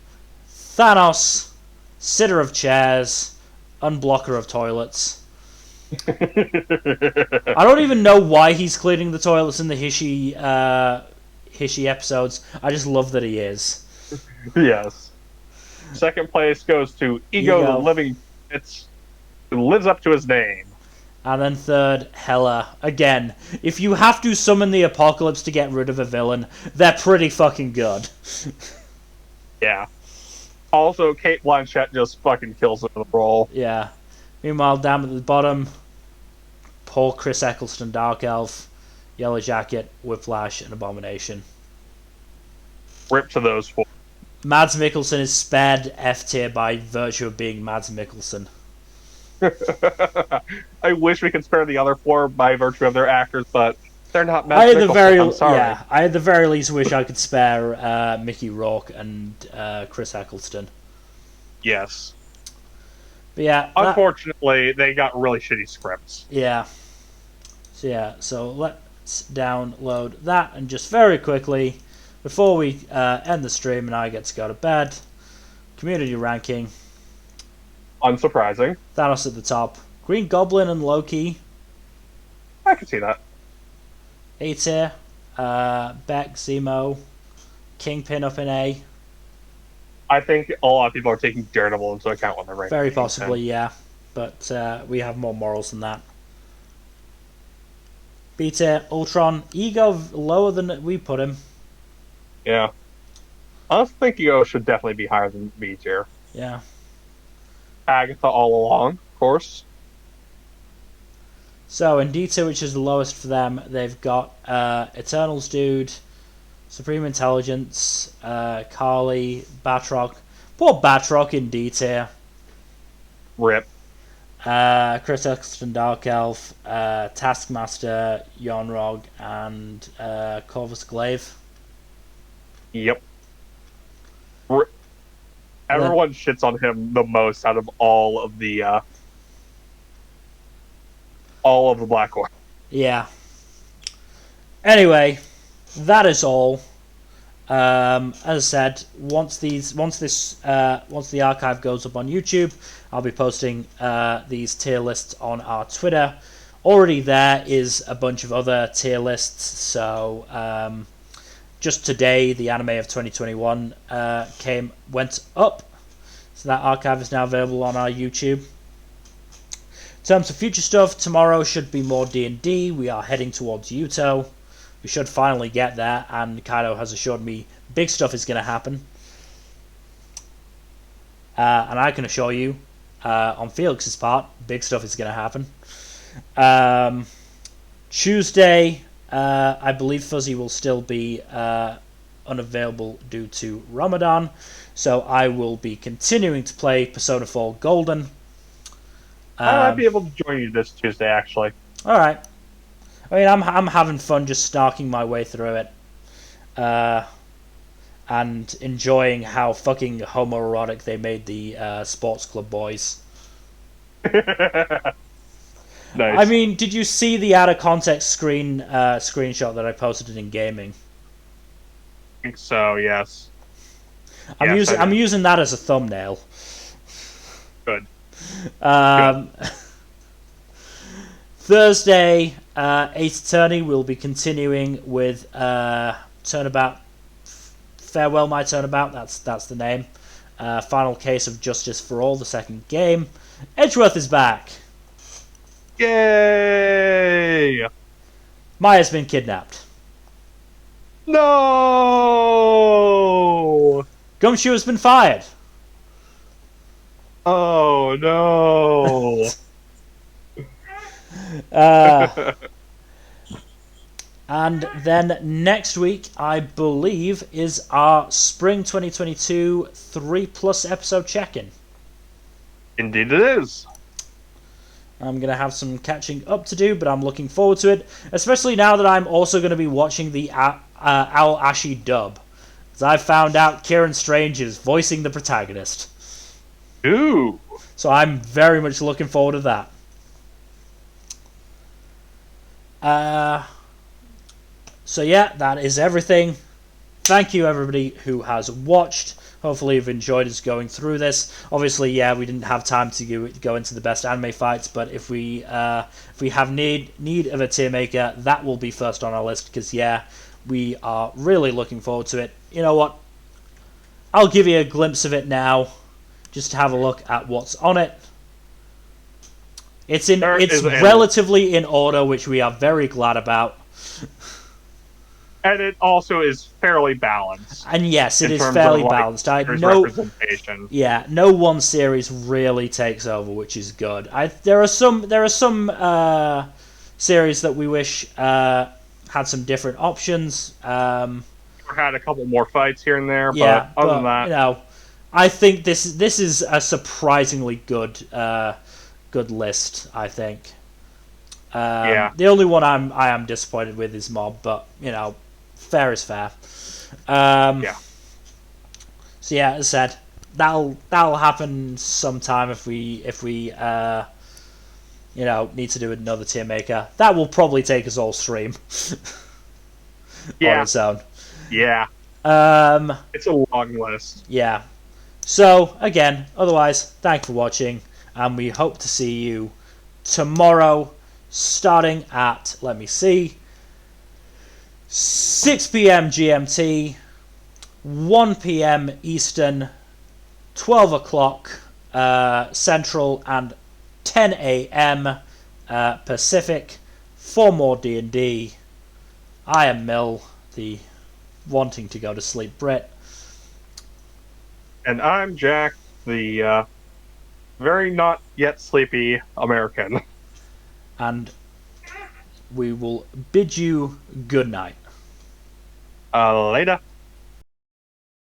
Thanos, sitter of chairs, unblocker of toilets. I don't even know why he's cleaning the toilets in the Hishy episodes. I just love that he is. Yes. Second place goes to Ego, the living bitch, who lives up to his name. And then third, Hela. Again, if you have to summon the apocalypse to get rid of a villain, they're pretty fucking good. Yeah. Also, Kate Blanchett just fucking kills it in the role. Yeah. Meanwhile, down at the bottom, poor Chris Eccleston, Dark Elf. Yellow Jacket, Whiplash, and Abomination. Rip to those 4. Mads Mikkelsen is spared F tier by virtue of being Mads Mikkelsen. I wish we could spare the other 4 by virtue of their actors, but they're not Mads Mikkelsen. I'm sorry. Yeah, I at the very least wish I could spare Mickey Rourke and Chris Eccleston. Yes. But yeah, unfortunately, they got really shitty scripts. Yeah. So let's download that, and just very quickly, before we end the stream and I get to go to bed, community ranking. Unsurprising. Thanos at the top. Green Goblin and Loki. I can see that. A tier. Beck, Zemo, Kingpin up in A. I think a lot of people are taking Daredevil into account when they're ranking. Very possibly, yeah. But we have more morals than that. B tier, Ultron. Ego lower than we put him. Yeah. I think Ego should definitely be higher than B tier. Yeah. Agatha all along, of course. So in D tier, which is the lowest for them, they've got Eternals Dude, Supreme Intelligence, Carly, Batroc. Poor Batroc in D tier. Rip. Chris Eccleston, Dark Elf, Taskmaster, Yonrog, and Corvus Glaive. Yep. Everyone shits on him the most out of all of the Black Ones. Yeah. Anyway, that is all. As I said, once the archive goes up on YouTube, I'll be posting these tier lists on our Twitter. Already there is a bunch of other tier lists. So just today, the anime of 2021 went up. So that archive is now available on our YouTube. In terms of future stuff, tomorrow should be more D&D. We are heading towards Yuto. We should finally get there, and Kaido has assured me big stuff is going to happen. And I can assure you, on Felix's part, big stuff is going to happen. Tuesday, I believe Fuzzy will still be unavailable due to Ramadan, so I will be continuing to play Persona 4 Golden. I might be able to join you this Tuesday, actually. Alright. I mean, I'm having fun just snarking my way through it. And enjoying how fucking homoerotic they made the sports club boys. Nice. I mean, did you see the out of context screenshot that I posted in gaming? I think so, yes. I'm using that as a thumbnail. Good. Thursday, Ace Attorney will be continuing with Turnabout. Farewell, My Turnabout. That's the name. Final Case of Justice for All, the second game. Edgeworth is back. Yay! Maya's been kidnapped. No! Gumshoe has been fired. Oh no! And then next week, I believe, is our Spring 2022 3+ episode check-in. Indeed it is. I'm going to have some catching up to do, but I'm looking forward to it, especially now that I'm also going to be watching the Owl Ashi dub. As I found out Kieran Strange is voicing the protagonist. Ooh. So I'm very much looking forward to that. So yeah, that is everything. Thank you everybody who has watched. Hopefully you've enjoyed us going through this. Obviously, yeah, we didn't have time to go into the best anime fights, but if we have need of a tier maker, that will be first on our list, because yeah, we are really looking forward to it. You know what? I'll give you a glimpse of it now, just to have a look at what's on it. It's relatively in order, which we are very glad about. And it also is fairly balanced. And yes, it is fairly balanced. No one series really takes over, which is good. There are some series that we wish had some different options. Had a couple more fights here and there, Yeah, but other than that, you know, I think this is a surprisingly good list. I think. yeah. The only one I am disappointed with is Mob, but you know, fair is fair. Yeah. So yeah, as I said, that'll happen sometime if we you know, need to do another Tiermaker. That will probably take us all stream on its own. Yeah. It's a long list. Yeah. So again, otherwise, thanks for watching, and we hope to see you tomorrow, starting at, let me see, 6 p.m. GMT, 1 p.m. Eastern, 12 o'clock Central, and 10 a.m. Pacific for more D&D. I am Mill, the wanting to go to sleep Brit. And I'm Jack, the very not yet sleepy American. And we will bid you good night. Later.